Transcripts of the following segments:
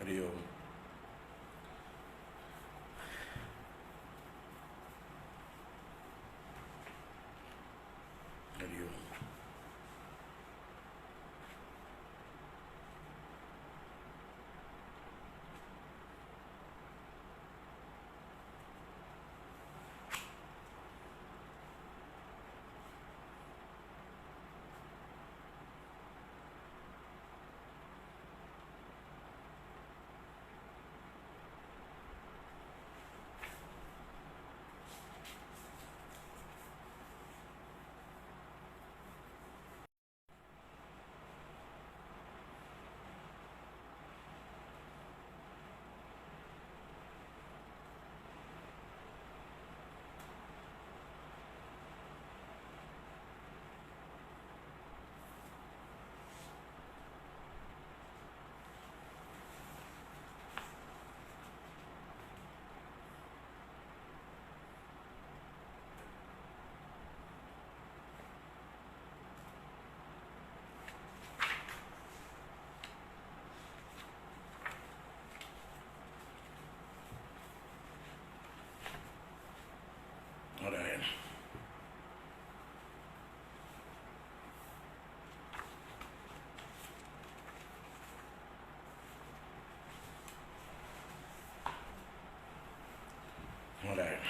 हरि ओम हरि ओम नारायण नारायण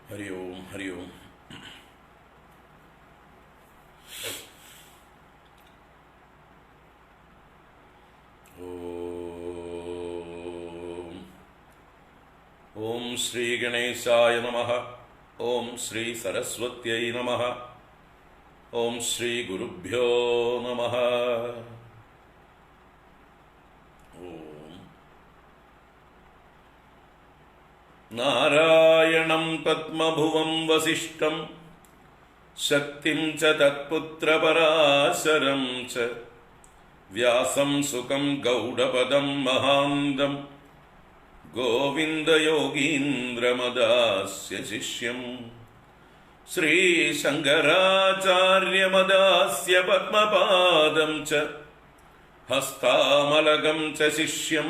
हरि ओम हरि ओम ओम श्री गणेशाय नमः। ओम श्री सरस्वत्यै नमः। ओम श्री गुरुभ्यो नमः। ओम नारायणं पद्मभुवं वसिष्ठं शक्तिं च तत्पुत्रपराशरं च व्यासं सुकं गौडपदं महान्तं गोविन्दयोगीन्द्रमदास्य शिष्यम् श्रीशङ्कराचार्यमदास्य पद्मपादं च हस्तामलकं च शिष्यं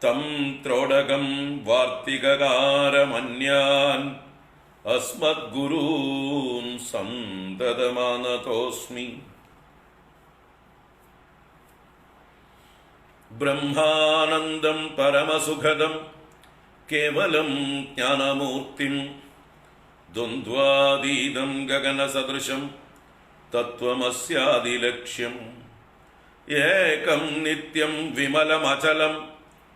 तं त्रोडकं वार्तिककारमन्यान् अस्मद्गुरून् सन्ततमानतोऽस्मि। ब्रह्मानन्दं परमसुखदं केवलं ज्ञानमूर्तिं द्वन्द्वातीतं गगनसदृशं तत्त्वमस्यादिलक्ष्यम् एकं नित्यं विमलमचलं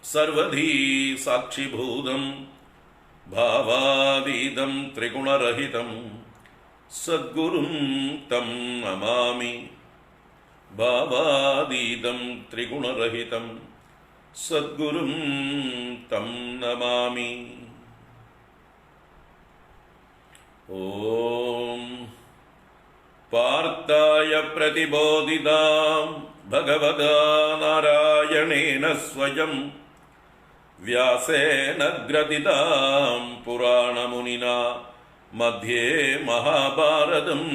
सर्वधी साक्षिभूतं भावातीतं त्रिगुणरहितं सद्गुरुं तं नमामि। भावातीतं त्रिगुणरहितं सद्गुरुं तं नमामि। ॐ पार्थाय प्रतिबोधितां भगवता नारायणेन स्वयं व्यासेन ग्रथितां पुराणमुनिना मध्ये महाभारतम्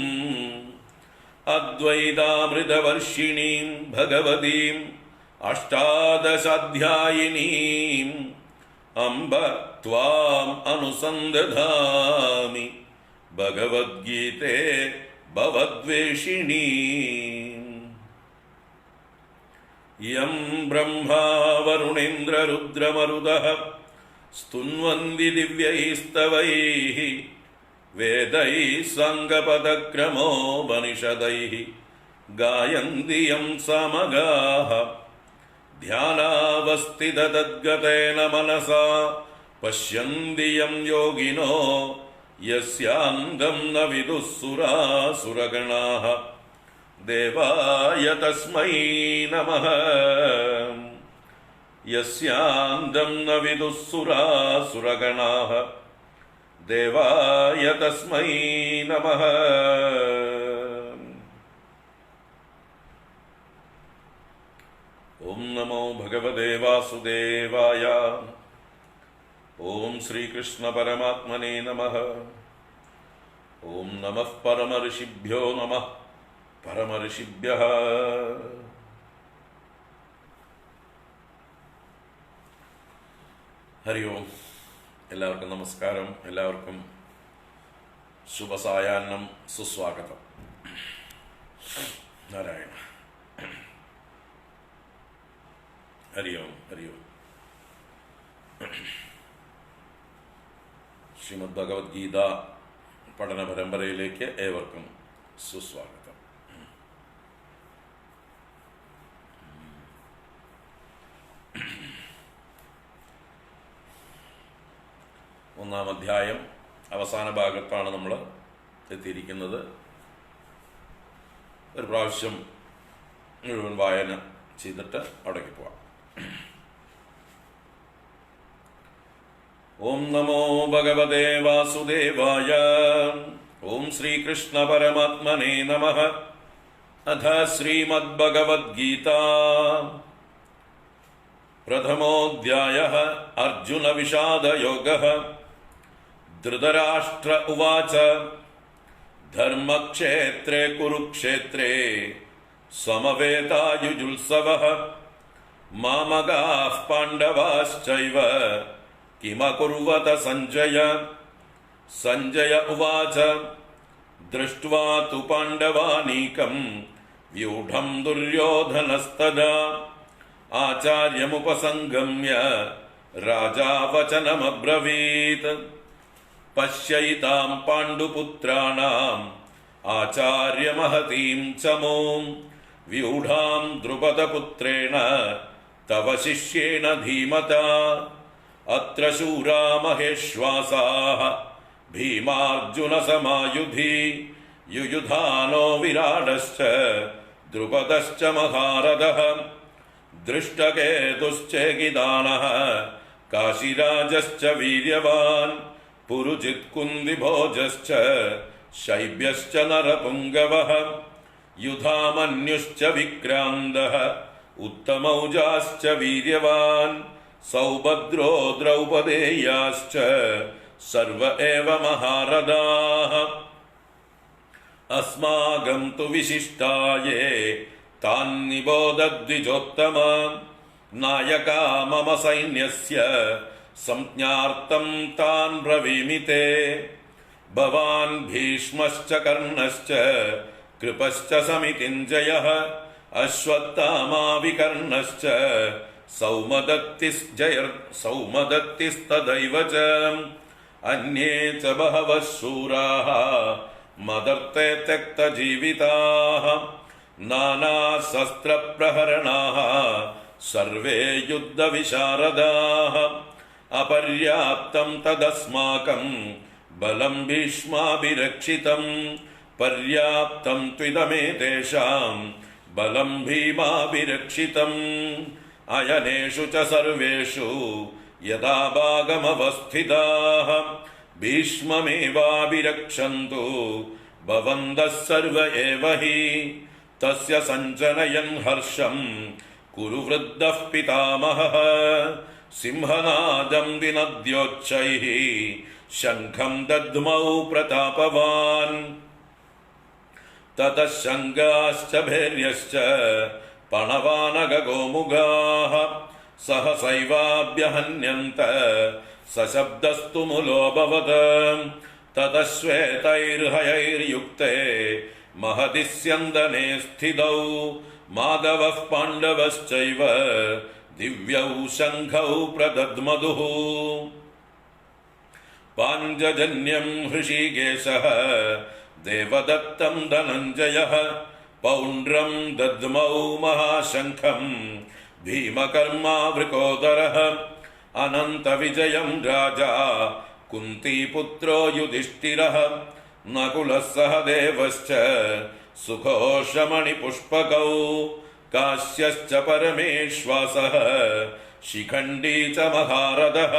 अद्वैतामृतवर्षिणीं भगवतीम् अष्टादशाध्यायिनीम् अम्ब त्वाम् अनुसन्दधामि भगवद्गीते भवद्वेषिणीम्। यं ब्रह्मा वरुणेन्द्ररुद्रमरुदः स्तुन्वन्ति दिव्यैस्तवैः वेदैः साङ्गपदक्रमोपनिषदैः गायन्ति यं सामगाः ध्यानावस्थिततद्गतेन मनसा पश्यन्ति यं योगिनो यस्यान्तं न विदुः सुरासुरगणाः देवाय तस्मै नमः। यस्यान्तं न विदुः सुरासुरगणाः देवाय तस्मै नमः। ओम नमो भगवते वासुदेवाय। ओम श्री कृष्ण परमात्मने नमः। ओम नमः परम ऋषिभ्यो नमः। परम ऋषिभ्यः ഹരി ഓം. എല്ലാവർക്കും നമസ്കാരം. എല്ലാവർക്കും ശുഭസായാഹ്നം, സുസ്വാഗതം. നാരായണ. ഹരി ഓം. ഹരി ഓം. ശ്രീമദ് ഭഗവത്ഗീത പഠന പരമ്പരയിലേക്ക് ഏവർക്കും സുസ്വാഗതം. ഒന്നാം അധ്യായം അവസാന ഭാഗത്താണ് നമ്മൾ എത്തിയിരിക്കുന്നത്. ഒരു പ്രാവശ്യം മുഴുവൻ വായന ചെയ്തിട്ട് അവിടേക്ക് പോവാം. ഓം നമോ ഭഗവതേ വാസുദേവായ. ഓം ശ്രീകൃഷ്ണ പരമാത്മനേ നമഃ. അഥ ശ്രീമദ് ഭഗവദ്ഗീത പ്രഥമോऽധ്യായഃ. അർജുന വിഷാദയോഗഃ. ധൃതരാഷ്ട്ര ഉവാച ധർമ്മക്ഷേത്രേ കുരുക്ഷേത്രേ സമവേതായുജുത്സവഃ മാമകാഃ പാണ്ഡവാശ്ചൈവ കിമകുർവത സഞ്ജയ. സഞ്ജയ ഉവാച ദൃഷ്ട്വാ തു പാണ്ഡവാനീകം വ്യൂഢം ദുര്യോധനസ്തദാ ആചാര്യമുപസംഗമ്യ രാജാ വചനമബ്രവീത്. പശ്യൈതാം പാണ്ഡുപുത്രാണാം ആചാര്യമഹതീം ചമൂം വ്യൂഢാം ദ്രുപദപുത്രേണ തവ ശിഷ്യേണ ധീമതാ. അത്ര ശൂരാ മഹേശ്വാസാഃ ഭീമാർജുന സമായുധി. യുയുധാനോ വിരാടശ്ച ദ്രുപദശ്ച മഹാരഥഃ. ദൃഷ്ടകേതുശ്ചേകിതാനഃ കാശിരാജശ്ച വീര്യവാൻ. പുരുജിത് കുന്തിഭോജശ്ച ശൈബ്യശ്ച നരപുംഗവഃ. യുധാമന്യുശ്ച വിക്രാന്തഃ ഉത്തമൗജാശ്ച വീര്യവാൻ. സൗഭദ്രോ ദ്രൗപദേയാശ്ച സർവ ഏവ മഹാരഥാഃ. അസ്മാകം തു വിശിഷ്ടായേ താൻ നിബോധദ്വിജോത്തമ. നായകാ മമ സൈന്യസ്യ സംജ്ഞാർത്ഥം താൻ ബ്രവീമി തേ. ഭവാൻ ഭീഷ്മശ്ച കർണശ്ച കൃപശ്ച സമിതിഞ്ജയഃ. അശ്വത്ഥാമാ വികർണശ്ച സൗമദത്തിസ്തദൈവ ച. അന്യേ ച ബഹവഃ ശൂരാഃ മദർത്തേ ത്യക്തജീവിതാഃ. നാനാശസ്ത്രപ്രഹരണാഃ സർവേ യുദ്ധവിശാരദാഃ. അപര്യാപ്തം തദസ്മാകം ബലം ഭീഷ്മാഭിരക്ഷിതം. പര്യാപ്തം ത്വിദമേതേഷാം ബലം ഭീമാഭിരക്ഷിതം. അയനേഷു ച സർവേഷു യഥാ ഭാഗമവസ്ഥിതാഃ ഭീഷ്മമേവാഭിരക്ഷന്തു ഭവന്തഃ സർവ ഏവ ഹി. തസ്യ സഞ്ജനയൻ ഹർഷം കുരു വൃദ്ധഃ പിതാമഹഃ. സിംഹനാദം വിനദ്യോച്ഛൈഃ ശംഖം ദദ്മൗ പ്രതാപവാൻ. തതഃ ശംഖാശ്ച ഭേര്യശ്ച പണവാനകഗോമുഖാഃ. സഹസൈവാഭ്യഹന്യന്ത സശബ്ദസ്തു മുലോഭവത്. തതഃ ശ്വേതൈർഹയൈർയുക്തേ മഹതി സ്യന്ദനേ സ്ഥിതൗ. മാധവഃ പാണ്ഡവശ്ചൈവ ദിവ്യൗ ശംഖൗ പ്രദദ്മധുഃ. പാഞ്ചജന്യം ഹൃഷീകേശഃ ദേവദത്തം ധനഞ്ജയഃ. പൗണ്ഡ്രം ദദ്മൗ മഹാശംഖം ഭീമകർമാ വൃകോദരഃ. അനന്തവിജയം രാജാ കുന്തിപുത്രോ യുധിഷ്ഠിരഃ. നകുലഃ സഹദേവശ്ച സുഘോഷമണിപുഷ്പകൗ. കാശ്യശ്ച പരമേശ്വാസഃ ശിഖണ്ഡീ ച മഹാരഥഃ.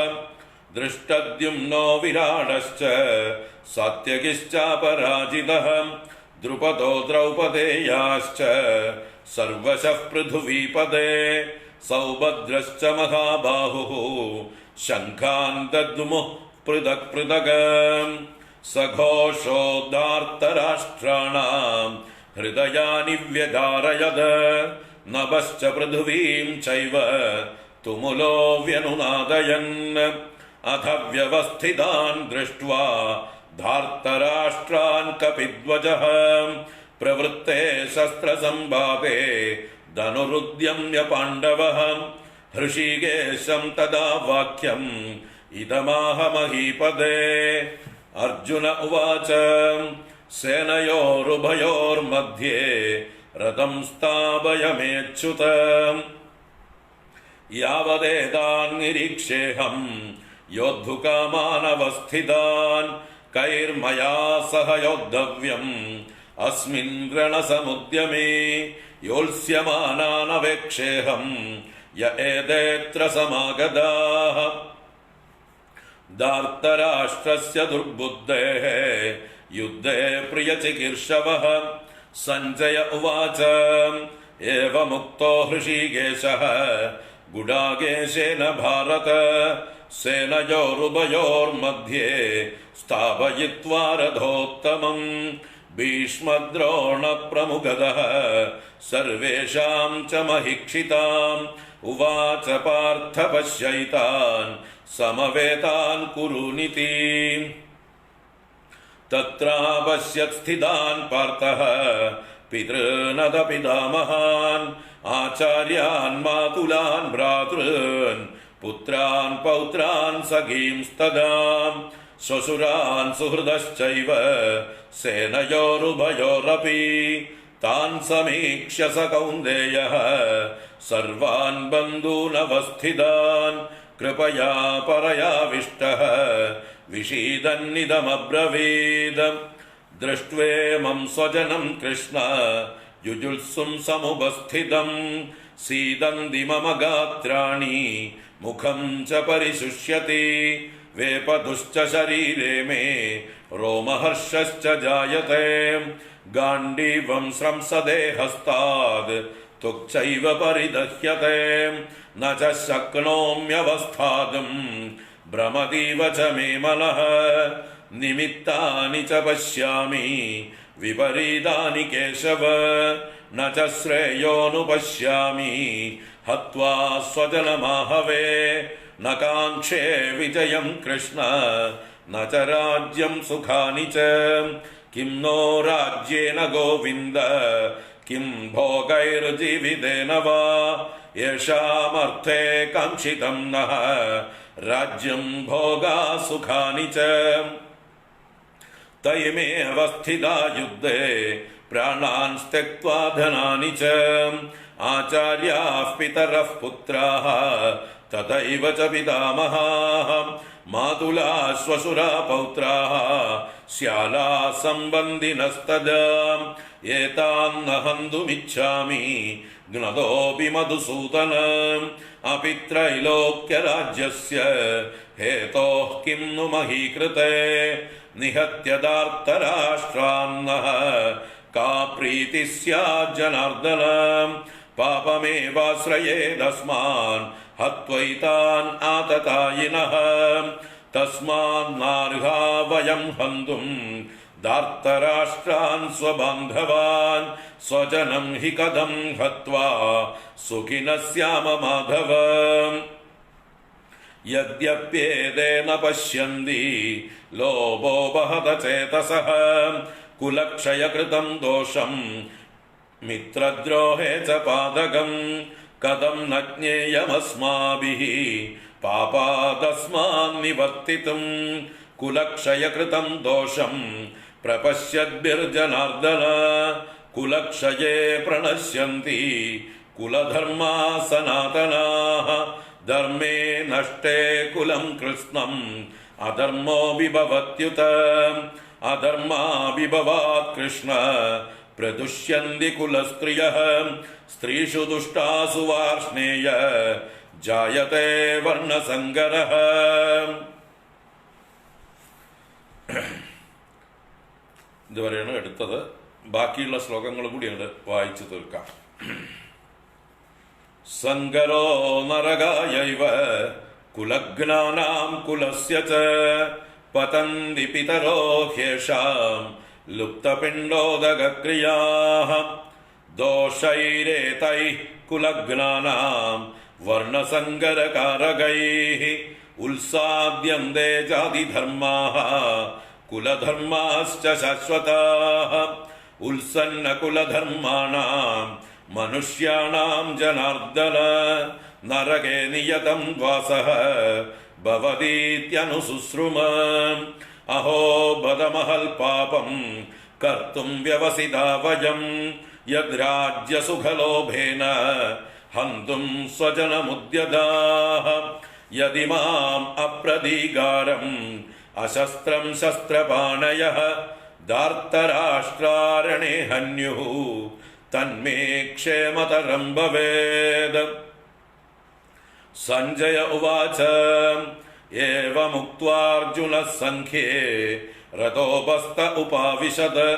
ദൃഷ്ടദ്യുമ്നോ വിരാടശ്ച സാത്യകിശ്ചാപരാജിതഃ. ദ്രുപദോ ദ്രൗപദേയാശ്ച സർവശഃ പൃഥുവീപദേ. സൗഭദ്രശ്ച മഹാബാഹുഃ ശംഖാൻ ദദ്മുഃ പൃഥക് പൃഥക്. സഘോഷോദ്ധാർത്തരാഷ്ട്രാണാം ഹൃദയാനി വ്യധാരയത്. നഭശ്ച പൃഥുവീം ചൈവ തുമുലോ വ്യനുനാദയൻ അഥ വ്യവസ്ഥിതാൻ ദൃഷ്ട്വാ ധാർത്തരാഷ്ട്രാൻ കപിധ്വജഃ പ്രവൃത്തെ ശസ്ത്രസംഭാവേ ധനുരുദ്യമ്യ പാണ്ഡവഃ ഹൃഷീകേശം തദാ വാക്യം ഇദമാഹ മഹീപദേ. അർജുന ഉവാച സേനയോരുഭയോർമധ്യേ രഥം സ്ഥാപയമേച്യുത യാവദേതാൻ നിരീക്ഷേഹം യോദ്ധുകാമാനവസ്ഥിതാൻ കൈർമയാ സഹ യോദ്ധവ്യം അസ്മിൻ രണസമുദ്യമേ യോത്സ്യമാനാനവേക്ഷേഹം യ ഏതേത്ര സമാഗതാഃ. ധാർത്തരാഷ്ട്രസ്യ ദുർബുദ്ധേഃ യുദ്ധേ പ്രിയചികീർഷവഃ. സഞ്ജയ ഉവാച ഏവമുക്തോ ഹൃഷീകേശഃ ഗുഡാകേശേന ഭാരത സേനയോരുഭയോർമധ്യേ സ്ഥാപയിത്വാ രഥോത്തമം ഭീഷ്മദ്രോണ പ്രമുഖതഃ സർവേഷാം ച മഹീക്ഷിതാം ഉവാച പാർത്ഥ പശ്യൈതാൻ സമവേതാൻ കുരുനിതി. തത്രാപശ്യത് സ്ഥിതാൻ പാർത്ഥഃ പിതॄനദ പിതാമഹാൻ ആചാര്യാൻ മാതുലാൻ ഭ്രാതॄൻ പുത്രാൻ പൗത്രാൻ സഖീംസ്തദാ ശ്വശുരാൻ സുഹൃദശ്ചൈവ സേനയോരുഭയോരപി. താൻ സമീക്ഷ്യ സ കൗന്ദേയഃ സർവാൻ ബന്ധൂനവസ്ഥിതാൻ കൃപയാ പരയാവിഷ്ടഃ വിഷീദന്നിദമബ്രവീത്. ദൃഷ്ട്വേമം സ്വജനം കൃഷ്ണ യുജുത്സും സമുപസ്ഥിതം സീദന്തി മമ ഗാത്രാണി മുഖം ച പരിശുഷ്യതി വേപതുശ്ച ശരീരേ മേ രോമഹർഷശ്ച ജായതേ ഗാണ്ഡീവം സ്രംസദേ ഹസ്താദ് ത്വക്ചൈവ പരിദഹ്യതേ ന ച ശക്നോമ്യവസ്ഥാതും ഭ്രമതീവ ച മേ മനഃ നിമിത്താനി ച പശ്യാമി വിപരീതാനി കേശവ ന ച ശ്രേയോനുപശ്യാമി ഹത്വാ സ്വജനമാഹവേ ന കാംക്ഷേ വിജയം കൃഷ്ണ ന ച രാജ്യം സുഖാനി ച കിം നോ രാജ്യേന ഗോവിന്ദ കിം ഭോഗൈർജീവിതേന വാ യേഷാമർത്ഥേ കാംക്ഷിതം നഃ രാജ്യം ഭോഗാ സുഖാനി ച. തൈമേവ സ്ഥിതാ യുദ്ധേ പ്രാണാൻ ത്യക്ത്വാ ധനാനി ച ആചാര്യാഃ പിതരഃ പുത്രാഃ തഥൈവ ച പിതാമഹാഃ മാതുലാ ശ്വശുരാ പൗത്രാഃ ശ്യാലാ സംബന്ധിനസ്തദാ ഏതാൻ ന ഹന്തുമിച്ഛാമി ജ്ഞതോപി മധുസൂദന അപി ത്രൈലോക്യരാജ്യസ്യ ഹേതോഃ കിം नु മഹീകൃതേ നിഹത്യദാർത്തരാഷ്ട്രാൻ നഃ കാ പ്രീതിഃ സ്യാദ് ജനാർദ്ദന പാപമേവാശ്രയേദസ്മാൻ ഹത്വൈതാൻ ആതതായിനഃ തസ്മാന്നാർഹാ വയം ഹന്തും ധാർത്തരാഷ്ട്രാൻ സ്വബാന്ധവാൻ സ്വജനം ഹി കഥം ഹത്വാ സുഖിനഃ സ്യാമ മാധവ. യദ്യപ്യേതേന പശ്യന്തി ലോഭോ വഹത ചേതസഃ കുലക്ഷയകൃതം ദോഷം മിത്രദ്രോഹേ ച പാതകം കഥം ന ജ്ഞേയമസ്മാഭിഃ പാപാദസ്മാൻ നിവർത്തിതും കുലക്ഷയകൃതം ദോഷം പ്രപശ്യദ്ഭിർജനാർദ്ദന കുലക്ഷയേ പ്രണശ്യന്തി കുലധർമാ സനാതനാഃ ധർമ്മേ നഷ്ടേ കുലം കൃഷ്ണം അധർമ്മോ വിഭവത്യുത അധർമാ വിഭവാത് കൃഷ്ണ പ്രദുഷ്യന്തി കുലസ്ത്രിയഃ സ്ത്രീഷു ദുഷ്ടാസു വാർഷ്ണേയ ജായതേ വർണ്ണസങ്കരഃ. ഇതുവരെയാണ് എടുത്തത്. ബാക്കിയുള്ള ശ്ലോകങ്ങൾ കൂടി അങ്ങോട്ട് വായിച്ചു തീർക്കാം. സങ്കരോ നരകായൈവ കുലഗ്നാനാം കുലസ്യ ച പതന്തി പിതരോ ഹ്യേഷാം ലുപ്തപിണ്ഡോദകക്രിയാഃ ദോഷൈരേതൈഃ കുലഗ്നാനാം വർണ്ണസങ്കരകാരകൈഃ ഉത്സാദ്യന്തേ ജാതിധർമാഃ കുലധർമാശ്ച ശാശ്വതാഃ ഉത്സന്നകുലധർമാണാം മനുഷ്യാണാം ജനാർദ്ദന നരകേ നിയതം വാസഃ ഭവതീത്യനുശുശ്രുമ അഹോ ബദമഹൽ പാപം കർത്തും വ്യവസിതാ വയം യദ്രാജ്യസുഖലോഭേന ഹന്തും സ്വജനമുദ്യതാഃ യദി മാം അപ്രതീകാരം അശസ്ത്രം ശസ്ത്രപാണയഃ ധാർത്തരാഷ്ട്രാരണേ ഹന്യുഃ തന്മേ ക്ഷേമതരം ഭവേത്. സഞ്ജയ ഉവാച ഏവമുക്ത്വാർജുനഃ സംഖ്യേ രഥോപസ്ഥ ഉപാവിശത്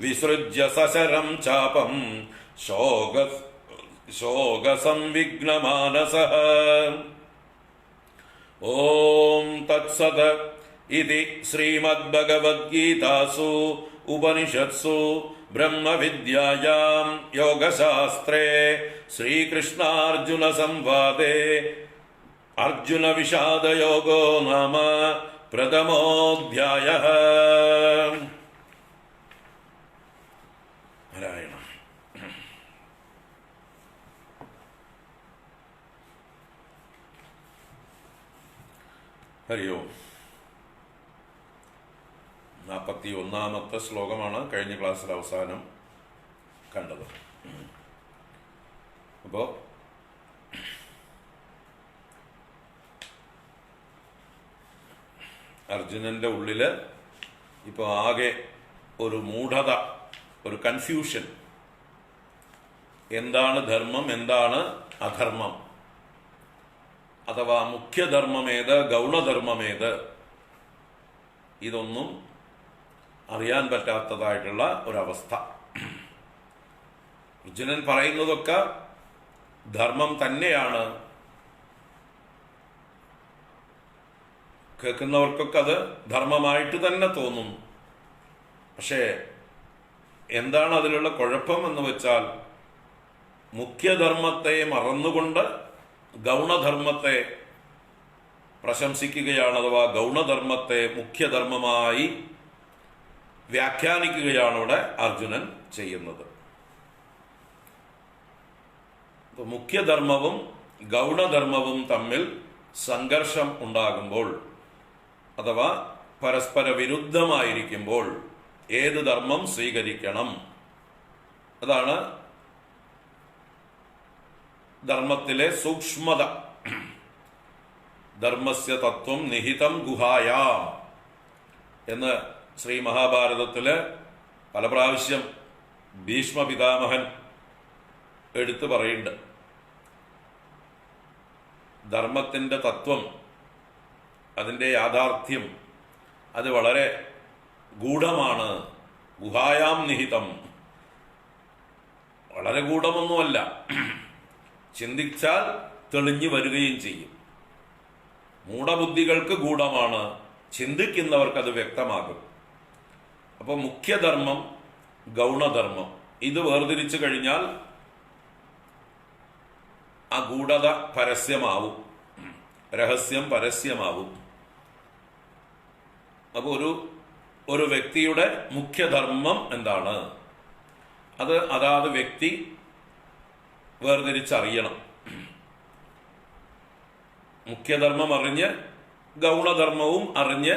വിസൃജ്യ സശരം ചാപം ശോകസംവിഘ്നമാനസഃ. ഓം തത്സത് ഇതി ശ്രീമദ്ഭഗവദ്ഗീതാസു ഉപനിഷത്സു ബ്രഹ്മവിദ്യായാം യോഗശാസ്ത്രേ ശ്രീകൃഷ്ണാർജുന സംവാദേ അർജുന വിഷാദയോഗോ നാമ പ്രഥമോധ്യായഃ. നാരായണ. ഹരി ഓം. 41-ാമത്തെ ശ്ലോകമാണ് കഴിഞ്ഞ ക്ലാസ്സിൽ അവസാനം കണ്ടത്. അപ്പോ അർജുനന്റെ ഉള്ളില് ഇപ്പൊ ആകെ ഒരു മൂഢത, ഒരു കൺഫ്യൂഷൻ. എന്താണ് ധർമ്മം, എന്താണ് അധർമ്മം, അഥവാ മുഖ്യധർമ്മമേത്, ഗൗണധർമ്മമേത്, ഇതൊന്നും അറിയാൻ പറ്റാത്തതായിട്ടുള്ള ഒരവസ്ഥ. അർജുനൻ പറയുന്നതൊക്കെ ധർമ്മം തന്നെയാണ്. കേൾക്കുന്നവർക്കൊക്കെ അത് ധർമ്മമായിട്ട് തന്നെ തോന്നും. പക്ഷേ എന്താണ് അതിലുള്ള കുഴപ്പം എന്ന് വെച്ചാൽ, മുഖ്യധർമ്മത്തെ മറന്നുകൊണ്ട് ഗൗണധർമ്മത്തെ പ്രശംസിക്കുകയാണ്, അഥവാ ഗൗണധർമ്മത്തെ മുഖ്യധർമ്മമായി വ്യാഖ്യാനിക്കുകയാണ് ഇവിടെ അർജുനൻ ചെയ്യുന്നത്. മുഖ്യധർമ്മവും ഗൗണധർമ്മവും തമ്മിൽ സംഘർഷം ഉണ്ടാകുമ്പോൾ, അഥവാ പരസ്പര വിരുദ്ധമായിരിക്കുമ്പോൾ ഏത് ധർമ്മം സ്വീകരിക്കണം, അതാണ് ധർമ്മത്തിലെ സൂക്ഷ്മത. ധർമ്മസ്യ തത്വം നിഹിതം ഗുഹായാം എന്ന് ശ്രീ മഹാഭാരതത്തില് പല പ്രാവശ്യം ഭീഷ്മ പിതാമഹൻ എടുത്തു പറയുന്നുണ്ട്. ധർമ്മത്തിന്റെ തത്വം, അതിൻ്റെ യാഥാർത്ഥ്യം, അത് വളരെ ഗൂഢമാണ്. ഗുഹായാം നിഹിതം, വളരെ ഗൂഢമൊന്നുമല്ല, ചിന്തിച്ചാൽ തെളിഞ്ഞു വരികയും ചെയ്യും. മൂഢബുദ്ധികൾക്ക് ഗൂഢമാണ്, ചിന്തിക്കുന്നവർക്ക് അത് വ്യക്തമാകും. അപ്പോൾ മുഖ്യധർമ്മം, ഗൗണധർമ്മം ഇത് വേർതിരിച്ചു കഴിഞ്ഞാൽ ആ ഗൂഢത പരസ്യമാവും, രഹസ്യം പരസ്യമാവും. അപ്പോൾ ഒരു വ്യക്തിയുടെ മുഖ്യധർമ്മം എന്താണ്, അത് അതാത് വ്യക്തി വേർതിരിച്ചറിയണം. മുഖ്യധർമ്മം അറിഞ്ഞ് ഗൗണധർമ്മവും അറിഞ്ഞ്,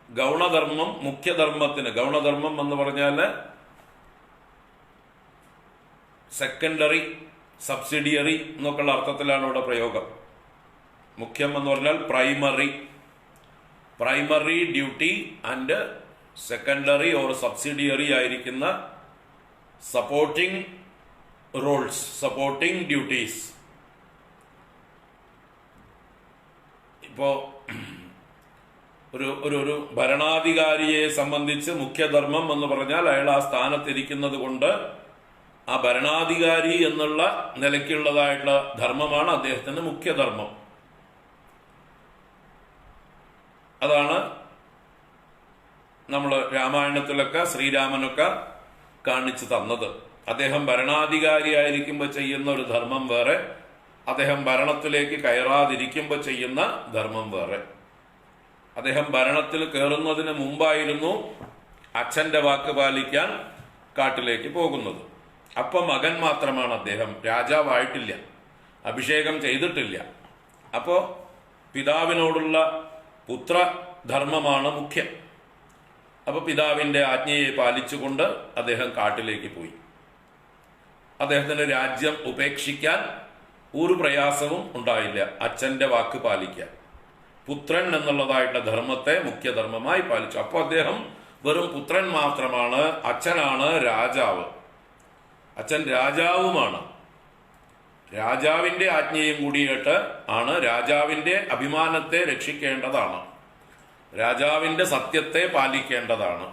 ഗൗണധർമ്മം മുഖ്യധർമ്മത്തിന്, ഗൗണധർമ്മം എന്ന് പറഞ്ഞാൽ സെക്കൻഡറി, സബ്സിഡിയറി എന്നൊക്കെയുള്ള അർത്ഥത്തിലാണ് ഇവിടെ പ്രയോഗം. മുഖ്യം എന്ന് പറഞ്ഞാൽ primary duty and secondary or subsidiary ആയിരിക്കുന്ന സപ്പോർട്ടിംഗ് റോൾസ്, സപ്പോർട്ടിംഗ് ഡ്യൂട്ടീസ്. ഇപ്പോ ഒരു ഭരണാധികാരിയെ സംബന്ധിച്ച് മുഖ്യധർമ്മം എന്ന് പറഞ്ഞാൽ അയാൾ ആ സ്ഥാനത്തിരിക്കുന്നത് കൊണ്ട് ആ ഭരണാധികാരി എന്നുള്ള നിലയ്ക്കുള്ളതായിട്ടുള്ള ധർമ്മമാണ് അദ്ദേഹത്തിന്റെ മുഖ്യധർമ്മം. അതാണ് നമ്മൾ രാമായണത്തിലൊക്കെ ശ്രീരാമനൊക്കെ കാണിച്ചു തന്നത്. അദ്ദേഹം ഭരണാധികാരിയായിരിക്കുമ്പോൾ ചെയ്യുന്ന ഒരു ധർമ്മം വേറെ, അദ്ദേഹം ഭരണത്തിലേക്ക് കയറാതിരിക്കുമ്പോൾ ചെയ്യുന്ന ധർമ്മം വേറെ. അദ്ദേഹം ഭരണത്തിൽ കയറുന്നതിന് മുമ്പായിരുന്നു അച്ഛൻ്റെ വാക്ക് പാലിക്കാൻ കാട്ടിലേക്ക് പോകുന്നത്. അപ്പം മകൻ മാത്രമാണ് അദ്ദേഹം, രാജാവായിട്ടില്ല, അഭിഷേകം ചെയ്തിട്ടില്ല. അപ്പോൾ പിതാവിനോടുള്ള പുത്രധർമ്മമാണ് മുഖ്യം. അപ്പോൾ പിതാവിൻ്റെ ആജ്ഞയെ പാലിച്ചുകൊണ്ട് അദ്ദേഹം കാട്ടിലേക്ക് പോയി. അദ്ദേഹത്തിന് രാജ്യം ഉപേക്ഷിക്കാൻ ഒരു പ്രയാസവും ഉണ്ടായില്ല, അച്ഛൻ്റെ വാക്ക് പാലിക്കാൻ. പുത്രൻ എന്നുള്ളതായിട്ടുള്ള ധർമ്മത്തെ മുഖ്യധർമ്മമായി പാലിച്ചു. അപ്പോൾ അദ്ദേഹം വെറും പുത്രൻ മാത്രമാണ്, അച്ഛനാണ് രാജാവ്. അച്ഛൻ രാജാവുമാണ്. രാജാവിൻ്റെ ആജ്ഞയും കൂടിയിട്ട് ആണ്. രാജാവിൻ്റെ അഭിമാനത്തെ രക്ഷിക്കേണ്ടതാണ്, രാജാവിൻ്റെ സത്യത്തെ പാലിക്കേണ്ടതാണ്.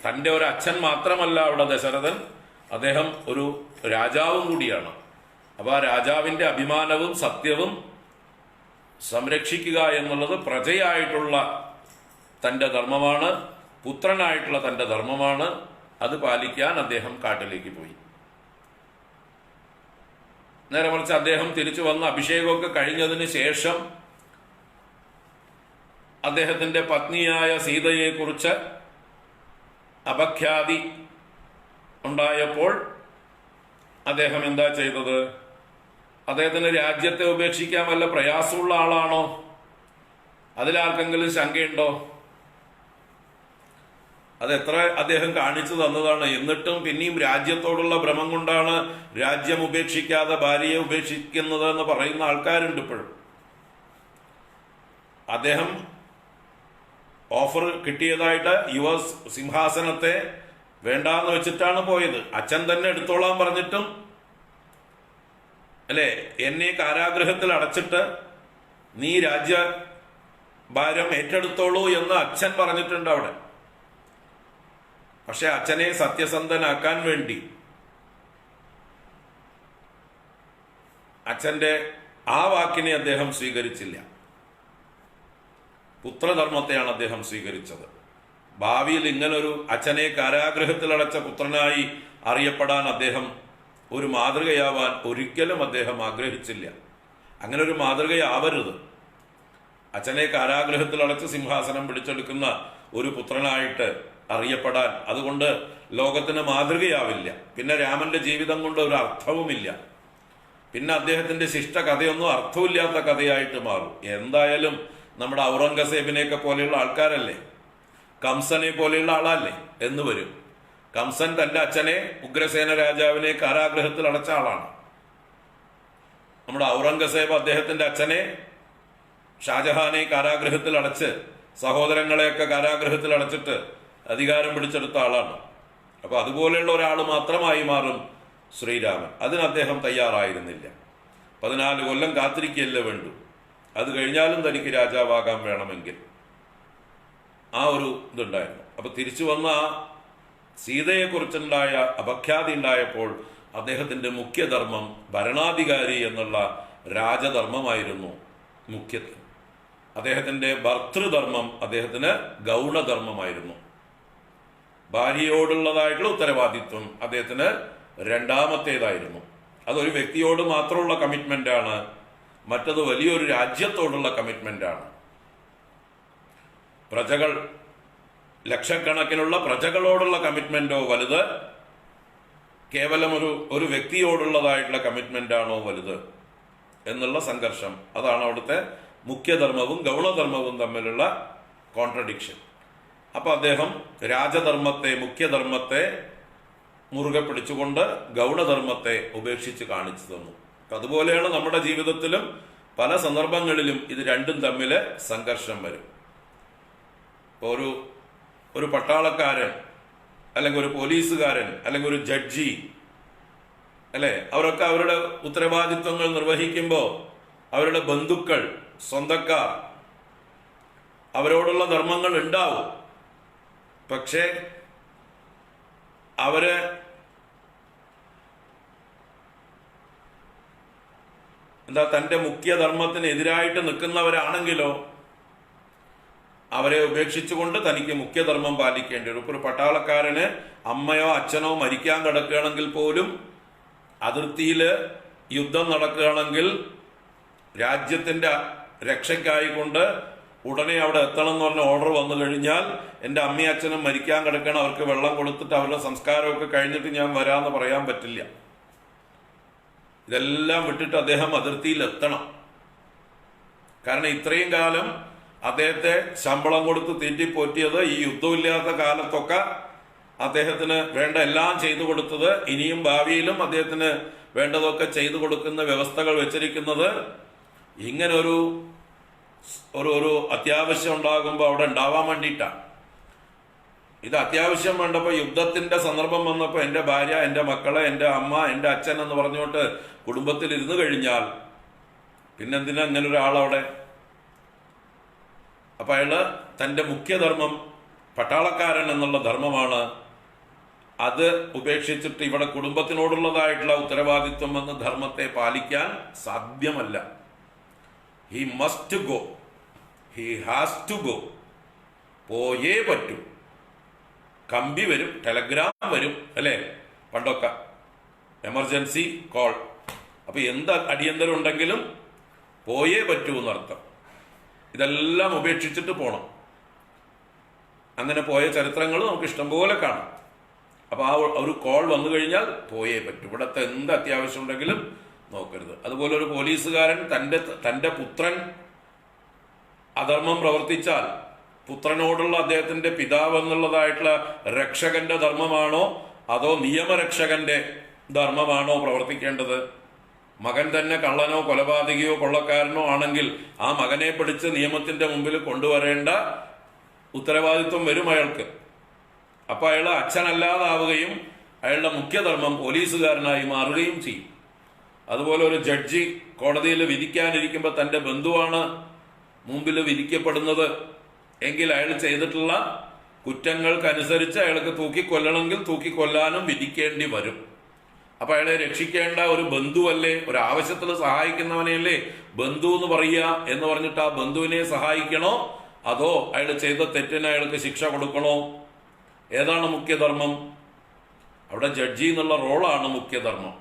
തൻ്റെ ഒരു അച്ഛൻ മാത്രമല്ല അവിടെ ദശരഥൻ, അദ്ദേഹം ഒരു രാജാവും കൂടിയാണ്. അപ്പോൾ ആ രാജാവിൻ്റെ അഭിമാനവും സത്യവും സംരക്ഷിക്കുക എന്നുള്ളത് പ്രജയായിട്ടുള്ള തൻ്റെ ധർമ്മമാണ്, പുത്രനായിട്ടുള്ള തൻ്റെ ധർമ്മമാണ്. അത് പാലിക്കാൻ അദ്ദേഹം കാട്ടിലേക്ക് പോയി. നേരെ മറിച്ച് അദ്ദേഹം തിരിച്ചു വന്ന് അഭിഷേകമൊക്കെ കഴിഞ്ഞതിന് ശേഷം അദ്ദേഹത്തിൻ്റെ പത്നിയായ സീതയെക്കുറിച്ച് അപഖ്യാതി ഉണ്ടായപ്പോൾ അദ്ദേഹം എന്താ ചെയ്തത്? അദ്ദേഹത്തിന് രാജ്യത്തെ ഉപേക്ഷിക്കാൻ വല്ല പ്രയാസമുള്ള ആളാണോ? അതിലാർക്കെങ്കിലും ശങ്കയുണ്ടോ? അതെത്ര അദ്ദേഹം കാണിച്ചു തന്നതാണ്. എന്നിട്ടും പിന്നെയും രാജ്യത്തോടുള്ള ഭ്രമം കൊണ്ടാണ് രാജ്യം ഉപേക്ഷിക്കാതെ ഭാര്യയെ ഉപേക്ഷിക്കുന്നത് എന്ന് പറയുന്ന ആൾക്കാരുണ്ട് ഇപ്പോഴും. അദ്ദേഹം ഓഫർ കിട്ടിയതായിട്ട് യുവ സിംഹാസനത്തെ വേണ്ടാന്ന് വെച്ചിട്ടാണ് പോയത്. അച്ഛൻ തന്നെ എടുത്തോളാൻ പറഞ്ഞിട്ടും അല്ലെ, എന്നെ കാരാഗൃഹത്തിൽ അടച്ചിട്ട് നീ രാജ്യഭാരം ഏറ്റെടുത്തോളൂ എന്ന് അച്ഛൻ പറഞ്ഞിട്ടുണ്ട് അവിടെ. പക്ഷെ അച്ഛനെ സത്യസന്ധനാക്കാൻ വേണ്ടി അച്ഛന്റെ ആ വാക്കിനെ അദ്ദേഹം സ്വീകരിച്ചില്ല. പുത്രധർമ്മത്തെയാണ് അദ്ദേഹം സ്വീകരിച്ചത്. ഭാവിയിൽ ഇങ്ങനൊരു അച്ഛനെ കാരാഗൃഹത്തിൽ അടച്ച പുത്രനായി അറിയപ്പെടാൻ അദ്ദേഹം ഒരു മാതൃകയാവാൻ ഒരിക്കലും അദ്ദേഹം ആഗ്രഹിച്ചില്ല. അങ്ങനെ ഒരു മാതൃകയാവരുത്. അച്ഛനെ കാരാഗൃഹത്തിൽ അടച്ച് സിംഹാസനം പിടിച്ചെടുക്കുന്ന ഒരു പുത്രനായിട്ട് അറിയപ്പെടാൻ അതുകൊണ്ട് ലോകത്തിന് മാതൃകയാവില്ല. പിന്നെ രാമന്റെ ജീവിതം കൊണ്ട് ഒരു അർത്ഥവുമില്ല. പിന്നെ അദ്ദേഹത്തിന്റെ ശിഷ്ട കഥയൊന്നും അർത്ഥമില്ലാത്ത കഥയായിട്ട് മാറും. എന്തായാലും നമ്മുടെ ഔറംഗസേബിനെയൊക്കെ പോലെയുള്ള ആൾക്കാരല്ലേ, കംസനെ പോലെയുള്ള ആളല്ലേ എന്ന് വരും. കംസൻ തന്റെ അച്ഛനെ, ഉഗ്രസേന രാജാവിനെ കാരാഗൃഹത്തിൽ അടച്ച ആളാണ്. നമ്മുടെ ഔറംഗസേബ് അദ്ദേഹത്തിന്റെ അച്ഛനെ, ഷാജഹാനെ കാരാഗൃഹത്തിൽ അടച്ച് സഹോദരങ്ങളെയൊക്കെ കാരാഗൃഹത്തിൽ അടച്ചിട്ട് അധികാരം പിടിച്ചെടുത്ത ആളാണ്. അപ്പൊ അതുപോലെയുള്ള ഒരാൾ മാത്രമായി മാറും ശ്രീരാമൻ. അതിന് അദ്ദേഹം തയ്യാറായിരുന്നില്ല. 14 കൊല്ലം കാത്തിരിക്കുകയല്ലേ വേണ്ടു. അത് കഴിഞ്ഞാലും തനിക്ക് രാജാവാകാൻ വേണമെങ്കിൽ ആ ഒരു ഇതുണ്ടായിരുന്നു. അപ്പൊ തിരിച്ചു വന്ന ആ സീതയെക്കുറിച്ചുണ്ടായ അപഖ്യാതി ഉണ്ടായപ്പോൾ അദ്ദേഹത്തിന്റെ മുഖ്യധർമ്മം ഭരണാധികാരി എന്നുള്ള രാജധർമ്മമായിരുന്നു മുഖ്യത്തിൽ. അദ്ദേഹത്തിന്റെ ഭർത്തൃധർമ്മം അദ്ദേഹത്തിന് ഗൗണധർമ്മമായിരുന്നു. ഭാര്യയോടുള്ളതായിട്ടുള്ള ഉത്തരവാദിത്വം അദ്ദേഹത്തിന് രണ്ടാമത്തേതായിരുന്നു. അതൊരു വ്യക്തിയോട് മാത്രമുള്ള കമ്മിറ്റ്മെന്റാണ്, മറ്റത് വലിയൊരു രാജ്യത്തോടുള്ള കമ്മിറ്റ്മെന്റാണ്. പ്രജകൾ, ലക്ഷക്കണക്കിനുള്ള പ്രജകളോടുള്ള കമ്മിറ്റ്മെന്റോ വലുത്, കേവലം ഒരു വ്യക്തിയോടുള്ളതായിട്ടുള്ള കമ്മിറ്റ്മെന്റാണോ വലുത് എന്നുള്ള സംഘർഷം. അതാണ് അവിടുത്തെ മുഖ്യധർമ്മവും ഗൗണധർമ്മവും തമ്മിലുള്ള കോൺട്രഡിക്ഷൻ. അപ്പൊ അദ്ദേഹം രാജധർമ്മത്തെ, മുഖ്യധർമ്മത്തെ മുറുകെ പിടിച്ചുകൊണ്ട് ഗൗണധർമ്മത്തെ ഉപേക്ഷിച്ച് കാണിച്ചു തന്നു. അതുപോലെയാണ് നമ്മുടെ ജീവിതത്തിലും പല സന്ദർഭങ്ങളിലും ഇത് രണ്ടും തമ്മിൽ സംഘർഷം വരും. ഒരു പട്ടാളക്കാരൻ അല്ലെങ്കിൽ ഒരു പോലീസുകാരൻ അല്ലെങ്കിൽ ഒരു ജഡ്ജി അല്ലെ, അവരൊക്കെ അവരുടെ ഉത്തരവാദിത്വങ്ങൾ നിർവഹിക്കുമ്പോൾ അവരുടെ ബന്ധുക്കൾ, സ്വന്തക്കാർ, അവരോടുള്ള ധർമ്മങ്ങൾ ഉണ്ടാവും. പക്ഷേ അവര് തന്റെ മുഖ്യധർമ്മത്തിന് എതിരായിട്ട് നിൽക്കുന്നവരാണെങ്കിലോ അവരെ ഉപേക്ഷിച്ചുകൊണ്ട് തനിക്ക് മുഖ്യധർമ്മം പാലിക്കേണ്ടി വരും. ഒരു പട്ടാളക്കാരന് അമ്മയോ അച്ഛനോ മരിക്കാൻ കിടക്കുകയാണെങ്കിൽ പോലും അതിർത്തിയിൽ യുദ്ധം നടക്കുകയാണെങ്കിൽ രാജ്യത്തിൻ്റെ രക്ഷയ്ക്കായിക്കൊണ്ട് ഉടനെ അവിടെ എത്തണം എന്ന് പറഞ്ഞ ഓർഡർ വന്നു കഴിഞ്ഞാൽ എൻ്റെ അമ്മയും അച്ഛനും മരിക്കാൻ കിടക്കണം, അവർക്ക് വെള്ളം കൊടുത്തിട്ട് അവരുടെ സംസ്കാരമൊക്കെ കഴിഞ്ഞിട്ട് ഞാൻ വരാമെന്ന് പറയാൻ പറ്റില്ല. ഇതെല്ലാം വിട്ടിട്ട് അദ്ദേഹം അതിർത്തിയിൽ എത്തണം. കാരണം ഇത്രയും കാലം അദ്ദേഹത്തെ ശമ്പളം കൊടുത്ത് തീറ്റിപ്പോറ്റിയത്, ഈ യുദ്ധമില്ലാത്ത കാലത്തൊക്കെ അദ്ദേഹത്തിന് വേണ്ട എല്ലാം ചെയ്തു കൊടുത്തത്, ഇനിയും ഭാവിയിലും അദ്ദേഹത്തിന് വേണ്ടതൊക്കെ ചെയ്തു കൊടുക്കുന്ന വ്യവസ്ഥകൾ വെച്ചിരിക്കുന്നത് ഇങ്ങനെ ഒരു അത്യാവശ്യം ഉണ്ടാകുമ്പോൾ അവിടെ ഉണ്ടാവാൻ വേണ്ടിയിട്ടാണ്. ഇത് അത്യാവശ്യം വേണ്ടപ്പോൾ യുദ്ധത്തിന്റെ സന്ദർഭം വന്നപ്പോൾ എൻ്റെ ഭാര്യ, എൻ്റെ മക്കളെ, എൻ്റെ അമ്മ, എൻ്റെ അച്ഛൻ എന്ന് പറഞ്ഞുകൊണ്ട് കുടുംബത്തിൽ ഇരുന്ന് കഴിഞ്ഞാൽ പിന്നെന്തിനാ ഇങ്ങനെ ഒരാളവിടെ? അപ്പൊ അയാള് തൻ്റെ മുഖ്യധർമ്മം പട്ടാളക്കാരൻ എന്നുള്ള ധർമ്മമാണ്. അത് ഉപേക്ഷിച്ചിട്ട് ഇവിടെ കുടുംബത്തിനോടുള്ളതായിട്ടുള്ള ഉത്തരവാദിത്വം എന്ന ധർമ്മത്തെ പാലിക്കാൻ സാധ്യമല്ല. He must go, he has to go. പോയേ പറ്റൂ. കമ്പി വരും, ടെലഗ്രാം വരും, അല്ലേ? പണ്ടൊക്കെ എമർജൻസി കോൾ. അപ്പൊ എന്ത് അടിയന്തരം ഉണ്ടെങ്കിലും പോയേ പറ്റൂ എന്നർത്ഥം. ഇതെല്ലാം ഉപേക്ഷിച്ചിട്ട് പോണം. അങ്ങനെ പോയ ചരിത്രങ്ങൾ നമുക്ക് ഇഷ്ടംപോലെ കാണാം. അപ്പൊ ആ ഒരു കോൾ വന്നു കഴിഞ്ഞാൽ പോയേ പറ്റൂ. ഇവിടത്തെ എന്ത് അത്യാവശ്യം ഉണ്ടെങ്കിലും നോക്കരുത്. അതുപോലെ ഒരു പോലീസുകാരൻ തൻ്റെ പുത്രൻ അധർമ്മം പ്രവർത്തിച്ചാൽ പുത്രനോടുള്ള അദ്ദേഹത്തിന്റെ പിതാവ് എന്നുള്ളതായിട്ടുള്ള രക്ഷകന്റെ ധർമ്മമാണോ അതോ നിയമരക്ഷകന്റെ ധർമ്മമാണോ പ്രവർത്തിക്കേണ്ടത്? മകൻ തന്നെ കള്ളനോ കൊലപാതകയോ കൊള്ളക്കാരനോ ആണെങ്കിൽ ആ മകനെ പിടിച്ച് നിയമത്തിന്റെ മുമ്പിൽ കൊണ്ടുവരേണ്ട ഉത്തരവാദിത്വം വരും അയാൾക്ക്. അപ്പൊ അയാൾ അച്ഛനല്ലാതാവുകയും അയാളുടെ മുഖ്യധർമ്മം പോലീസുകാരനായി മാറുകയും ചെയ്യും. അതുപോലെ ഒരു ജഡ്ജി കോടതിയിൽ വിധിക്കാനിരിക്കുമ്പോൾ തന്റെ ബന്ധുവാണ് മുമ്പിൽ വിധിക്കപ്പെടുന്നത് എങ്കിൽ അയാൾ ചെയ്തിട്ടുള്ള കുറ്റങ്ങൾക്കനുസരിച്ച് അയാൾക്ക് തൂക്കിക്കൊല്ലണമെങ്കിൽ തൂക്കിക്കൊല്ലാനും വിധിക്കേണ്ടി വരും. അപ്പൊ അയാളെ രക്ഷിക്കേണ്ട ഒരു ബന്ധുവല്ലേ, ഒരു ആവശ്യത്തിൽ സഹായിക്കുന്നവനെയല്ലേ ബന്ധു എന്ന് പറയുക. എന്ന് പറഞ്ഞിട്ട് ആ ബന്ധുവിനെ സഹായിക്കണോ അതോ അയാൾ ചെയ്ത തെറ്റിന് അയാൾക്ക് ശിക്ഷ കൊടുക്കണോ? ഏതാണ് മുഖ്യധർമ്മം? അവിടെ ജഡ്ജി എന്നുള്ള റോളാണ് മുഖ്യധർമ്മം.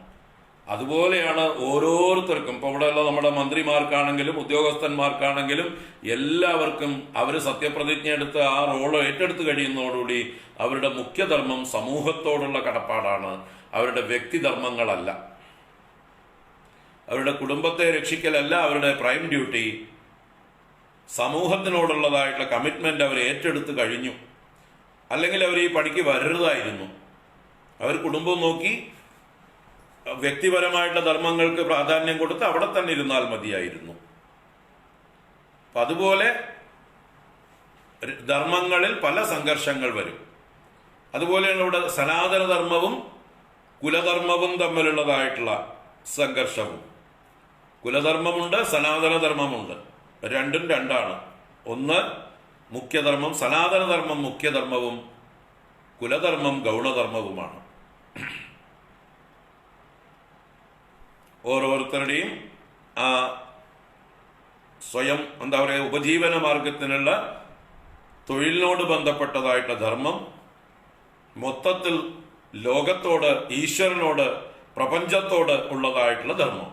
അതുപോലെയാണ് ഓരോരുത്തർക്കും. ഇപ്പൊ ഇവിടെയുള്ള നമ്മുടെ മന്ത്രിമാർക്കാണെങ്കിലും ഉദ്യോഗസ്ഥന്മാർക്കാണെങ്കിലും എല്ലാവർക്കും അവർ സത്യപ്രതിജ്ഞ എടുത്ത് ആ റോള് ഏറ്റെടുത്ത് കഴിയുന്നതോടുകൂടി അവരുടെ മുഖ്യധർമ്മം സമൂഹത്തോടുള്ള കടപ്പാടാണ്, അവരുടെ വ്യക്തിധർമ്മങ്ങളല്ല. അവരുടെ കുടുംബത്തെ രക്ഷിക്കലല്ല അവരുടെ പ്രൈം ഡ്യൂട്ടി. സമൂഹത്തിനോടുള്ളതായിട്ടുള്ള കമ്മിറ്റ്മെന്റ് അവർ ഏറ്റെടുത്ത് കഴിഞ്ഞു. അല്ലെങ്കിൽ അവർ ഈ പണിക്ക് വരരുതായിരുന്നു. അവർ കുടുംബം നോക്കി വ്യക്തിപരമായിട്ടുള്ള ധർമ്മങ്ങൾക്ക് പ്രാധാന്യം കൊടുത്ത് അവിടെ തന്നെ ഇരുന്നാൽ മതിയായിരുന്നു. അപ്പൊ അതുപോലെ ധർമ്മങ്ങളിൽ പല സംഘർഷങ്ങൾ വരും. അതുപോലെയാണ് ഇവിടെ സനാതനധർമ്മവും കുലധർമ്മവും തമ്മിലുള്ളതായിട്ടുള്ള സംഘർഷവും. കുലധർമ്മമുണ്ട്, സനാതനധർമ്മമുണ്ട്. രണ്ടും രണ്ടാണ്. ഒന്ന് മുഖ്യധർമ്മം, സനാതനധർമ്മം മുഖ്യധർമ്മവും കുലധർമ്മം ഗൗണധർമ്മവുമാണ്. ഓരോരുത്തരുടെയും ആ സ്വയം എന്താ പറയുക ഉപജീവന മാർഗത്തിനുള്ള തൊഴിലിനോട് ബന്ധപ്പെട്ടതായിട്ടുള്ള ധർമ്മം, മൊത്തത്തിൽ ലോകത്തോട്, ഈശ്വരനോട്, പ്രപഞ്ചത്തോട് ഉള്ളതായിട്ടുള്ള ധർമ്മം.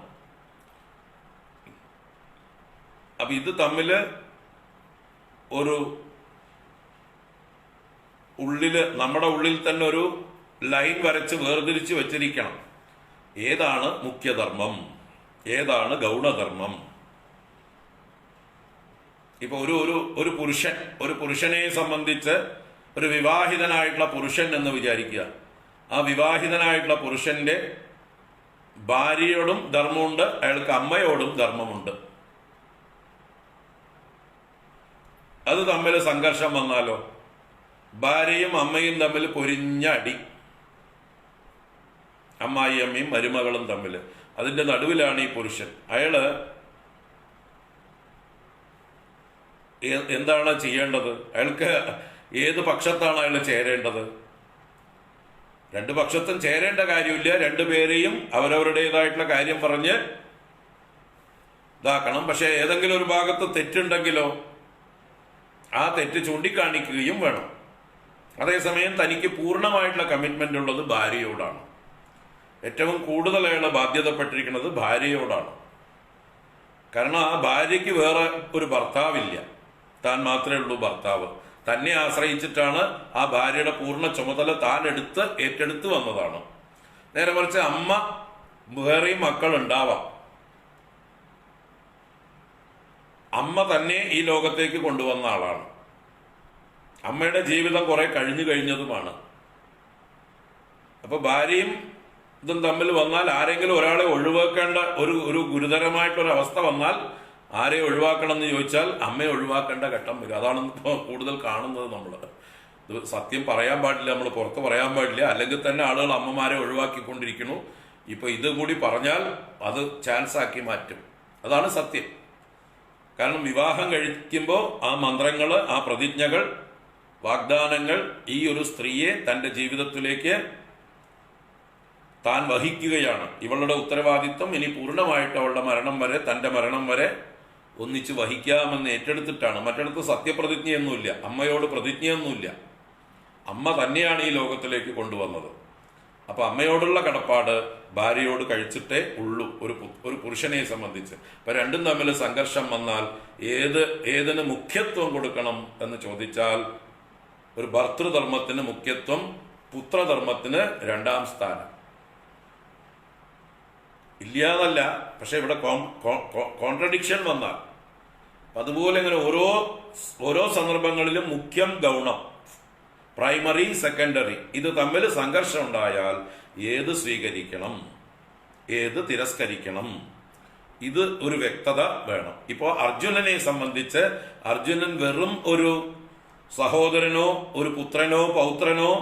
അപ്പൊ ഇത് തമ്മില് ഒരു നമ്മുടെ ഉള്ളിൽ തന്നെ ഒരു ലൈൻ വരച്ച് വേർതിരിച്ച് വെച്ചിരിക്കണം. ഏതാണ് മുഖ്യധർമ്മം, ഏതാണ് ഗൗണധർമ്മം? ഇപ്പൊ ഒരു പുരുഷനെ സംബന്ധിച്ച് ഒരു വിവാഹിതനായിട്ടുള്ള പുരുഷൻ എന്ന് വിചാരിക്കുക. ആ വിവാഹിതനായിട്ടുള്ള പുരുഷന്റെ ഭാര്യയോടും ധർമ്മമുണ്ട്, അയാൾക്ക് അമ്മയോടും ധർമ്മമുണ്ട്. അത് തമ്മിൽ സംഘർഷം വന്നാലോ, ഭാര്യയും അമ്മയും തമ്മിൽ പൊരിഞ്ഞ അടി, അമ്മായി അമ്മയും മരുമകളും തമ്മിൽ, അതിന്റെ നടുവിലാണ് ഈ പുരുഷൻ. അയാള് എന്താണ് ചെയ്യേണ്ടത്? അയാൾക്ക് ഏത് പക്ഷത്താണ് അയാൾ ചേരേണ്ടത്? രണ്ടു പക്ഷത്തും ചേരേണ്ട കാര്യമില്ല. രണ്ടുപേരെയും അവരവരുടേതായിട്ടുള്ള കാര്യം പറഞ്ഞ് ഇതാക്കണം. പക്ഷെ ഏതെങ്കിലും ഒരു ഭാഗത്ത് തെറ്റുണ്ടെങ്കിലോ ആ തെറ്റ് ചൂണ്ടിക്കാണിക്കുകയും വേണം. അതേസമയം തനിക്ക് പൂർണ്ണമായിട്ടുള്ള കമ്മിറ്റ്മെന്റ് ഉള്ളത് ഭാര്യയോടാണ്. ഏറ്റവും കൂടുതൽ അയാൾ ബാധ്യതപ്പെട്ടിരിക്കുന്നത് ഭാര്യയോടാണ്. കാരണം ആ ഭാര്യയ്ക്ക് വേറെ ഒരു ഭർത്താവില്ല, താൻ മാത്രമേ ഉള്ളൂ ഭർത്താവ്. തന്നെ ആശ്രയിച്ചിട്ടാണ് ആ ഭാര്യയുടെ പൂർണ്ണ ചുമതല താൻ ഏറ്റെടുത്ത് വന്നതാണ്. നേരെ മറിച്ച് അമ്മ വേറെയും മക്കൾ ഉണ്ടാവാം, അമ്മ തന്നെ ഈ ലോകത്തേക്ക് കൊണ്ടുവന്ന ആളാണ്. അമ്മയുടെ ജീവിതം കുറെ കഴിഞ്ഞതുമാണ്. അപ്പൊ ഭാര്യയും ഇതും തമ്മിൽ വന്നാൽ ആരെങ്കിലും ഒരാളെ ഒഴിവാക്കേണ്ട ഒരു ഗുരുതരമായിട്ടൊരു അവസ്ഥ വന്നാൽ ആരെ ഒഴിവാക്കണം എന്ന് ചോദിച്ചാൽ അമ്മയെ ഒഴിവാക്കേണ്ട ഘട്ടം വരും. അതാണ് ഇപ്പോൾ കൂടുതൽ കാണുന്നത്. നമ്മൾ ഇത് സത്യം പറയാൻ പാടില്ല, നമ്മൾ പുറത്ത് പറയാൻ പാടില്ല, അല്ലെങ്കിൽ തന്നെ ആളുകൾ അമ്മമാരെ ഒഴിവാക്കിക്കൊണ്ടിരിക്കുന്നു. ഇപ്പൊ ഇതും കൂടി പറഞ്ഞാൽ അത് ചാൻസ് ആക്കി മാറ്റും. അതാണ് സത്യം. കാരണം വിവാഹം കഴിക്കുമ്പോൾ ആ മന്ത്രങ്ങൾ, ആ പ്രതിജ്ഞകൾ, വാഗ്ദാനങ്ങൾ ഈ ഒരു സ്ത്രീയെ തൻ്റെ ജീവിതത്തിലേക്ക് താൻ വഹിക്കുകയാണ്. ഇവളുടെ ഉത്തരവാദിത്വം ഇനി പൂർണ്ണമായിട്ട് അവളുടെ മരണം വരെ, തൻ്റെ മരണം വരെ ഒന്നിച്ച് വഹിക്കാമെന്ന് ഏറ്റെടുത്തിട്ടാണ്. മറ്റിടത്ത് സത്യപ്രതിജ്ഞയൊന്നുമില്ല, അമ്മയോട് പ്രതിജ്ഞയൊന്നുമില്ല. അമ്മ തന്നെയാണ് ഈ ലോകത്തിലേക്ക് കൊണ്ടുവന്നത്. അപ്പൊ അമ്മയോടുള്ള കടപ്പാട് ഭാര്യയോട് കഴിച്ചിട്ടേ ഉള്ളൂ ഒരു പുരുഷനെ സംബന്ധിച്ച്. അപ്പൊ രണ്ടും തമ്മിൽ സംഘർഷം വന്നാൽ ഏതിന് മുഖ്യത്വം കൊടുക്കണം എന്ന് ചോദിച്ചാൽ, ഒരു ഭർത്തൃധർമ്മത്തിന് മുഖ്യത്വം, പുത്രധർമ്മത്തിന് രണ്ടാം സ്ഥാനം. ഇല്ലാന്നല്ല, പക്ഷെ ഇവിടെ കോൺട്രഡിക്ഷൻ വന്നാൽ അതുപോലെ ഇങ്ങനെ ഓരോ സന്ദർഭങ്ങളിലും മുഖ്യം ഗൗണം, പ്രൈമറി സെക്കൻഡറി, ഇത് തമ്മിൽ സംഘർഷം ഉണ്ടായാൽ ഏത് സ്വീകരിക്കണം, ഏത് തിരസ്കരിക്കണം, ഇത് ഒരു വ്യക്തത വേണം. ഇപ്പോ അർജുനനെ സംബന്ധിച്ച് അർജുനൻ വെറും ഒരു സഹോദരനോ ഒരു പുത്രനോ പൗത്രനോ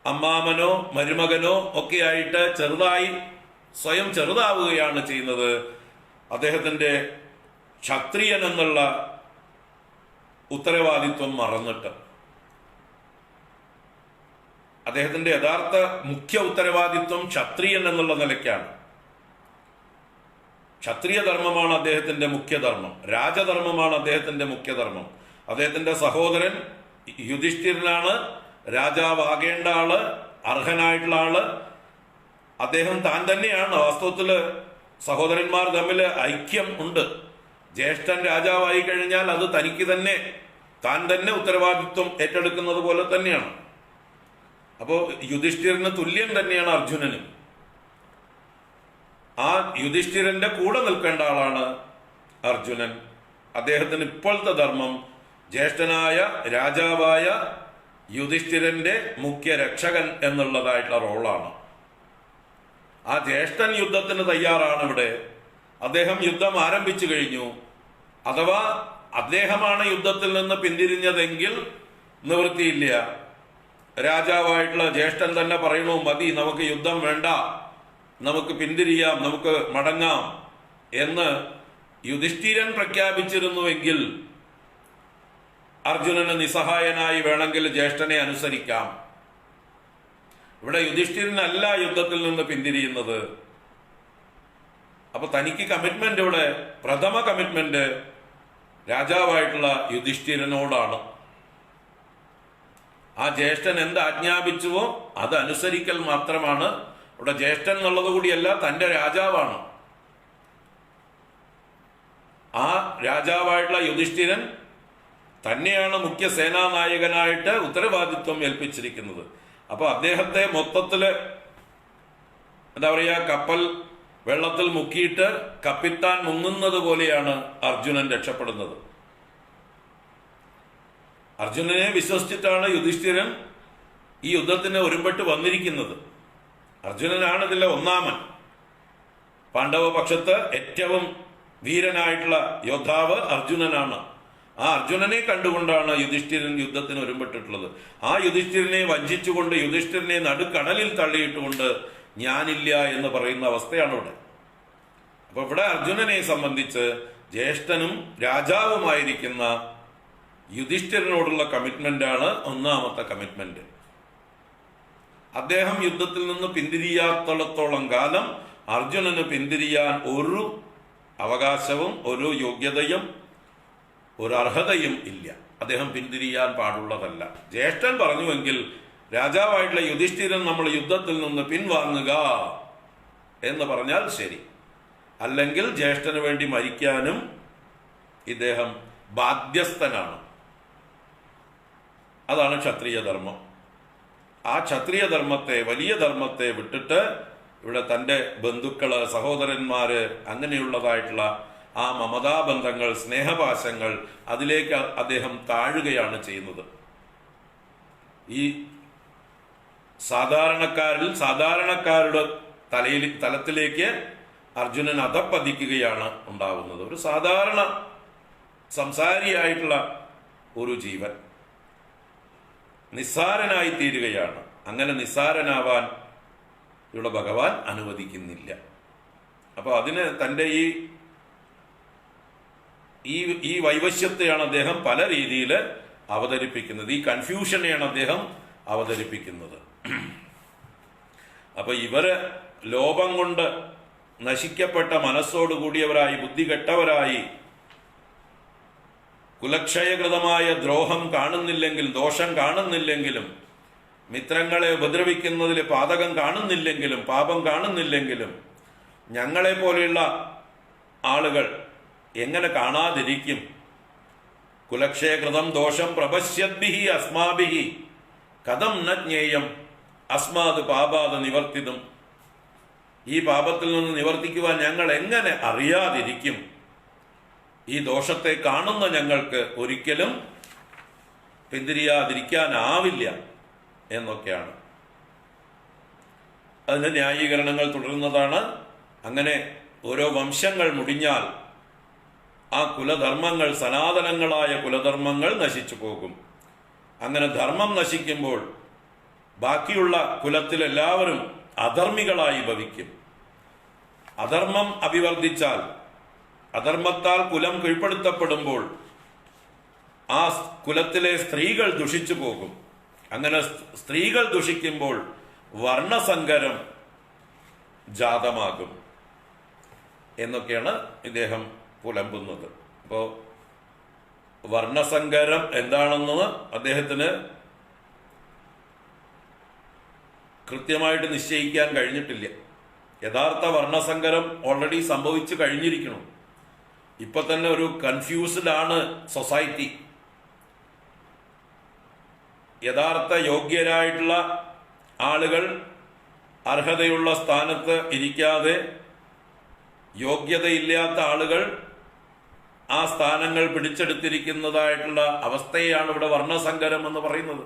അമ്മാമനോ മരുമകനോ ഒക്കെ ആയിട്ട് സ്വയം ചെറുതാവുകയാണ് ചെയ്യുന്നത്. അദ്ദേഹത്തിന്റെ ക്ഷത്രിയൻ എന്നുള്ള ഉത്തരവാദിത്വം മറന്നിട്ട് അദ്ദേഹത്തിന്റെ യഥാർത്ഥ മുഖ്യ ഉത്തരവാദിത്വം ക്ഷത്രിയൻ എന്നുള്ള നിലയ്ക്കാണ്. ക്ഷത്രിയ ധർമ്മമാണ് അദ്ദേഹത്തിന്റെ മുഖ്യധർമ്മം, രാജധർമ്മമാണ് അദ്ദേഹത്തിന്റെ മുഖ്യധർമ്മം. അദ്ദേഹത്തിന്റെ സഹോദരൻ യുധിഷ്ഠിരനാണ് രാജാവാകേണ്ട ആള്, അർഹനായിട്ടുള്ള ആള്. അദ്ദേഹം താൻ തന്നെയാണ്. വാസ്തവത്തില് സഹോദരന്മാർ തമ്മിൽ ഐക്യം ഉണ്ട്. ജ്യേഷ്ഠൻ രാജാവായി കഴിഞ്ഞാൽ അത് തനിക്ക് തന്നെ, താൻ തന്നെ ഉത്തരവാദിത്വം ഏറ്റെടുക്കുന്നത് പോലെ തന്നെയാണ്. അപ്പോ യുധിഷ്ഠിരന് തുല്യം തന്നെയാണ് അർജുനനും. ആ യുധിഷ്ഠിരന്റെ കൂടെ നിൽക്കേണ്ട ആളാണ് അർജുനൻ. അദ്ദേഹത്തിന് ഇപ്പോഴത്തെ ധർമ്മം ജ്യേഷ്ഠനായ രാജാവായ യുധിഷ്ഠിരന്റെ മുഖ്യ രക്ഷകൻ എന്നുള്ളതായിട്ടുള്ള റോളാണ്. ആ ജ്യേഷ്ഠൻ യുദ്ധത്തിന് തയ്യാറാണ്. ഇവിടെ അദ്ദേഹം യുദ്ധം ആരംഭിച്ചു കഴിഞ്ഞു. അഥവാ അദ്ദേഹമാണ് യുദ്ധത്തിൽ നിന്ന് പിന്തിരിഞ്ഞതെങ്കിൽ നിവൃത്തിയില്ല. രാജാവായിട്ടുള്ള ജ്യേഷ്ഠൻ തന്നെ പറയണു, മതി, നമുക്ക് യുദ്ധം വേണ്ട, നമുക്ക് പിന്തിരിയാം, നമുക്ക് മടങ്ങാം എന്ന് യുധിഷ്ഠിരൻ പ്രഖ്യാപിച്ചിരുന്നുവെങ്കിൽ അർജുനന് നിസ്സഹായനായി വേണമെങ്കിൽ ജ്യേഷ്ഠനെ അനുസരിക്കാം. ഇവിടെ യുധിഷ്ഠിരനല്ല യുദ്ധത്തിൽ നിന്ന് പിന്തിരിയുന്നത്. അപ്പൊ തനിക്ക് കമ്മിറ്റ്മെന്റ്, ഇവിടെ പ്രഥമ കമ്മിറ്റ്മെന്റ് രാജാവായിട്ടുള്ള യുധിഷ്ഠിരനോടാണ്. ആ ജ്യേഷ്ഠൻ എന്ത് ആജ്ഞാപിച്ചുവോ അത് അനുസരിക്കൽ മാത്രമാണ്. ഇവിടെ ജ്യേഷ്ഠൻ എന്നുള്ളത് കൂടിയല്ല, തന്റെ രാജാവാണ്. ആ രാജാവായിട്ടുള്ള യുധിഷ്ഠിരൻ തന്നെയാണ് മുഖ്യ സേനാനായകനായിട്ട് ഉത്തരവാദിത്വം ഏൽപ്പിച്ചിരിക്കുന്നത്. അപ്പൊ അദ്ദേഹത്തെ മൊത്തത്തില് എന്താ പറയാ, കപ്പൽ വെള്ളത്തിൽ മുക്കിയിട്ട് കപ്പിത്താൻ മുങ്ങുന്നത് പോലെയാണ് അർജുനൻ രക്ഷപ്പെടുന്നത്. അർജുനനെ വിശ്വസിച്ചിട്ടാണ് യുധിഷ്ഠിരൻ ഈ യുദ്ധത്തിന് ഒരുമ്പെട്ട് വന്നിരിക്കുന്നത്. അർജുനനാണ് ഇതിലെ ഒന്നാമൻ. പാണ്ഡവ പക്ഷത്ത് ഏറ്റവും വീരനായിട്ടുള്ള യോദ്ധാവ് അർജുനനാണ്. ആ അർജുനനെ കണ്ടുകൊണ്ടാണ് യുധിഷ്ഠിരൻ യുദ്ധത്തിന് ഒരുമ്പെട്ടിട്ടുള്ളത്. ആ യുധിഷ്ഠിരനെ വഞ്ചിച്ചുകൊണ്ട്, യുധിഷ്ഠിരനെ നടുക്കടലിൽ തള്ളിയിട്ടുകൊണ്ട് ഞാനില്ല എന്ന് പറയുന്ന അവസ്ഥയാണ് ഇവിടെ. അപ്പൊ ഇവിടെ അർജുനനെ സംബന്ധിച്ച് ജ്യേഷ്ഠനും രാജാവുമായിരിക്കുന്ന യുധിഷ്ഠിരനോടുള്ള കമ്മിറ്റ്മെന്റ് ആണ് ഒന്നാമത്തെ കമ്മിറ്റ്മെന്റ്. അദ്ദേഹം യുദ്ധത്തിൽ നിന്ന് പിന്തിരിയാത്തോളത്തോളം കാലം അർജുനന് പിന്തിരിയാൻ ഒരു അവകാശവും ഒരു യോഗ്യതയും ഒരു അർഹതയും ഇല്ല. അദ്ദേഹം പിന്തിരിയാൻ പാടുള്ളതല്ല. ജ്യേഷ്ഠൻ പറഞ്ഞുവെങ്കിൽ രാജാവായിട്ടുള്ള യുധിഷ്ഠിരൻ നമ്മൾ യുദ്ധത്തിൽ നിന്ന് പിൻവാങ്ങുക എന്ന് പറഞ്ഞാൽ ശരി, അല്ലെങ്കിൽ ജ്യേഷ്ഠന് വേണ്ടി മരിക്കാനും ഇദ്ദേഹം ബാധ്യസ്ഥനാണ്. അതാണ് ക്ഷത്രിയ ധർമ്മം. ആ ക്ഷത്രിയ ധർമ്മത്തെ, വലിയ ധർമ്മത്തെ വിട്ടിട്ട് ഇവിടെ തൻ്റെ ബന്ധുക്കള്, സഹോദരന്മാര്, അങ്ങനെയുള്ളതായിട്ടുള്ള ആ മമതാബന്ധങ്ങൾ, സ്നേഹപാശങ്ങൾ, അതിലേക്ക് അദ്ദേഹം താഴുകയാണ് ചെയ്യുന്നത്. ഈ സാധാരണക്കാരുടെ തലത്തിലേക്ക് അർജുനൻ അധപ്പതിക്കുകയാണ് ഉണ്ടാവുന്നത്. ഒരു സാധാരണ സംസാരിയായിട്ടുള്ള ഒരു ജീവൻ നിസ്സാരനായി തീരുകയാണ്. അങ്ങനെ നിസ്സാരനാവാൻ ഇവിടെ ഭഗവാൻ അനുവദിക്കുന്നില്ല. അപ്പൊ അതിന് തൻ്റെ ഈ വൈവശ്യത്തെയാണ് അദ്ദേഹം പല രീതിയിൽ അവതരിപ്പിക്കുന്നത്. ഈ കൺഫ്യൂഷനെയാണ് അദ്ദേഹം അവതരിപ്പിക്കുന്നത്. അപ്പൊ ഇവര് ലോപം കൊണ്ട് നശിക്കപ്പെട്ട മനസ്സോടുകൂടിയവരായി, ബുദ്ധി കെട്ടവരായി, കുലക്ഷയകൃതമായ ദ്രോഹം കാണുന്നില്ലെങ്കിൽ, ദോഷം കാണുന്നില്ലെങ്കിലും, മിത്രങ്ങളെ ഉപദ്രവിക്കുന്നതിൽ പാതകം കാണുന്നില്ലെങ്കിലും, പാപം കാണുന്നില്ലെങ്കിലും, ഞങ്ങളെ പോലെയുള്ള ആളുകൾ എങ്ങനെ കാണാതിരിക്കും? കുലക്ഷയകൃതം ദോഷം പ്രപശ്യദ്ഭിഹി അസ്മാഭിഹി കഥം ന ജ്ഞേയം അസ്മാത് പാപാത് നിവർത്തിതും. ഈ പാപത്തിൽ നിന്ന് നിവർത്തിക്കുവാൻ ഞങ്ങൾ എങ്ങനെ അറിയാതിരിക്കും? ഈ ദോഷത്തെ കാണുന്ന ഞങ്ങൾക്ക് ഒരിക്കലും പിന്തിരിയാതിരിക്കാനാവില്ല എന്നൊക്കെയാണ് അതിന്റെ ന്യായീകരണങ്ങൾ തുടരുന്നതാണ്. അങ്ങനെ ഓരോ വംശങ്ങൾ മുടിഞ്ഞാൽ ആ കുലധർമ്മങ്ങൾ, സനാതനങ്ങളായ കുലധർമ്മങ്ങൾ നശിച്ചു പോകും. അങ്ങനെ ധർമ്മം നശിക്കുമ്പോൾ ബാക്കിയുള്ള കുലത്തിലെല്ലാവരും അധർമ്മികളായി ഭവിക്കും. അധർമ്മം അഭിവർദ്ധിച്ചാൽ, അധർമ്മത്താൽ കുലം കീഴ്പ്പെടുത്തപ്പെടുമ്പോൾ ആ കുലത്തിലെ സ്ത്രീകൾ ദുഷിച്ചു പോകും. അങ്ങനെ സ്ത്രീകൾ ദുഷിക്കുമ്പോൾ വർണ്ണസങ്കരം ജാതമാകും എന്നൊക്കെയാണ് ഇദ്ദേഹം പുലമ്പുന്നത്. അപ്പോൾ വർണ്ണസങ്കരം എന്താണെന്ന് അദ്ദേഹത്തിന് കൃത്യമായിട്ട് നിശ്ചയിക്കാൻ കഴിഞ്ഞിട്ടില്ല. യഥാർത്ഥ വർണ്ണസങ്കരം ഓൾറെഡി സംഭവിച്ചു കഴിഞ്ഞിരിക്കണം. ഇപ്പൊ തന്നെ ഒരു കൺഫ്യൂസ്ഡ് ആണ് സൊസൈറ്റി. യഥാർത്ഥ യോഗ്യരായിട്ടുള്ള ആളുകൾ അർഹതയുള്ള സ്ഥാനത്ത് ഇരിക്കാതെ യോഗ്യതയില്ലാത്ത ആളുകൾ ആ സ്ഥാനങ്ങൾ പിടിച്ചെടുത്തിരിക്കുന്നതായിട്ടുള്ള അവസ്ഥയാണ് ഇവിടെ വർണ്ണസങ്കരം എന്ന് പറയുന്നത്.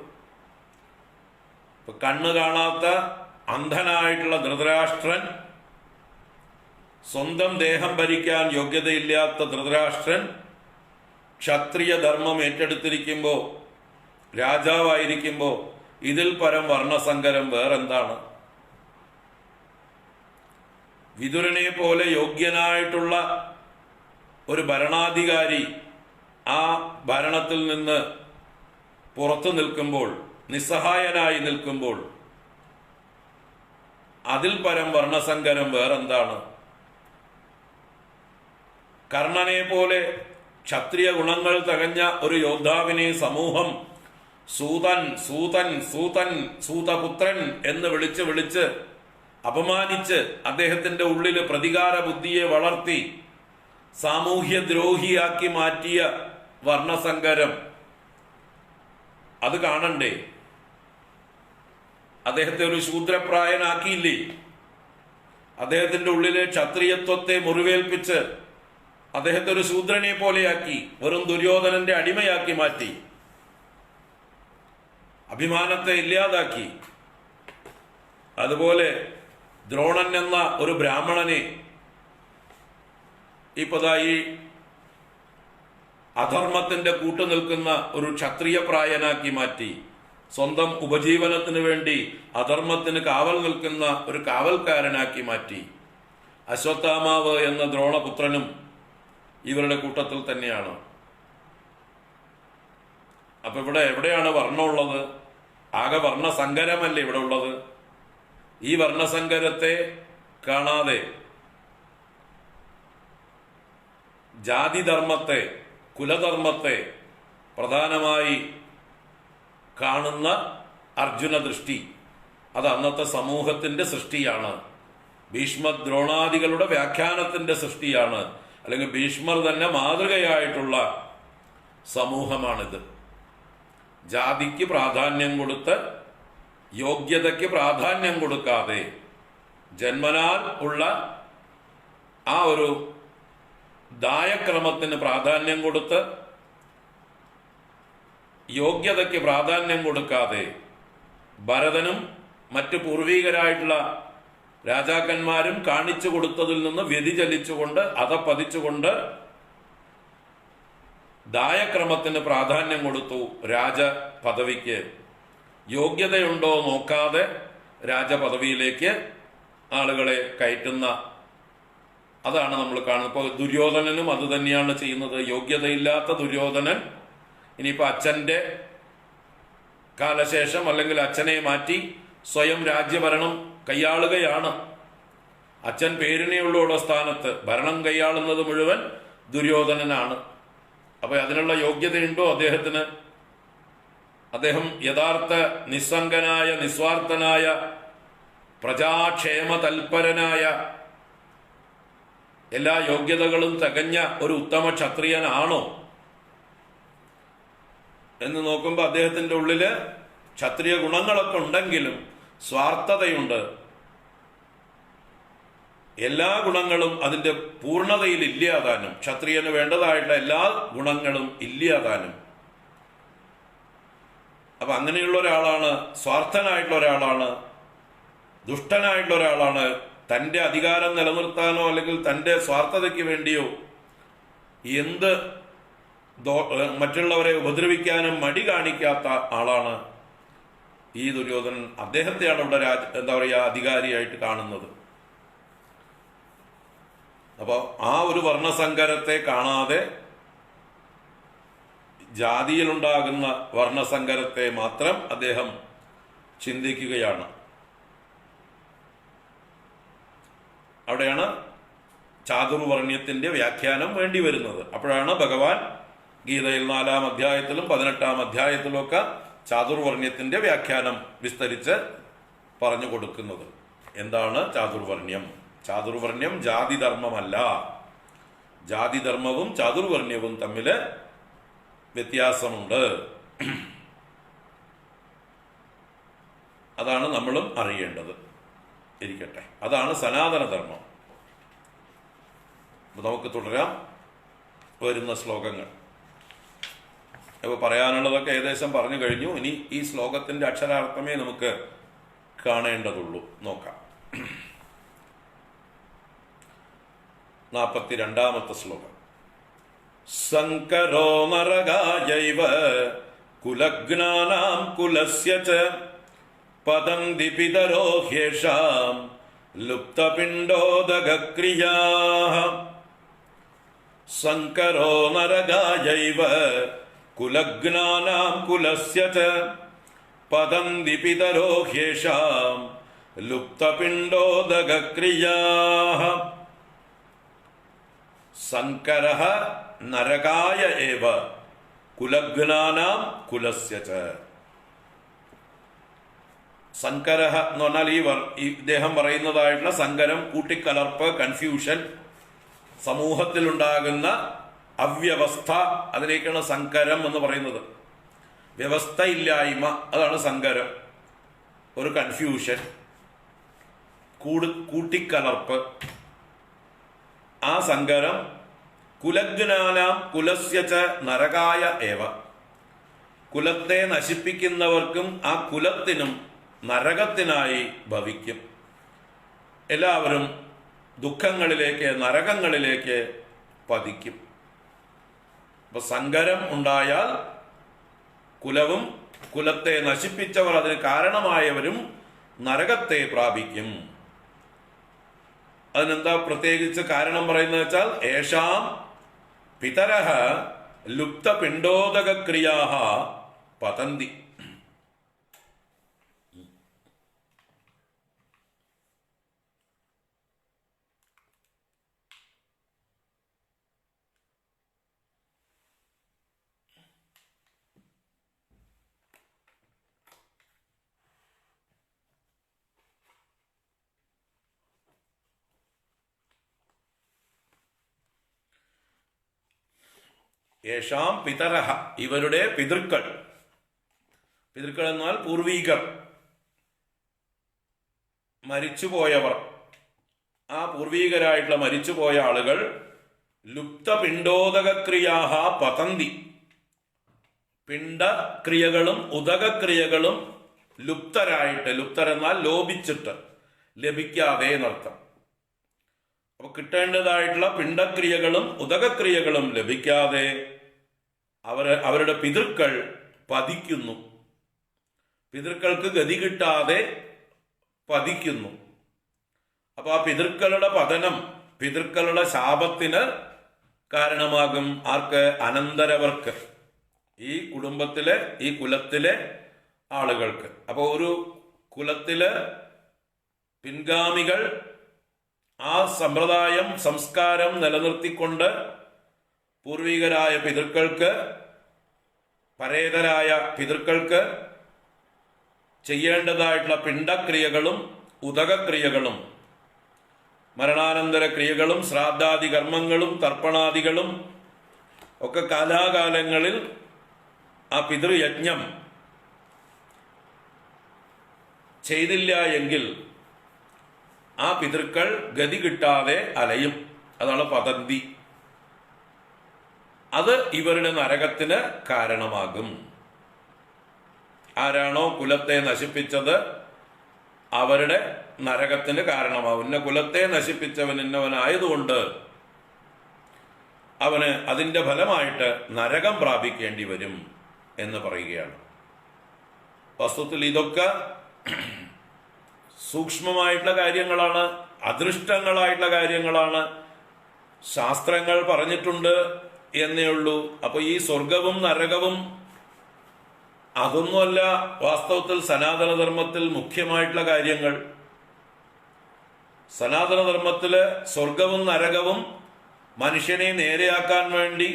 ഇപ്പൊ കണ്ണ് കാണാത്ത അന്ധനായിട്ടുള്ള ധൃതരാഷ്ട്രൻ, സ്വന്തം ദേഹം ഭരിക്കാൻ യോഗ്യതയില്ലാത്ത ധൃതരാഷ്ട്രൻ ക്ഷത്രിയ ധർമ്മം ഏറ്റെടുത്തിരിക്കുമ്പോൾ, രാജാവായിരിക്കുമ്പോൾ ഇതിൽ പരം വർണ്ണസങ്കരം വേറെന്താണ്? വിതുരനെ പോലെ യോഗ്യനായിട്ടുള്ള ഒരു ഭരണാധികാരി ആ ഭരണത്തിൽ നിന്ന് പുറത്തു നിൽക്കുമ്പോൾ, നിസ്സഹായനായി നിൽക്കുമ്പോൾ അതിൽ പരം വർണ്ണസങ്കരം വേറെന്താണ്? കർണനെ പോലെ ക്ഷത്രിയ ഗുണങ്ങൾ തികഞ്ഞ ഒരു യോദ്ധാവിനെ സമൂഹം സൂതൻ സൂതൻ സൂതൻ സൂതപുത്രൻ എന്ന് വിളിച്ച് അപമാനിച്ച് അദ്ദേഹത്തിന്റെ ഉള്ളിൽ പ്രതികാര ബുദ്ധിയെ വളർത്തി സാമൂഹ്യദ്രോഹിയാക്കി മാറ്റിയ വർണ്ണസങ്കരം അത് കാണണ്ടേ? അദ്ദേഹത്തെ ഒരു ശൂദ്രപ്രായനാക്കിയില്ലേ? അദ്ദേഹത്തിന്റെ ഉള്ളിലെ ക്ഷത്രിയത്വത്തെ മുറിവേൽപ്പിച്ച് അദ്ദേഹത്തെ ഒരു ശൂദ്രനെ പോലെയാക്കി, വെറും ദുര്യോധനന്റെ അടിമയാക്കി മാറ്റി, അഭിമാനത്തെ ഇല്ലാതാക്കി. അതുപോലെ ദ്രോണൻ എന്ന ഒരു ബ്രാഹ്മണനെ ഇപ്പതായി അധർമ്മത്തിന്റെ കൂട്ടുനിൽക്കുന്ന ഒരു ക്ഷത്രിയ പ്രായനാക്കി മാറ്റി, സ്വന്തം ഉപജീവനത്തിന് വേണ്ടി അധർമ്മത്തിന് കാവൽ നിൽക്കുന്ന ഒരു കാവൽക്കാരനാക്കി മാറ്റി. അശ്വത്ഥാമാവ് എന്ന ദ്രോണപുത്രനും ഇവരുടെ കൂട്ടത്തിൽ തന്നെയാണ്. അപ്പൊ ഇവിടെ എവിടെയാണ് വർണ്ണമുള്ളത്? ആകെ വർണ്ണസങ്കരമല്ലേ ഇവിടെ ഉള്ളത്? ഈ വർണ്ണസങ്കരത്തെ കാണാതെ ജാതിധർമ്മത്തെ, കുലധർമ്മത്തെ പ്രധാനമായി കാണുന്ന അർജുന ദൃഷ്ടി അത് അന്നത്തെ സമൂഹത്തിന്റെ സൃഷ്ടിയാണ്. ഭീഷ്മ ദ്രോണാദികളുടെ വ്യാഖ്യാനത്തിന്റെ സൃഷ്ടിയാണ്. അല്ലെങ്കിൽ ഭീഷ്മർ തന്നെ മാതൃകയായിട്ടുള്ള സമൂഹമാണിത്. ജാതിക്ക് പ്രാധാന്യം കൊടുത്ത് യോഗ്യതയ്ക്ക് പ്രാധാന്യം കൊടുക്കാതെ ജന്മനാൽ ഉള്ള ആ ഒരു ദായക്രമത്തിന് പ്രാധാന്യം കൊടുത്ത് യോഗ്യതയ്ക്ക് പ്രാധാന്യം കൊടുക്കാതെ ഭരതനും മറ്റ് പൂർവീകരായിട്ടുള്ള രാജാക്കന്മാരും കാണിച്ചു കൊടുത്തതിൽ നിന്ന് വ്യതിചലിച്ചുകൊണ്ട് അധപ്പതിച്ചുകൊണ്ട് ദായക്രമത്തിന് പ്രാധാന്യം കൊടുത്തു. രാജപദവിക്ക് യോഗ്യതയുണ്ടോ നോക്കാതെ രാജപദവിയിലേക്ക് ആളുകളെ കയറ്റുന്ന അതാണ് നമ്മൾ കാണുന്നത്. ഇപ്പോൾ ദുര്യോധനനും അത് തന്നെയാണ് ചെയ്യുന്നത്. യോഗ്യതയില്ലാത്ത ദുര്യോധനൻ ഇനിയിപ്പോൾ അച്ഛൻ്റെ കാലശേഷം അല്ലെങ്കിൽ അച്ഛനെ മാറ്റി സ്വയം രാജ്യഭരണം കൈയാളുകയാണ്. അച്ഛൻ പേരിനെയുള്ള സ്ഥാനത്ത് ഭരണം കൈയാളുന്നത് മുഴുവൻ ദുര്യോധനനാണ്. അപ്പൊ അതിനുള്ള യോഗ്യതയുണ്ടോ അദ്ദേഹത്തിന്? അദ്ദേഹം യഥാർത്ഥ നിസ്സംഗനായ നിസ്വാർത്ഥനായ പ്രജാക്ഷേമ തൽപരനായ എല്ലാ യോഗ്യതകളും തികഞ്ഞ ഒരു ഉത്തമ ക്ഷത്രിയനാണോ എന്ന് നോക്കുമ്പോൾ അദ്ദേഹത്തിന്റെ ഉള്ളില് ക്ഷത്രിയ ഗുണങ്ങളൊക്കെ ഉണ്ടെങ്കിലും സ്വാർത്ഥതയുണ്ട്. എല്ലാ ഗുണങ്ങളും അതിന്റെ പൂർണ്ണതയിൽ ഇല്ലാതാനും, ക്ഷത്രിയന് വേണ്ടതായിട്ടുള്ള എല്ലാ ഗുണങ്ങളും ഇല്ലാതാനും. അപ്പൊ അങ്ങനെയുള്ള ഒരാളാണ്, സ്വാർത്ഥനായിട്ടുള്ള ഒരാളാണ്, ദുഷ്ടനായിട്ടുള്ള ഒരാളാണ്. തന്റെ അധികാരം നിലനിർത്താനോ അല്ലെങ്കിൽ തന്റെ സ്വാർത്ഥതയ്ക്ക് വേണ്ടിയോ എന്ത് മറ്റുള്ളവരെ ഉപദ്രവിക്കാനും മടി കാണിക്കാത്ത ആളാണ് ഈ ദുര്യോധനൻ. അദ്ദേഹത്തെയാണ് ഇവിടെ എന്താ പറയുക അധികാരിയായിട്ട് കാണുന്നത്. അപ്പോൾ ആ ഒരു വർണ്ണസങ്കരത്തെ കാണാതെ ജാതിയിലുണ്ടാകുന്ന വർണ്ണസങ്കരത്തെ മാത്രം അദ്ദേഹം ചിന്തിക്കുകയാണ്. അവിടെയാണ് ചാതുർവർണ്ണ്യത്തിന്റെ വ്യാഖ്യാനം വേണ്ടി വരുന്നത്. അപ്പോഴാണ് ഭഗവാൻ ഗീതയിൽ 4-ാം അധ്യായത്തിലും 18-ാം അധ്യായത്തിലും ഒക്കെ ചാതുർവർണ്ണ്യത്തിന്റെ വ്യാഖ്യാനം വിസ്തരിച്ച് പറഞ്ഞു കൊടുക്കുന്നത്. എന്താണ് ചാതുർവർണ്ണ്യം? ചാതുർവർണ്ണ്യം ജാതിധർമ്മമല്ല. ജാതിധർമ്മവും ചാതുർവർണ്ണ്യവും തമ്മില് വ്യത്യാസമുണ്ട്. അതാണ് നമ്മളും അറിയേണ്ടത്. ഇരിക്കട്ടെ, അതാണ് സനാതനധർമ്മം. നമുക്ക് തുടരാം വരുന്ന ശ്ലോകങ്ങൾ. ഇപ്പോൾ പറയാനുള്ളതൊക്കെ ഏകദേശം പറഞ്ഞു കഴിഞ്ഞു. ഇനി ഈ ശ്ലോകത്തിന്റെ അക്ഷരാർത്ഥമേ നമുക്ക് കാണേണ്ടതുള്ളൂ. നോക്കാം. 42-ാമത്തെ ശ്ലോകം. സങ്കരോ നരകായൈവ കുലഗ്നാനാം കുലസ്യ ച പതന്തി പിതരോ ഹ്യേഷാം ലുപ്തപിണ്ഡോദകക്രിയാഃ. സങ്കരോ നരകായൈവ കുലഗ്നാനാം കുലസ്യ ച പതന്തി പിതരോ ഹ്യേഷാം ലുപ്തപിണ്ഡോദകക്രിയാഃ. സങ്കരഃ നരകായ ഏവ കുലഗ്നാനാം കുലസ്യ ച. സങ്കരഃ എന്ന് പറഞ്ഞാൽ ഈ ഇദ്ദേഹം പറയുന്നതായിട്ടുള്ള സങ്കരം, കൂട്ടിക്കലർപ്പ്, കൺഫ്യൂഷൻ, സമൂഹത്തിലുണ്ടാകുന്ന അവ്യവസ്ഥ, അതിലേക്കാണ് സങ്കരം എന്ന് പറയുന്നത്. വ്യവസ്ഥയില്ലായ്മ, അതാണ് സങ്കരം. ഒരു കൺഫ്യൂഷൻ, കൂട്ടിക്കലർപ്പ്. ആ സങ്കരം കുലഗ്നാനാം കുലസ്യ ച നരകായ ഏവ. കുലത്തെ നശിപ്പിക്കുന്നവർക്കും ആ കുലത്തിനും നരകത്തിനായി ഭവിക്കും. എല്ലാവരും ദുഃഖങ്ങളിലേക്ക്, നരകങ്ങളിലേക്ക് പതിക്കും. അപ്പൊ സങ്കരം ഉണ്ടായാൽ കുലവും കുലത്തെ നശിപ്പിച്ചവർ, അതിന് കാരണമായവരും നരകത്തെ പ്രാപിക്കും. അതിനെന്താ പ്രത്യേകിച്ച് കാരണം പറയുന്നത് വെച്ചാൽ ഏഷാം പിതരഃ ലുപ്തപിണ്ഡോദകക്രിയാഃ പതന്തി. യേഷാം പിതരഹ, ഇവരുടെ പിതൃക്കൾ. പിതൃക്കൾ എന്നാൽ പൂർവീകർ, മരിച്ചുപോയവർ. ആ പൂർവീകരായിട്ടുള്ള മരിച്ചുപോയ ആളുകൾ ലുപ്തപിണ്ഡോദകക്രിയാഹ പതന്തി. പിണ്ഡക്രിയകളും ഉദകക്രിയകളും ലുപ്തരായിട്ട്, ലുപ്തരെന്നാൽ ലോപിച്ചിട്ട്, ലഭിക്കാതെ എന്നർത്ഥം. അപ്പൊ കിട്ടേണ്ടതായിട്ടുള്ള പിണ്ഡക്രിയകളും ഉദകക്രിയകളും ലഭിക്കാതെ അവരുടെ പിതൃക്കൾ പതിക്കുന്നു. പിതൃക്കൾക്ക് ഗതി കിട്ടാതെ പതിക്കുന്നു. അപ്പൊ ആ പിതൃക്കളുടെ പതനം, പിതൃക്കളുടെ ശാപത്തിന് കാരണമാകും. ആർക്ക്? അനന്തരവർക്ക്, ഈ കുടുംബത്തിലെ, ഈ കുലത്തിലെ ആളുകൾക്ക്. അപ്പോൾ ഒരു കുലത്തില് പിൻഗാമികൾ ആ സമ്പ്രദായം, സംസ്കാരം നിലനിർത്തിക്കൊണ്ട് പൂർവികരായ പിതൃക്കൾക്ക്, പരേതരായ പിതൃക്കൾക്ക് ചെയ്യേണ്ടതായിട്ടുള്ള പിണ്ഡക്രിയകളും ഉദകക്രിയകളും മരണാനന്തര ക്രിയകളും ശ്രാദ്ധാദി കർമ്മങ്ങളും തർപ്പണാദികളും ഒക്കെ കാലാകാലങ്ങളിൽ ആ പിതൃയജ്ഞം ചെയ്തില്ല എങ്കിൽ ആ പിതൃക്കൾ ഗതി കിട്ടാതെ അലയും. അതാണ് പതന്തി. അത് ഇവരുടെ നരകത്തിന് കാരണമാകും. ആരാണോ കുലത്തെ നശിപ്പിച്ചത് അവരുടെ നരകത്തിന് കാരണമാകും. ഇന്ന കുലത്തെ നശിപ്പിച്ചവൻ ഇന്നവനായതുകൊണ്ട് അവന് അതിന്റെ ഫലമായിട്ട് നരകം പ്രാപിക്കേണ്ടി വരും എന്ന് പറയുകയാണ്. വസ്തുത്തിൽ ഇതൊക്കെ സൂക്ഷ്മമായിട്ടുള്ള കാര്യങ്ങളാണ്, അദൃഷ്ടങ്ങളായിട്ടുള്ള കാര്യങ്ങളാണ്. ശാസ്ത്രങ്ങൾ പറഞ്ഞിട്ടുണ്ട് എന്നേ ഉള്ളൂ. അപ്പൊ ഈ സ്വർഗവും നരകവും അതൊന്നുമല്ല വാസ്തവത്തിൽ സനാതനധർമ്മത്തിൽ മുഖ്യമായിട്ടുള്ള കാര്യങ്ങൾ. സനാതനധർമ്മത്തില് സ്വർഗവും നരകവും മനുഷ്യനെ നേരെയാക്കാൻ വേണ്ടി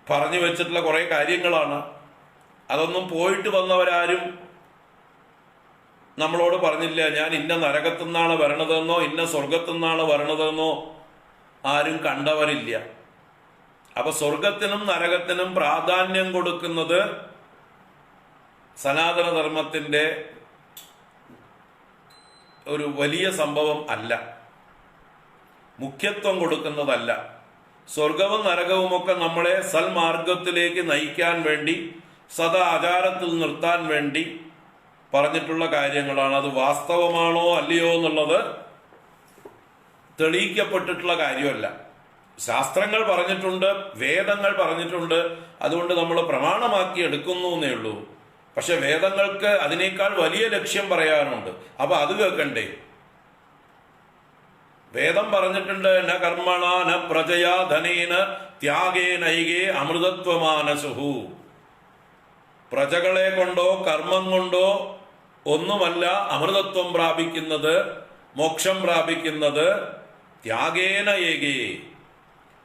പറഞ്ഞു വെച്ചിട്ടുള്ള കുറെ കാര്യങ്ങളാണ്. അതൊന്നും പോയിട്ട് വന്നവരാരും നമ്മളോട് പറഞ്ഞില്ല, ഞാൻ ഇന്ന നരകത്തുനിന്നാണ് വരണതെന്നോ ഇന്ന സ്വർഗത്തുനിന്നാണ് വരണതെന്നോ ആരും കണ്ടവരില്ല. അപ്പൊ സ്വർഗത്തിനും നരകത്തിനും പ്രാധാന്യം കൊടുക്കുന്നത് സനാതനധർമ്മത്തിന്റെ ഒരു വലിയ സംഭവം അല്ല, മുഖ്യത്വം കൊടുക്കുന്നതല്ല. സ്വർഗവും നരകവുമൊക്കെ നമ്മളെ സൽമാർഗത്തിലേക്ക് നയിക്കാൻ വേണ്ടി, സദാചാരത്തിൽ നിർത്താൻ വേണ്ടി പറഞ്ഞിട്ടുള്ള കാര്യങ്ങളാണ്. അത് വാസ്തവമാണോ അല്ലയോ എന്നുള്ളത് തെളിയിക്കപ്പെട്ടിട്ടുള്ള കാര്യമല്ല. ശാസ്ത്രങ്ങൾ പറഞ്ഞിട്ടുണ്ട്, വേദങ്ങൾ പറഞ്ഞിട്ടുണ്ട്, അതുകൊണ്ട് നമ്മൾ പ്രമാണമാക്കി എടുക്കുന്നു എന്നേ ഉള്ളൂ. പക്ഷെ വേദങ്ങൾക്ക് അതിനേക്കാൾ വലിയ ലക്ഷ്യം പറയാനുണ്ട്. അപ്പൊ അത് കേൾക്കണ്ടേ? വേദം പറഞ്ഞിട്ടുണ്ട്, ന കർമ്മണ ന പ്രജയാ ധനേന ത്യാഗേ നൈകേ അമൃതത്വമാനസുഹു. പ്രജകളെ കൊണ്ടോ കർമ്മം കൊണ്ടോ ഒന്നുമല്ല അമൃതത്വം പ്രാപിക്കുന്നത്, മോക്ഷം പ്രാപിക്കുന്നത് ത്യാഗേന ഏകേ.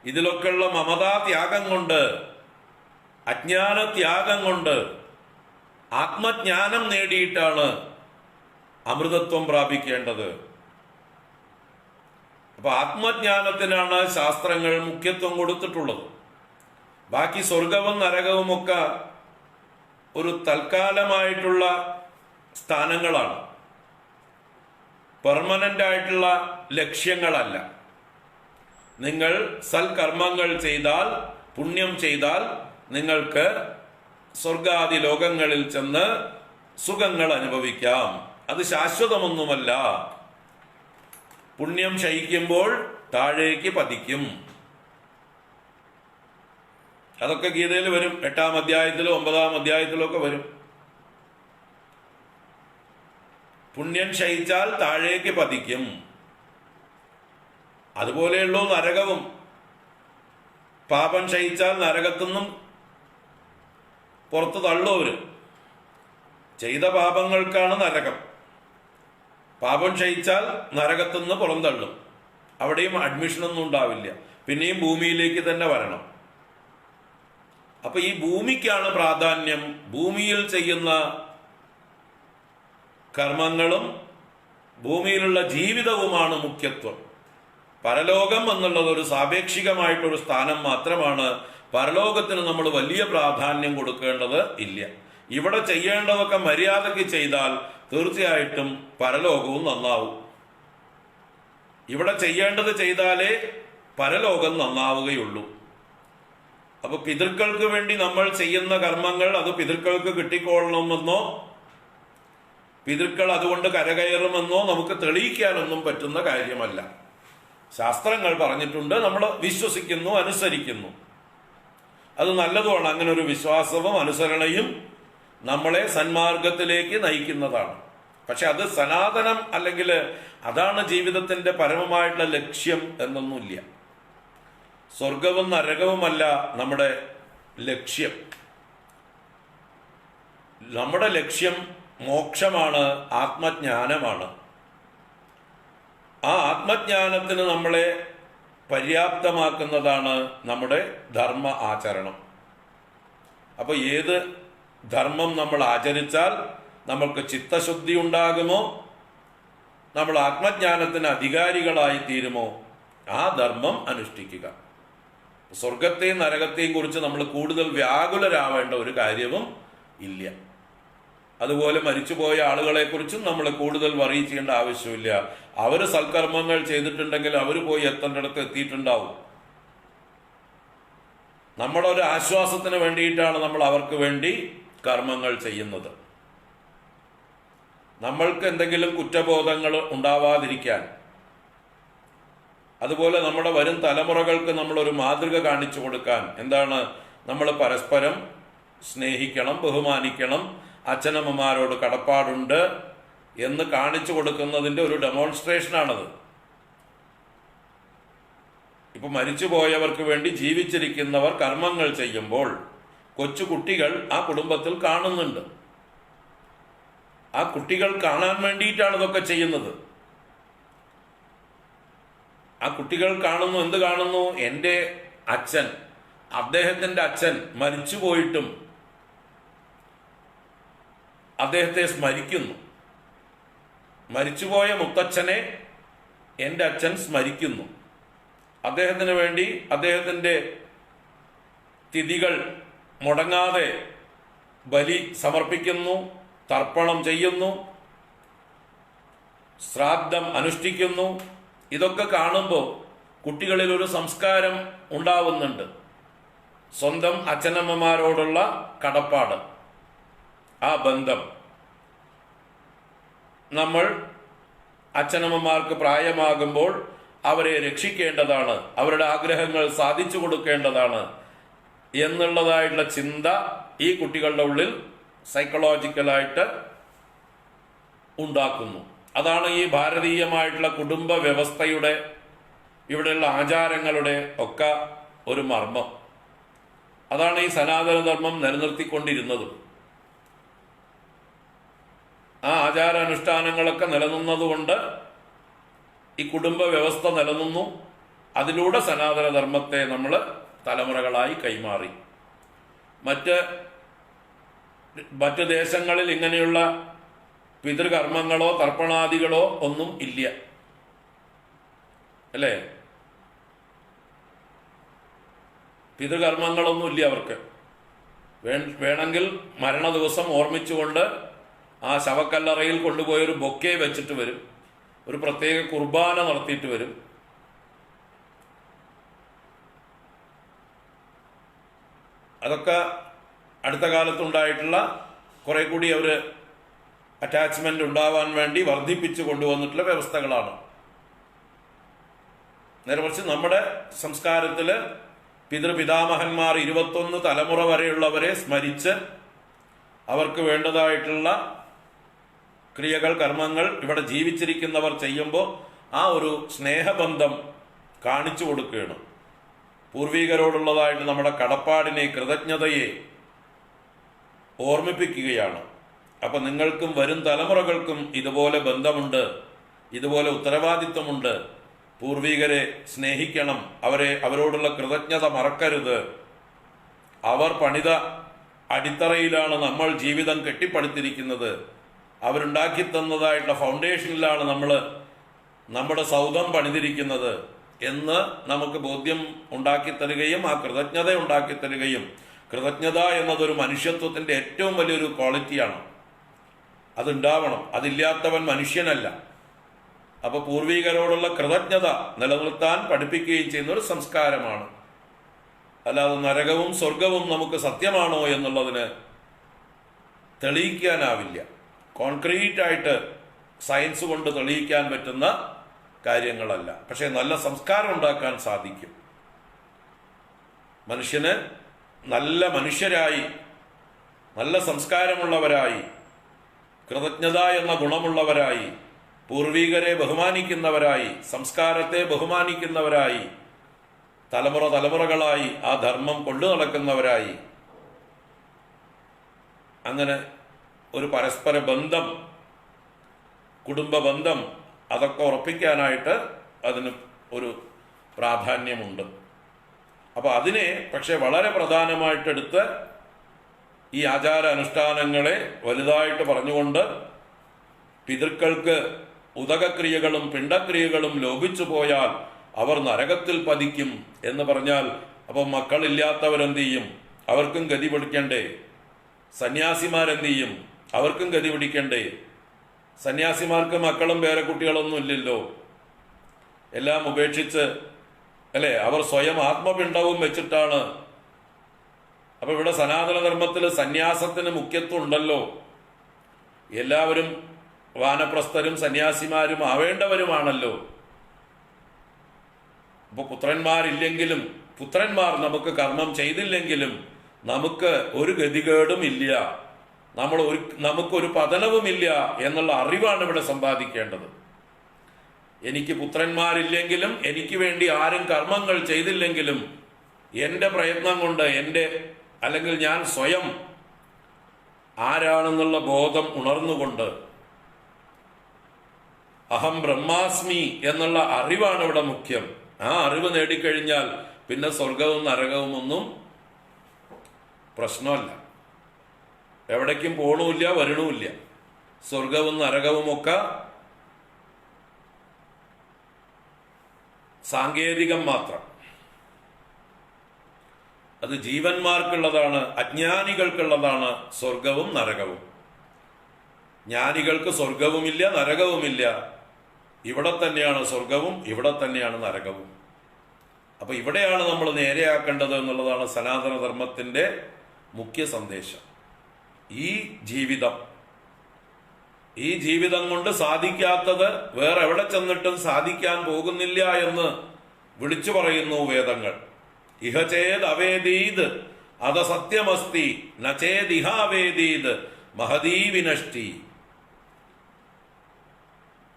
ഇതിലൊക്കെയുള്ള മമതാ ത്യാഗം കൊണ്ട്, അജ്ഞാന ത്യാഗം കൊണ്ട്, ആത്മജ്ഞാനം നേടിയിട്ടാണ് അമൃതത്വം പ്രാപിക്കേണ്ടത്. അപ്പൊ ആത്മജ്ഞാനത്തിനാണ് ശാസ്ത്രങ്ങൾ മുഖ്യത്വം കൊടുത്തിട്ടുള്ളത്. ബാക്കി സ്വർഗവും നരകവുമൊക്കെ ഒരു തൽക്കാലമായിട്ടുള്ള സ്ഥാനങ്ങളാണ്, പെർമനന്റ് ആയിട്ടുള്ള ലക്ഷ്യങ്ങളല്ല. നിങ്ങൾ സൽക്കർമ്മങ്ങൾ ചെയ്താൽ, പുണ്യം ചെയ്താൽ നിങ്ങൾക്ക് സ്വർഗാദി ലോകങ്ങളിൽ ചെന്ന് സുഖങ്ങൾ അനുഭവിക്കാം. അത് ശാശ്വതമൊന്നുമല്ല. പുണ്യം ക്ഷയിക്കുമ്പോൾ താഴേക്ക് പതിക്കും. അതൊക്കെ ഗീതയിൽ വരും. 8-ാം അധ്യായത്തിലോ 9-ാം അധ്യായത്തിലോ ഒക്കെ വരും. പുണ്യം ക്ഷയിച്ചാൽ താഴേക്ക് പതിക്കും. അതുപോലെയുള്ളൂ നരകവും. പാപം ക്ഷയിച്ചാൽ നരകത്തുനിന്നും പുറത്തു തള്ളുവര്. ചെയ്ത പാപങ്ങൾക്കാണ് നരകം. പാപം ക്ഷയിച്ചാൽ നരകത്തുനിന്ന് പുറന്തള്ളും. അവിടെയും അഡ്മിഷനൊന്നും ഉണ്ടാവില്ല, പിന്നെയും ഭൂമിയിലേക്ക് തന്നെ വരണം. അപ്പൊ ഈ ഭൂമിക്കാണ് പ്രാധാന്യം. ഭൂമിയിൽ ചെയ്യുന്ന കർമ്മങ്ങളും ഭൂമിയിലുള്ള ജീവിതവുമാണ് മുഖ്യത്വം. പരലോകം എന്നുള്ളത് ഒരു സാപേക്ഷികമായിട്ടൊരു സ്ഥാനം മാത്രമാണ്. പരലോകത്തിന് നമ്മൾ വലിയ പ്രാധാന്യം കൊടുക്കേണ്ടത് ഇല്ല. ഇവിടെ ചെയ്യേണ്ടതൊക്കെ മര്യാദയ്ക്ക് ചെയ്താൽ തീർച്ചയായിട്ടും പരലോകവും നന്നാവും. ഇവിടെ ചെയ്യേണ്ടത് ചെയ്താലേ പരലോകം നന്നാവുകയുള്ളൂ. അപ്പൊ പിതൃക്കൾക്ക് വേണ്ടി നമ്മൾ ചെയ്യുന്ന കർമ്മങ്ങൾ അത് പിതൃക്കൾക്ക് കിട്ടിക്കൊള്ളണമെന്നോ പിതൃക്കൾ അതുകൊണ്ട് കരകയറുമെന്നോ നമുക്ക് തെളിയിക്കാനൊന്നും പറ്റുന്ന കാര്യമല്ല. ശാസ്ത്രങ്ങൾ പറഞ്ഞിട്ടുണ്ട്, നമ്മൾ വിശ്വസിക്കുന്നു, അനുസരിക്കുന്നു. അത് നല്ലതുമാണ്. അങ്ങനെ ഒരു വിശ്വാസവും അനുസരണയും നമ്മളെ സന്മാർഗത്തിലേക്ക് നയിക്കുന്നതാണ്. പക്ഷെ അത് സനാതനം അല്ലെങ്കിൽ അതാണ് ജീവിതത്തിന്റെ പരമമായിട്ടുള്ള ലക്ഷ്യം എന്നൊന്നുമില്ല. സ്വർഗവും നരകവുമല്ല നമ്മുടെ ലക്ഷ്യം. നമ്മുടെ ലക്ഷ്യം മോക്ഷമാണ്, ആത്മജ്ഞാനമാണ്. ആ ആത്മജ്ഞാനത്തിന് നമ്മളെ പര്യാപ്തമാക്കുന്നതാണ് നമ്മുടെ ധർമ്മ ആചരണം. അപ്പോൾ ഏത് ധർമ്മം നമ്മൾ ആചരിച്ചാൽ നമ്മൾക്ക് ചിത്തശുദ്ധി ഉണ്ടാകുമോ, നമ്മൾ ആത്മജ്ഞാനത്തിന് അധികാരികളായി തീരുമോ, ആ ധർമ്മം അനുഷ്ഠിക്കുക. സ്വർഗത്തെയും നരകത്തെയും കുറിച്ച് നമ്മൾ കൂടുതൽ വ്യാകുലരാവേണ്ട ഒരു കാര്യവും ഇല്ല. അതുപോലെ മരിച്ചുപോയ ആളുകളെ കുറിച്ചും നമ്മൾ കൂടുതൽ വറി ചെയ്യേണ്ട ആവശ്യമില്ല. അവർ സൽക്കർമ്മങ്ങൾ ചെയ്തിട്ടുണ്ടെങ്കിൽ അവർ പോയി എത്തേണ്ടിടത്ത് എത്തിയിട്ടുണ്ടാവും. നമ്മുടെ ഒരു ആശ്വാസത്തിന് വേണ്ടിയിട്ടാണ് നമ്മൾ അവർക്ക് വേണ്ടി കർമ്മങ്ങൾ ചെയ്യുന്നത്. നമ്മൾക്ക് എന്തെങ്കിലും കുറ്റബോധങ്ങൾ ഉണ്ടാവാതിരിക്കാൻ, അതുപോലെ നമ്മുടെ വരും തലമുറകൾക്ക് നമ്മളൊരു മാതൃക കാണിച്ചു കൊടുക്കാൻ, എന്താണ്, നമ്മൾ പരസ്പരം സ്നേഹിക്കണം, ബഹുമാനിക്കണം, അച്ഛനമ്മമാരോട് കടപ്പാടുണ്ട് എന്ന് കാണിച്ചു കൊടുക്കുന്നതിൻ്റെ ഒരു ഡെമോൺസ്ട്രേഷനാണത്. ഇപ്പൊ മരിച്ചുപോയവർക്ക് വേണ്ടി ജീവിച്ചിരിക്കുന്നവർ കർമ്മങ്ങൾ ചെയ്യുമ്പോൾ കൊച്ചു കുട്ടികൾ ആ കുടുംബത്തിൽ കാണുന്നുണ്ട്. ആ കുട്ടികൾ കാണാൻ വേണ്ടിയിട്ടാണ് ഇതൊക്കെ ചെയ്യുന്നത്. ആ കുട്ടികൾ കാണുന്നു, എന്ത് കാണുന്നു? എൻ്റെ അച്ഛൻ, അദ്ദേഹത്തിൻ്റെ അച്ഛൻ മരിച്ചുപോയിട്ടും അദ്ദേഹത്തെ സ്മരിക്കുന്നു. മരിച്ചുപോയ മുത്തച്ഛനെ എൻ്റെ അച്ഛൻ സ്മരിക്കുന്നു. അദ്ദേഹത്തിന് വേണ്ടി അദ്ദേഹത്തിൻ്റെ തിഥികൾ മുടങ്ങാതെ ബലി സമർപ്പിക്കുന്നു, തർപ്പണം ചെയ്യുന്നു, ശ്രാദ്ധം അനുഷ്ഠിക്കുന്നു. ഇതൊക്കെ കാണുമ്പോൾ കുട്ടികളിൽ ഒരു സംസ്കാരം ഉണ്ടാവുന്നുണ്ട്. സ്വന്തം അച്ഛനമ്മമാരോടുള്ള കടപ്പാട്, ആ ബന്ധം. നമ്മൾ അച്ഛനമ്മമാർക്ക് പ്രായമാകുമ്പോൾ അവരെ രക്ഷിക്കേണ്ടതാണ്, അവരുടെ ആഗ്രഹങ്ങൾ സാധിച്ചു കൊടുക്കേണ്ടതാണ് എന്നുള്ളതായിട്ടുള്ള ചിന്ത ഈ കുട്ടികളുടെ ഉള്ളിൽ സൈക്കോളജിക്കലായിട്ട് ഉണ്ടാക്കുന്നു. അതാണ് ഈ ഭാരതീയമായിട്ടുള്ള കുടുംബ വ്യവസ്ഥയുടെ, ഇവിടെയുള്ള ആചാരങ്ങളുടെ ഒക്കെ ഒരു മർമ്മം. അതാണ് ഈ സനാതനധർമ്മം നിലനിർത്തിക്കൊണ്ടിരുന്നതും. ആ ആചാരാനുഷ്ഠാനങ്ങളൊക്കെ നിലനിന്നതുകൊണ്ട് ഈ കുടുംബ വ്യവസ്ഥ നിലനിന്നു. അതിലൂടെ സനാതനധർമ്മത്തെ നമ്മൾ തലമുറകളായി കൈമാറി. മറ്റ് ദേശങ്ങളിൽ ഇങ്ങനെയുള്ള പിതൃകർമ്മങ്ങളോ തർപ്പണാദികളോ ഒന്നും ഇല്ല, അല്ലേ? പിതൃകർമ്മങ്ങളൊന്നും ഇല്ല അവർക്ക്. വേണമെങ്കിൽ മരണ ദിവസം ഓർമ്മിച്ചുകൊണ്ട് ആ ശവക്കല്ലറയിൽ കൊണ്ടുപോയൊരു ബൊക്കെ വെച്ചിട്ട് വരും, ഒരു പ്രത്യേക കുർബാന നടത്തിയിട്ട് വരും. അതൊക്കെ അടുത്ത കാലത്തുണ്ടായിട്ടുള്ള കുറെ കൂടി അവർ അറ്റാച്ച്മെന്റ് ഉണ്ടാവാൻ വേണ്ടി വർദ്ധിപ്പിച്ചു കൊണ്ടുവന്നിട്ടുള്ള വ്യവസ്ഥകളാണ്. നേരെ മറിച്ച് നമ്മുടെ സംസ്കാരത്തില് പിതൃപിതാമഹന്മാർ 21 തലമുറ വരെയുള്ളവരെ സ്മരിച്ച് അവർക്ക് വേണ്ടതായിട്ടുള്ള ക്രിയകൾ, കർമ്മങ്ങൾ ഇവിടെ ജീവിച്ചിരിക്കുന്നവർ ചെയ്യുമ്പോൾ ആ ഒരു സ്നേഹബന്ധം കാണിച്ചു കൊടുക്കുകയാണ്. പൂർവികരോടുള്ളതായിട്ട് നമ്മുടെ കടപ്പാടിനെ, കൃതജ്ഞതയെ ഓർമ്മിപ്പിക്കുകയാണ്. അപ്പൊ നിങ്ങൾക്കും വരും തലമുറകൾക്കും ഇതുപോലെ ബന്ധമുണ്ട്, ഇതുപോലെ ഉത്തരവാദിത്വമുണ്ട്. പൂർവികരെ സ്നേഹിക്കണം, അവരോടുള്ള കൃതജ്ഞത മറക്കരുത്. അവർ പണിത അടിത്തറയിലാണ് നമ്മൾ ജീവിതം കെട്ടിപ്പടുത്തിരിക്കുന്നത്. അവരുണ്ടാക്കി തന്നതായിട്ടുള്ള ഫൗണ്ടേഷനിലാണ് നമ്മൾ നമ്മുടെ സൗധം പണിതിരിക്കുന്നത്. എന്ന് നമുക്ക് ബോധ്യം ഉണ്ടാക്കി തരികയും ആ കൃതജ്ഞത ഉണ്ടാക്കി തരികയും, കൃതജ്ഞത എന്നതൊരു മനുഷ്യത്വത്തിന്റെ ഏറ്റവും വലിയൊരു ക്വാളിറ്റിയാണ്. അതുണ്ടാവണം. അതില്ലാത്തവൻ മനുഷ്യനല്ല. അപ്പൊ പൂർവികരോടുള്ള കൃതജ്ഞത നിലനിർത്താൻ പഠിപ്പിക്കുകയും ചെയ്യുന്ന ഒരു സംസ്കാരമാണ്. അല്ലാതെ നരകവും സ്വർഗവും നമുക്ക് സത്യമാണോ എന്നുള്ളതിന് തെളിയിക്കാനാവില്ല. കോൺക്രീറ്റ് ആയിട്ട് സയൻസ് കൊണ്ട് തെളിയിക്കാൻ പറ്റുന്ന കാര്യങ്ങളല്ല. പക്ഷെ നല്ല സംസ്കാരം ഉണ്ടാക്കാൻ സാധിക്കും. മനുഷ്യന് നല്ല മനുഷ്യരായി, നല്ല സംസ്കാരമുള്ളവരായി, കൃതജ്ഞത എന്ന ഗുണമുള്ളവരായി, പൂർവികരെ ബഹുമാനിക്കുന്നവരായി, സംസ്കാരത്തെ ബഹുമാനിക്കുന്നവരായി, തലമുറകളായി ആ ധർമ്മം കൊണ്ടു നടക്കുന്നവരായി, അങ്ങനെ ഒരു പരസ്പര ബന്ധം, കുടുംബ ബന്ധം, അതൊക്കെ ഉറപ്പിക്കാനായിട്ട് അതിന് ഒരു പ്രാധാന്യമുണ്ട്. അപ്പൊ അതിനെ പക്ഷെ വളരെ പ്രധാനമായിട്ടെടുത്ത് ഈ ആചാര അനുഷ്ഠാനങ്ങളെ വലുതായിട്ട് പറഞ്ഞുകൊണ്ട് പിതൃക്കൾക്ക് ഉദകക്രിയകളും പിണ്ടക്രിയകളും ലോപിച്ചു പോയാൽ അവർ നരകത്തിൽ പതിക്കും എന്ന് പറഞ്ഞാൽ, അപ്പം മക്കളില്ലാത്തവരെന്ത് ചെയ്യും? അവർക്കും ഗതി പിടിക്കണ്ടേ? സന്യാസിമാരെന്ത് ചെയ്യും? അവർക്കും ഗതി പിടിക്കണ്ടേ? സന്യാസിമാർക്ക് മക്കളും പേരക്കുട്ടികളൊന്നും ഇല്ലല്ലോ. എല്ലാം ഉപേക്ഷിച്ച് അല്ലെ, അവർ സ്വയം ആത്മപിണ്ഡവും വെച്ചിട്ടാണ്. അപ്പൊ ഇവിടെ സനാതനധർമ്മത്തിൽ സന്യാസത്തിന് മുഖ്യത്വം ഉണ്ടല്ലോ. എല്ലാവരും വാനപ്രസ്ഥരും സന്യാസിമാരും ആവേണ്ടവരുമാണല്ലോ. അപ്പൊ പുത്രന്മാരില്ലെങ്കിലും, പുത്രന്മാർ നമുക്ക് കർമ്മം ചെയ്തില്ലെങ്കിലും നമുക്ക് ഒരു ഗതികേടും ഇല്ല, നമുക്കൊരു പതനവുമില്ല എന്നുള്ള അറിവാണ് ഇവിടെ സമ്പാദിക്കേണ്ടത്. എനിക്ക് പുത്രന്മാരില്ലെങ്കിലും, എനിക്ക് വേണ്ടി ആരും കർമ്മങ്ങൾ ചെയ്തില്ലെങ്കിലും, എൻ്റെ പ്രയത്നം കൊണ്ട് അല്ലെങ്കിൽ ഞാൻ സ്വയം ആരാണെന്നുള്ള ബോധം ഉണർന്നുകൊണ്ട് അഹം ബ്രഹ്മാസ്മി എന്നുള്ള അറിവാണ് ഇവിടെ മുഖ്യം. ആ അറിവ് നേടിക്കഴിഞ്ഞാൽ പിന്നെ സ്വർഗവും നരകവും ഒന്നും പ്രശ്നമല്ല. എവിടേക്കും പോണുമില്ല, വരണവുമില്ല. സ്വർഗവും നരകവുമൊക്കെ സാങ്കേതികം മാത്രം. അത് ജീവന്മാർക്കുള്ളതാണ്, അജ്ഞാനികൾക്കുള്ളതാണ് സ്വർഗവും നരകവും. ജ്ഞാനികൾക്ക് സ്വർഗവുമില്ല, നരകവുമില്ല. ഇവിടെ തന്നെയാണ് സ്വർഗവും, ഇവിടെ തന്നെയാണ് നരകവും. അപ്പൊ ഇവിടെയാണ് നമ്മൾ നേരെയാക്കേണ്ടത് എന്നുള്ളതാണ് സനാതനധർമ്മത്തിന്റെ മുഖ്യ സന്ദേശം. ഈ ജീവിതം കൊണ്ട് സാധിക്കാത്തത് വേറെ എവിടെ ചെന്നിട്ടും സാധിക്കാൻ പോകുന്നില്ല എന്ന് വിളിച്ചു പറയുന്നു വേദങ്ങൾ. ഇഹ ചേത് അവേദീത് അത സത്യമസ്തി നചേദിഹാവേദീത് മഹതീ വിനഷ്ടി.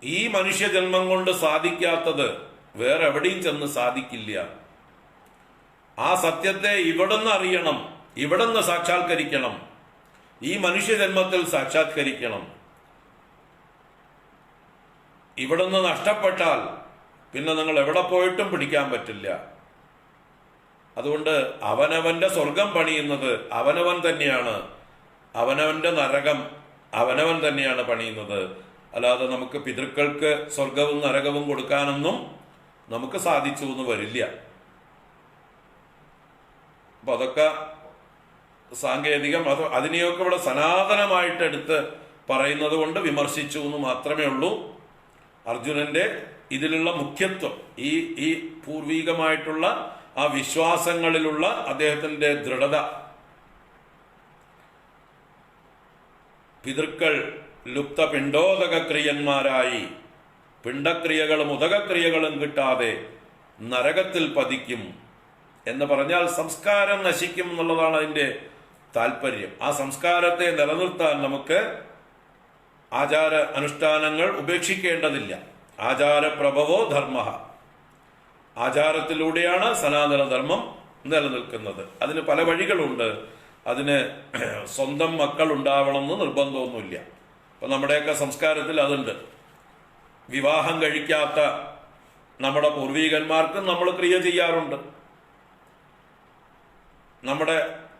ഈ മനുഷ്യജന്മം കൊണ്ട് സാധിക്കാത്തത് വേറെ എവിടെയും ചെന്ന് സാധിക്കില്ല. ആ സത്യത്തെ ഇവിടുന്ന് അറിയണം, ഇവിടുന്ന് സാക്ഷാത്കരിക്കണം, ഈ മനുഷ്യജന്മത്തിൽ സാക്ഷാത്കരിക്കണം. ഇവിടുന്ന് നഷ്ടപ്പെട്ടാൽ പിന്നെ നിങ്ങൾ എവിടെ പോയിട്ടും പിടിക്കാൻ പറ്റില്ല. അതുകൊണ്ട് അവനവന്റെ സ്വർഗം പണിയുന്നത് അവനവൻ തന്നെയാണ്, അവനവന്റെ നരകം അവനവൻ തന്നെയാണ് പണിയുന്നത്. അല്ലാതെ നമുക്ക് പിതൃക്കൾക്ക് സ്വർഗവും നരകവും കൊടുക്കാനൊന്നും നമുക്ക് സാധിച്ചു എന്ന് വരില്ല. അപ്പൊ അതൊക്കെ സാങ്കേതികം. അതിനെയൊക്കെ ഇവിടെ സനാതനമായിട്ട് എടുത്ത് പറയുന്നത് കൊണ്ട് വിമർശിച്ചു എന്ന് മാത്രമേ ഉള്ളൂ. അർജുനന്റെ ഇതിലുള്ള മുഖ്യത്വം, ഈ പൂർവികമായിട്ടുള്ള ആ വിശ്വാസങ്ങളിലുള്ള അദ്ദേഹത്തിന്റെ ദൃഢത, പിതൃക്കൾ ലുപ്ത പിണ്ടോദക ക്രിയന്മാരായി പിണ്ടക്രിയകളും ഉദകക്രിയകളും കിട്ടാതെ നരകത്തിൽ പതിക്കും എന്ന് പറഞ്ഞാൽ സംസ്കാരം നശിക്കും എന്നുള്ളതാണ് അതിന്റെ താല്പര്യം. ആ സംസ്കാരത്തെ നിലനിർത്താൻ നമുക്ക് ആചാര അനുഷ്ഠാനങ്ങൾ ഉപേക്ഷിക്കേണ്ടതില്ല. ആചാരപ്രഭവോ ധർമ്മ. ആചാരത്തിലൂടെയാണ് സനാതനധർമ്മം നിലനിൽക്കുന്നത്. അതിന് പല വഴികളുണ്ട്. അതിന് സ്വന്തം മക്കൾ ഉണ്ടാവണമെന്ന് നിർബന്ധമൊന്നുമില്ല. അപ്പൊ നമ്മുടെയൊക്കെ സംസ്കാരത്തിൽ അതുണ്ട്. വിവാഹം കഴിക്കാത്ത നമ്മുടെ പൂർവീകന്മാർക്കും നമ്മൾ ക്രിയ ചെയ്യാറുണ്ട്. നമ്മുടെ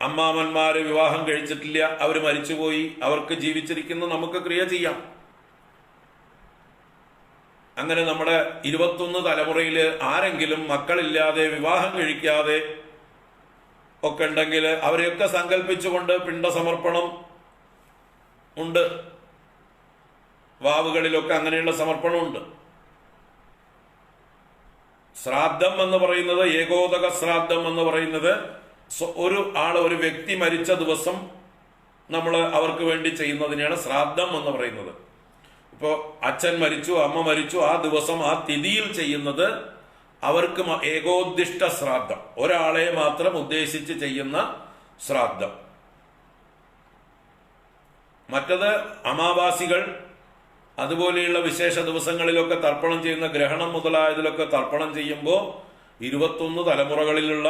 അമ്മാമന്മാര് വിവാഹം കഴിച്ചിട്ടില്ല, അവർ മരിച്ചുപോയി, അവർക്ക് ജീവിച്ചിരിക്കുന്ന നമുക്ക് ക്രിയ ചെയ്യാം. അങ്ങനെ നമ്മുടെ 21 തലമുറയിൽ ആരെങ്കിലും മക്കളില്ലാതെ വിവാഹം കഴിക്കാതെ ഒക്കെ ഉണ്ടെങ്കിൽ അവരെയൊക്കെ സങ്കല്പിച്ചുകൊണ്ട് പിണ്ടസമർപ്പണം ഉണ്ട്. വാവുകളിലൊക്കെ അങ്ങനെയുള്ള സമർപ്പണമുണ്ട്. ശ്രാദ്ധം എന്ന് പറയുന്നത്, ഏകോദക ശ്രാദ്ധം എന്ന് പറയുന്നത് ഒരു വ്യക്തി മരിച്ച ദിവസം നമ്മൾ അവർക്ക് വേണ്ടി ചെയ്യുന്നതിനെയാണ് ശ്രാദ്ധം എന്ന് പറയുന്നത്. ഇപ്പോൾ അച്ഛൻ മരിച്ചു, അമ്മ മരിച്ചു, ആ ദിവസം ആ തിഥിയിൽ ചെയ്യുന്നത് അവർക്ക് ഏകോദ്ദിഷ്ട ശ്രാദ്ധം, ഒരാളെ മാത്രം ഉദ്ദേശിച്ച് ചെയ്യുന്ന ശ്രാദ്ധം. മറ്റത് അമാവാസികൾ അതുപോലെയുള്ള വിശേഷ ദിവസങ്ങളിലൊക്കെ തർപ്പണം ചെയ്യുന്ന ഗ്രഹണം മുതലായതിലൊക്കെ തർപ്പണം ചെയ്യുമ്പോൾ 21 തലമുറകളിലുള്ള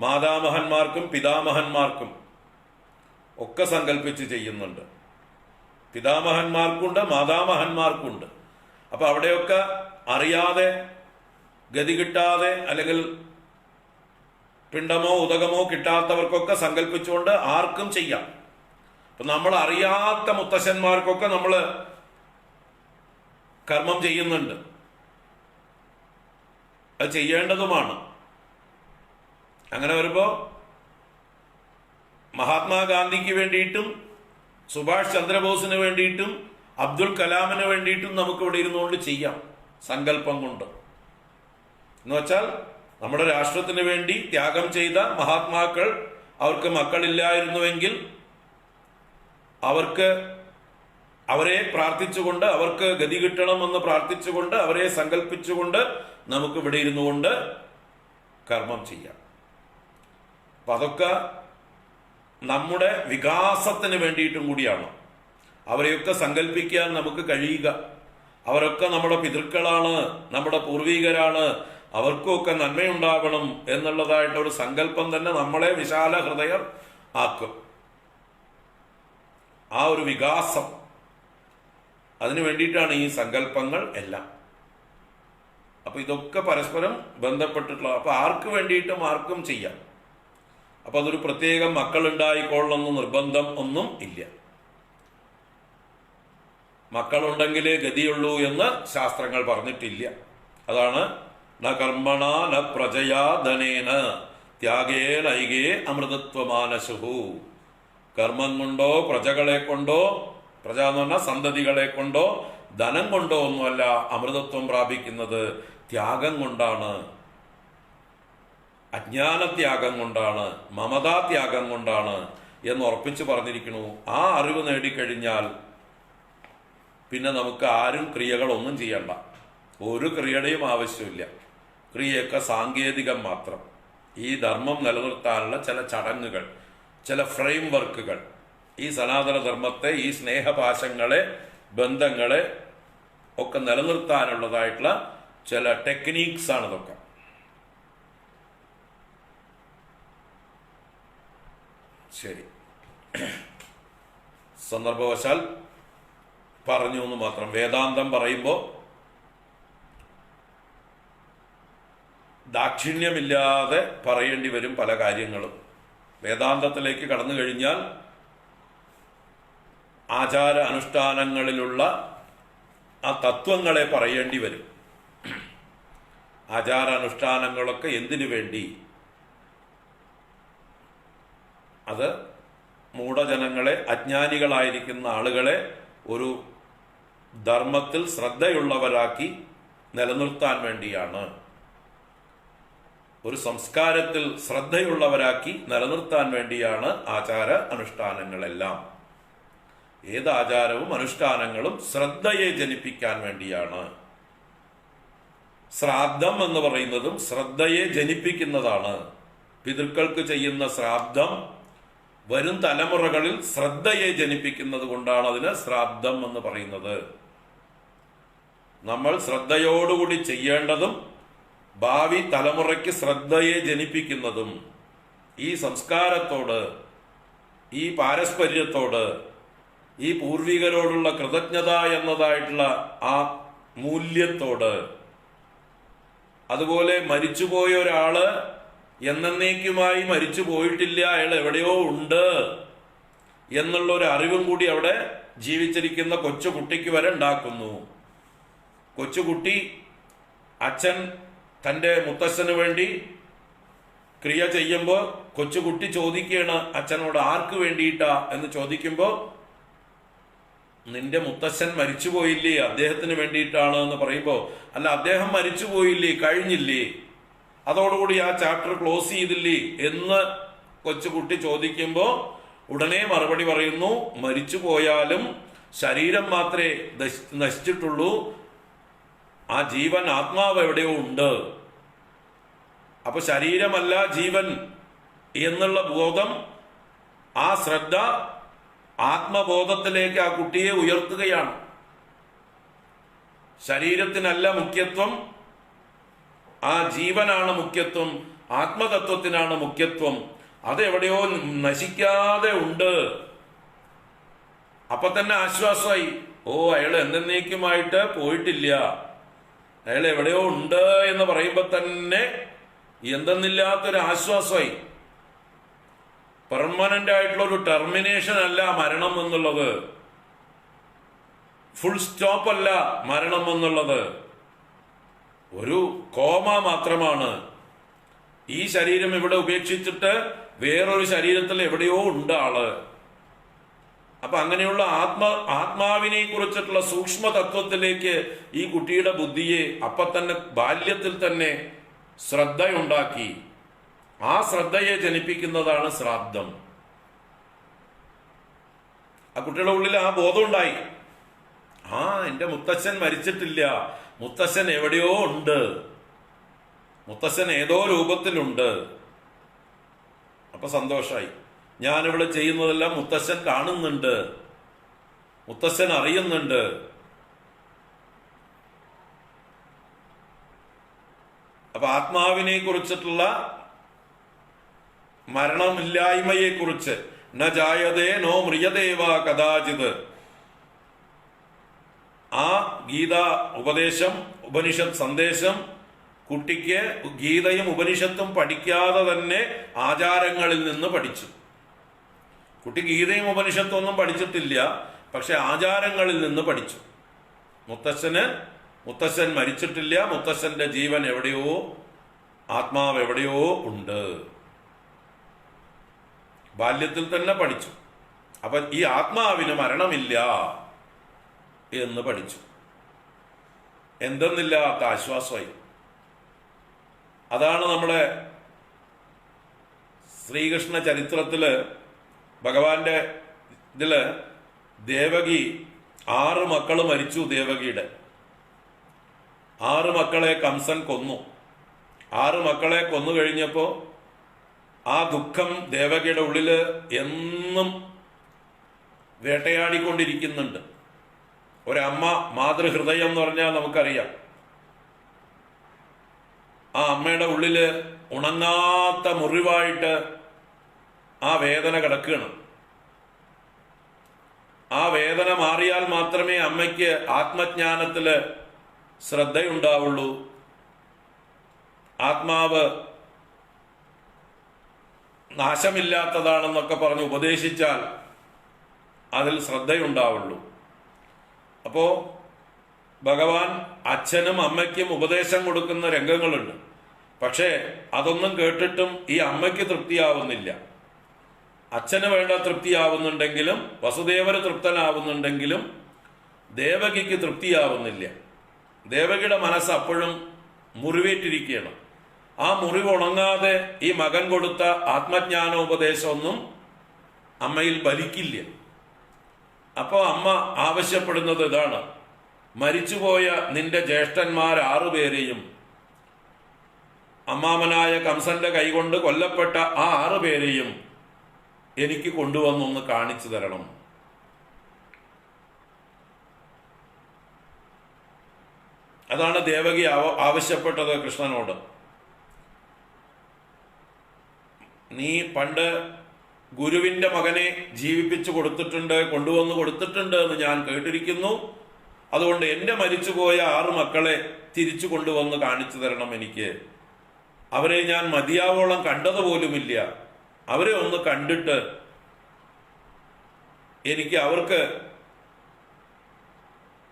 മാതാമഹന്മാർക്കും പിതാമഹന്മാർക്കും ഒക്കെ സങ്കല്പിച്ച് ചെയ്യുന്നുണ്ട്. പിതാമഹന്മാർക്കുണ്ട്, മാതാമഹന്മാർക്കുണ്ട്. അപ്പൊ അവിടെയൊക്കെ അറിയാതെ ഗതി കിട്ടാതെ അല്ലെങ്കിൽ പിണ്ടമോ ഉദകമോ കിട്ടാത്തവർക്കൊക്കെ സങ്കല്പിച്ചുകൊണ്ട് ആർക്കും ചെയ്യാം. അപ്പൊ നമ്മൾ അറിയാത്ത മുത്തശ്ശന്മാർക്കൊക്കെ നമ്മൾ കർമ്മം ചെയ്യുന്നുണ്ട്. അത് ചെയ്യേണ്ടതുമാണ്. അങ്ങനെ വരുമ്പോ മഹാത്മാഗാന്ധിക്ക് വേണ്ടിയിട്ടും സുഭാഷ് ചന്ദ്രബോസിന് വേണ്ടിയിട്ടും അബ്ദുൽ കലാമിന് വേണ്ടിയിട്ടും നമുക്ക് ഇവിടെ ഇരുന്നുകൊണ്ട് ചെയ്യാം, സങ്കല്പം കൊണ്ട്. എന്ന് വെച്ചാൽ നമ്മുടെ രാഷ്ട്രത്തിന് വേണ്ടി ത്യാഗം ചെയ്ത മഹാത്മാക്കൾ, അവർക്ക് മക്കളില്ലായിരുന്നുവെങ്കിൽ അവരെ പ്രാർത്ഥിച്ചുകൊണ്ട്, അവർക്ക് ഗതി കിട്ടണമെന്ന് പ്രാർത്ഥിച്ചുകൊണ്ട്, അവരെ സങ്കല്പിച്ചുകൊണ്ട് നമുക്ക് ഇവിടെ ഇരുന്നുകൊണ്ട് കർമ്മം ചെയ്യാം. അപ്പൊ അതൊക്കെ നമ്മുടെ വികാസത്തിന് വേണ്ടിയിട്ടും കൂടിയാണ്. അവരെയൊക്കെ സങ്കല്പിക്കാൻ നമുക്ക് കഴിയുക. അവരൊക്കെ നമ്മുടെ പിതൃക്കളാണ്, നമ്മുടെ പൂർവികരാണ്, അവർക്കൊക്കെ നന്മയുണ്ടാകണം എന്നുള്ളതായിട്ട് ഒരു സങ്കല്പം തന്നെ നമ്മളെ വിശാല ഹൃദയർ ആക്കും. ആ ഒരു വികാസം, അതിനു വേണ്ടിയിട്ടാണ് ഈ സങ്കല്പങ്ങൾ എല്ലാം. അപ്പൊ ഇതൊക്കെ പരസ്പരം ബന്ധപ്പെട്ടിട്ടുള്ള, അപ്പൊ ആർക്ക് വേണ്ടിയിട്ടും ആർക്കും ചെയ്യാം. അപ്പൊ അതൊരു പ്രത്യേകം മക്കളുണ്ടായിക്കൊള്ളണമെന്ന് നിർബന്ധം ഒന്നും ഇല്ല. മക്കളുണ്ടെങ്കിലേ ഗതിയുള്ളൂ എന്ന് ശാസ്ത്രങ്ങൾ പറഞ്ഞിട്ടില്ല. അതാണ് ന കർമ്മണ ന പ്രജയാ ധനേന ത്യാഗേനൈകേ അമൃതത്വമാനശുഹു. കർമ്മം കൊണ്ടോ പ്രജകളെ കൊണ്ടോ, പ്രജ എന്ന് പറഞ്ഞാൽ സന്തതികളെ കൊണ്ടോ ധനം കൊണ്ടോ ഒന്നുമല്ല അമൃതത്വം പ്രാപിക്കുന്നത്, ത്യാഗം കൊണ്ടാണ്, അജ്ഞാനത്യാഗം കൊണ്ടാണ്, മമതാത്യാഗം കൊണ്ടാണ് എന്ന് ഉറപ്പിച്ച് പറഞ്ഞിരിക്കുന്നു. ആ അറിവ് നേടിക്കഴിഞ്ഞാൽ പിന്നെ നമുക്ക് ആരും ക്രിയകളൊന്നും ചെയ്യണ്ട, ഒരു ക്രിയയുടെയും ആവശ്യമില്ല. ക്രിയയൊക്കെ സാങ്കേതികം മാത്രം. ഈ ധർമ്മം നിലനിർത്താനുള്ള ചില ചടങ്ങുകൾ, ചില ഫ്രെയിം വർക്കുകൾ, ഈ സനാതന ധർമ്മത്തെ, ഈ സ്നേഹപാശങ്ങളെ, ബന്ധങ്ങളെ ഒക്കെ നിലനിർത്താനുള്ളതായിട്ടുള്ള ചില ടെക്നീക്സ് ആണ് ഇതൊക്കെ. ശരി, സന്ദർഭവശാൽ പറഞ്ഞു എന്ന് മാത്രം. വേദാന്തം പറയുമ്പോൾ ദാക്ഷിണ്യമില്ലാതെ പറയേണ്ടി വരും പല കാര്യങ്ങളും. വേദാന്തത്തിലേക്ക് കടന്നു കഴിഞ്ഞാൽ ആചാര അനുഷ്ഠാനങ്ങളിലുള്ള ആ തത്വങ്ങളെ പറയേണ്ടി വരും. ആചാരാനുഷ്ഠാനങ്ങളൊക്കെ എന്തിനു വേണ്ടി? അത് മൂഢജനങ്ങളെ, അജ്ഞാനികളായിരിക്കുന്ന ആളുകളെ ഒരു ധർമ്മത്തിൽ ശ്രദ്ധയുള്ളവരാക്കി നിലനിർത്താൻ വേണ്ടിയാണ്. ഒരു സംസ്കാരത്തിൽ ശ്രദ്ധയുള്ളവരാക്കി നിലനിർത്താൻ വേണ്ടിയാണ് ആചാര അനുഷ്ഠാനങ്ങളെല്ലാം. ഏത് ആചാരവും അനുഷ്ഠാനങ്ങളും ശ്രദ്ധയെ ജനിപ്പിക്കാൻ വേണ്ടിയാണ്. ശ്രാദ്ധം എന്ന് പറയുന്നതും ശ്രദ്ധയെ ജനിപ്പിക്കുന്നതാണ്. പിതൃക്കൾക്ക് ചെയ്യുന്ന ശ്രാദ്ധം വരും തലമുറകളിൽ ശ്രദ്ധയെ ജനിപ്പിക്കുന്നത് കൊണ്ടാണ് അതിന് ശ്രാദ്ധം എന്ന് പറയുന്നത്. നമ്മൾ ശ്രദ്ധയോടുകൂടി ചെയ്യേണ്ടതും ഭാവി തലമുറയ്ക്ക് ശ്രദ്ധയെ ജനിപ്പിക്കുന്നതും ഈ സംസ്കാരത്തോട്, ഈ പാരസ്പര്യത്തോട്, ഈ പൂർവികരോടുള്ള കൃതജ്ഞത എന്നതായിട്ടുള്ള ആ മൂല്യത്തോട്, അതുപോലെ മരിച്ചുപോയ ഒരാള് എന്നേക്കുമായി മരിച്ചു പോയിട്ടില്ല, അയാൾ എവിടെയോ ഉണ്ട് എന്നുള്ള ഒരു അറിവും കൂടി അവിടെ ജീവിച്ചിരിക്കുന്ന കൊച്ചു കുട്ടിക്ക് വരെ ഉണ്ടാക്കുന്നു. കൊച്ചുകുട്ടി അച്ഛൻ തൻ്റെ മുത്തശ്ശന് വേണ്ടി ക്രിയ ചെയ്യുമ്പോൾ കൊച്ചുകുട്ടി ചോദിക്കുകയാണ് അച്ഛനോട്, ആർക്ക് വേണ്ടിയിട്ടാ എന്ന് ചോദിക്കുമ്പോൾ, നിന്റെ മുത്തശ്ശൻ മരിച്ചുപോയില്ലേ, അദ്ദേഹത്തിന് വേണ്ടിയിട്ടാണ് എന്ന് പറയുമ്പോൾ, അല്ല അദ്ദേഹം മരിച്ചുപോയില്ലേ, കഴിഞ്ഞില്ലേ, അതോടുകൂടി ആ ചാപ്റ്റർ ക്ലോസ് ചെയ്തില്ലേ എന്ന് കൊച്ചുകുട്ടി ചോദിക്കുമ്പോൾ ഉടനെ മറുപടി പറയുന്നു, മരിച്ചു പോയാലും ശരീരം മാത്രമേ നശിച്ചിട്ടുള്ളൂ, ആ ജീവൻ ആത്മാവ് എവിടെയോ ഉണ്ട്. അപ്പൊ ശരീരമല്ല ജീവൻ എന്നുള്ള ബോധം, ആ ശ്രദ്ധ ആത്മബോധത്തിലേക്ക് ആ കുട്ടിയെ ഉയർത്തുകയാണ്. ശരീരത്തിനല്ല മുഖ്യത്വം, ആ ജീവനാണ് മുഖ്യത്വം, ആത്മതത്വത്തിനാണ് മുഖ്യത്വം. അതെവിടെയോ നശിക്കാതെ ഉണ്ട്. അപ്പൊ തന്നെ ആശ്വാസമായി. ഓ, അയാൾ എന്നേക്കുമായിട്ട് പോയിട്ടില്ല, അയാൾ എവിടെയോ ഉണ്ട് എന്ന് പറയുമ്പോ തന്നെ എന്തെന്നില്ലാത്തൊരു ആശ്വാസമായി. പെർമനന്റ് ആയിട്ടുള്ള ഒരു ടെർമിനേഷൻ അല്ല മരണം എന്നുള്ളത്, ഫുൾ സ്റ്റോപ്പ് അല്ല മരണം എന്നുള്ളത്, ഒരു കോമ മാത്രമാണ്. ഈ ശരീരം ഇവിടെ ഉപേക്ഷിച്ചിട്ട് വേറൊരു ശരീരത്തിൽ എവിടെയോ ഉണ്ട് ആള്. അപ്പൊ അങ്ങനെയുള്ള ആത്മാവിനെ കുറിച്ചിട്ടുള്ള സൂക്ഷ്മ തത്വത്തിലേക്ക് ഈ കുട്ടിയുടെ ബുദ്ധിയെ അപ്പൊ തന്നെ ബാല്യത്തിൽ തന്നെ ശ്രദ്ധയുണ്ടാക്കി. ആ ശ്രദ്ധയെ ജനിപ്പിക്കുന്നതാണ് ശ്രാദ്ധം. ആ കുട്ടിയുടെ ഉള്ളിൽ ആ ബോധം ഉണ്ടായി, ആ എന്റെ മുത്തച്ഛൻ മരിച്ചിട്ടില്ല, മുത്തച്ഛൻ എവിടെയോ ഉണ്ട്, മുത്തച്ഛൻ ഏതോ രൂപത്തിലുണ്ട്. അപ്പൊ സന്തോഷായി. ഞാനിവിടെ ചെയ്യുന്നതെല്ലാം മുത്തച്ഛൻ കാണുന്നുണ്ട്, മുത്തച്ഛൻ അറിയുന്നുണ്ട്. അപ്പൊ ആത്മാവിനെ കുറിച്ചിട്ടുള്ള മരണമില്ലായ്മയെ കുറിച്ച് ന ജായതേ നോ മ്രിയദേവ കഥാചിത്, ആ ഗീത ഉപദേശം, ഉപനിഷത്ത് സന്ദേശം കുട്ടിക്ക് ഗീതയും ഉപനിഷത്തും പഠിക്കാതെ തന്നെ ആചാരങ്ങളിൽ നിന്ന് പഠിച്ചു. കുട്ടി ഗീതയും ഉപനിഷത്തും ഒന്നും പഠിച്ചിട്ടില്ല, പക്ഷെ ആചാരങ്ങളിൽ നിന്ന് പഠിച്ചു. മുത്തശ്ശൻ മരിച്ചിട്ടില്ല, മുത്തശ്ശന്റെ ജീവൻ എവിടെയോ, ആത്മാവ് എവിടെയോ ഉണ്ട്. ബാല്യത്തിൽ തന്നെ പഠിച്ചു. അപ്പൊ ഈ ആത്മാവിന് മരണമില്ല എന്ന് പഠിച്ചു. എന്തെന്നില്ലാത്ത ആശ്വാസമായി. അതാണ് നമ്മുടെ ശ്രീകൃഷ്ണ ചരിത്രത്തില് ഭഗവാന്റെ ഇതില് ദേവകി 6 മക്കള് മരിച്ചു. ദേവകിയുടെ 6 മക്കളെ കംസൻ കൊന്നു. 6 മക്കളെ കൊന്നു കഴിഞ്ഞപ്പോ ആ ദുഃഖം ദേവകിയുടെ ഉള്ളില് എന്നും വേട്ടയാടിക്കൊണ്ടിരിക്കുന്നുണ്ട്. ഒരമ്മ, മാതൃഹൃദയം എന്ന് പറഞ്ഞാൽ നമുക്കറിയാം. ആ അമ്മയുടെ ഉള്ളില് ഉണങ്ങാത്ത മുറിവായിട്ട് ആ വേദന കിടക്കുകയാണ്. ആ വേദന മാറിയാൽ മാത്രമേ അമ്മയ്ക്ക് ആത്മജ്ഞാനത്തില് ശ്രദ്ധയുണ്ടാവുള്ളൂ. ആത്മാവ് നാശമില്ലാത്തതാണെന്നൊക്കെ പറഞ്ഞ് ഉപദേശിച്ചാൽ അതിൽ ശ്രദ്ധയുണ്ടാവുള്ളൂ. അപ്പോ ഭഗവാൻ അച്ഛനും അമ്മയ്ക്കും ഉപദേശം കൊടുക്കുന്ന രംഗങ്ങളുണ്ട്. പക്ഷേ അതൊന്നും കേട്ടിട്ടും ഈ അമ്മയ്ക്ക് തൃപ്തിയാവുന്നില്ല. അച്ഛന് വേണ്ട തൃപ്തിയാവുന്നുണ്ടെങ്കിലും, വസുദേവന് തൃപ്തനാവുന്നുണ്ടെങ്കിലും ദേവകിക്ക് തൃപ്തിയാവുന്നില്ല. ദേവകിയുടെ മനസ്സ് അപ്പോഴും മുറിവേറ്റിരിക്കുകയാണ്. ആ മുറിവ് ഉണങ്ങാതെ ഈ മകൻ കൊടുത്ത ആത്മജ്ഞാനോപദേശമൊന്നും അമ്മയിൽ ഫലിക്കില്ല. അപ്പോൾ അമ്മ ആവശ്യപ്പെടുന്നത് ഇതാണ്, മരിച്ചുപോയ നിന്റെ ജ്യേഷ്ഠന്മാർ 6 പേരെയും, അമ്മാമനായ കംസന്റെ കൈകൊണ്ട് കൊല്ലപ്പെട്ട ആ 6 പേരെയും എനിക്ക് കൊണ്ടുവന്നൊന്ന് കാണിച്ചു തരണം. അതാണ് ദേവകി ആവശ്യപ്പെട്ടത് കൃഷ്ണനോട്. നീ പണ്ട് ഗുരുവിന്റെ മകനെ ജീവിപ്പിച്ചു കൊടുത്തിട്ടുണ്ട്, കൊണ്ടുവന്ന് കൊടുത്തിട്ടുണ്ട് എന്ന് ഞാൻ കേട്ടിരിക്കുന്നു. അതുകൊണ്ട് എന്റെ മരിച്ചുപോയ 6 മക്കളെ തിരിച്ചു കൊണ്ടുവന്ന് കാണിച്ചു തരണം എനിക്ക്. അവരെ ഞാൻ മതിയാവോളം കണ്ടതുപോലുമില്ല. അവരെ ഒന്ന് കണ്ടിട്ട് എനിക്ക് അവർക്ക്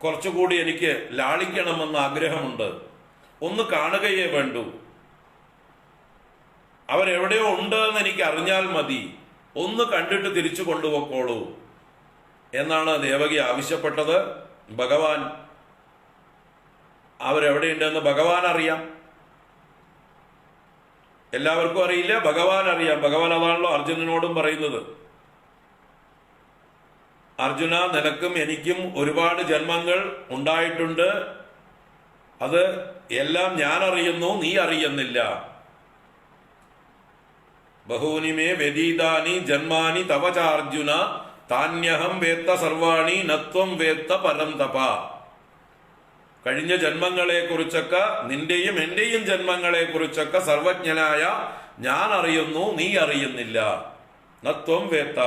കുറച്ചുകൂടി എനിക്ക് ലാളിക്കണമെന്ന് ആഗ്രഹമുണ്ട്. ഒന്ന് കാണുകയേ വേണ്ടൂ. അവരെവിടെയോ ഉണ്ട് എന്ന് എനിക്ക് അറിഞ്ഞാൽ മതി. ഒന്ന് കണ്ടിട്ട് തിരിച്ചു കൊണ്ടുപോക്കോളൂ എന്നാണ് ദേവകി ആവശ്യപ്പെട്ടത്. ഭഗവാൻ അവരെവിടെയുണ്ടെന്ന് ഭഗവാൻ അറിയാം. എല്ലാവർക്കും അറിയില്ല, ഭഗവാൻ അറിയാം. ഭഗവാൻ അതാണല്ലോ അർജുനനോടും പറയുന്നത്. അർജുന, നിനക്കും എനിക്കും ഒരുപാട് ജന്മങ്ങൾ ഉണ്ടായിട്ടുണ്ട്. അത് എല്ലാം ഞാൻ അറിയുന്നു, നീ അറിയുന്നില്ല. ബഹൂനി മേ വ്യതീതാനി ജന്മാനി തവ ചാർജുന താന്യഹം വേത്ത സർവാണി നത്വം വേത്ത പരന്തപ. കഴിഞ്ഞ ജന്മങ്ങളെ കുറിച്ചൊക്കെ, നിന്റെയും എന്റെയും ജന്മങ്ങളെ കുറിച്ചൊക്കെ സർവജ്ഞനായ ഞാൻ അറിയുന്നു, നീ അറിയുന്നില്ല. നത്വം വേത്ത.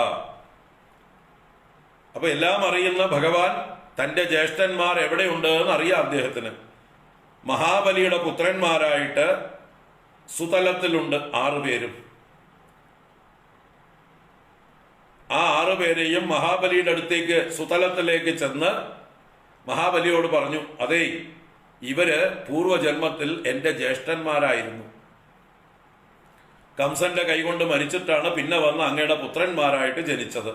അപ്പൊ എല്ലാം അറിയുന്ന ഭഗവാൻ തന്റെ ജ്യേഷ്ഠന്മാർ എവിടെയുണ്ട് എന്ന് അറിയാം അദ്ദേഹത്തിന്. മഹാബലിയുടെ പുത്രന്മാരായിട്ട് സുതലത്തിലുണ്ട് 6 പേരും. ആ 6 പേരെയും മഹാബലിയുടെ അടുത്തേക്ക് സുതലത്തിലേക്ക് ചെന്ന് മഹാബലിയോട് പറഞ്ഞു, അതേ, ഇവര് പൂർവജന്മത്തിൽ എന്റെ ജ്യേഷ്ഠന്മാരായിരുന്നു. കംസന്റെ കൈകൊണ്ട് മരിച്ചിട്ടാണ് പിന്നെ വന്ന് അങ്ങയുടെ പുത്രന്മാരായിട്ട് ജനിച്ചത്.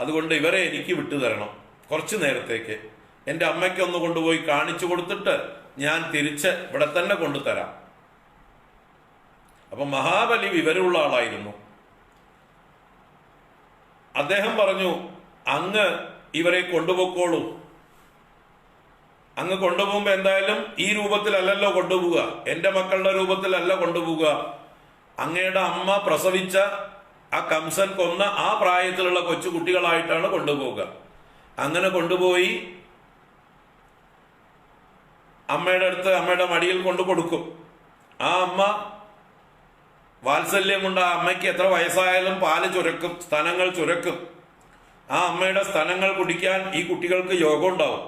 അതുകൊണ്ട് ഇവരെ എനിക്ക് വിട്ടുതരണം കുറച്ചു നേരത്തേക്ക്. എൻ്റെ അമ്മയ്ക്കൊന്ന് കൊണ്ടുപോയി കാണിച്ചു കൊടുത്തിട്ട് ഞാൻ തിരിച്ച് ഇവിടെ തന്നെ കൊണ്ടുതരാം. അപ്പൊ മഹാബലി വിവരമുള്ള ആളായിരുന്നു. അദ്ദേഹം പറഞ്ഞു, അങ്ങ് ഇവരെ കൊണ്ടുപോയിക്കോളൂ. അങ്ങ് കൊണ്ടുപോകുമ്പോ എന്തായാലും ഈ രൂപത്തിലല്ലല്ലോ കൊണ്ടുപോവുക, എന്റെ മക്കളുടെ രൂപത്തിലല്ല കൊണ്ടുപോവുക. അങ്ങയുടെ അമ്മ പ്രസവിച്ച ആ കംസൻ കൊന്ന ആ പ്രായത്തിലുള്ള കൊച്ചു കുട്ടികളായിട്ടാണ് കൊണ്ടുപോവുക. അങ്ങനെ കൊണ്ടുപോയി അമ്മയുടെ അടുത്ത്, അമ്മയുടെ മടിയിൽ കൊണ്ടു കൊടുക്കും. ആ അമ്മ വാത്സല്യം കൊണ്ട് ആ അമ്മയ്ക്ക് എത്ര വയസ്സായാലും പാല് ചുരക്കും, സ്തനങ്ങൾ ചുരക്കും. ആ അമ്മയുടെ സ്തനങ്ങൾ കുടിക്കാൻ ഈ കുട്ടികൾക്ക് യോഗം ഉണ്ടാവും.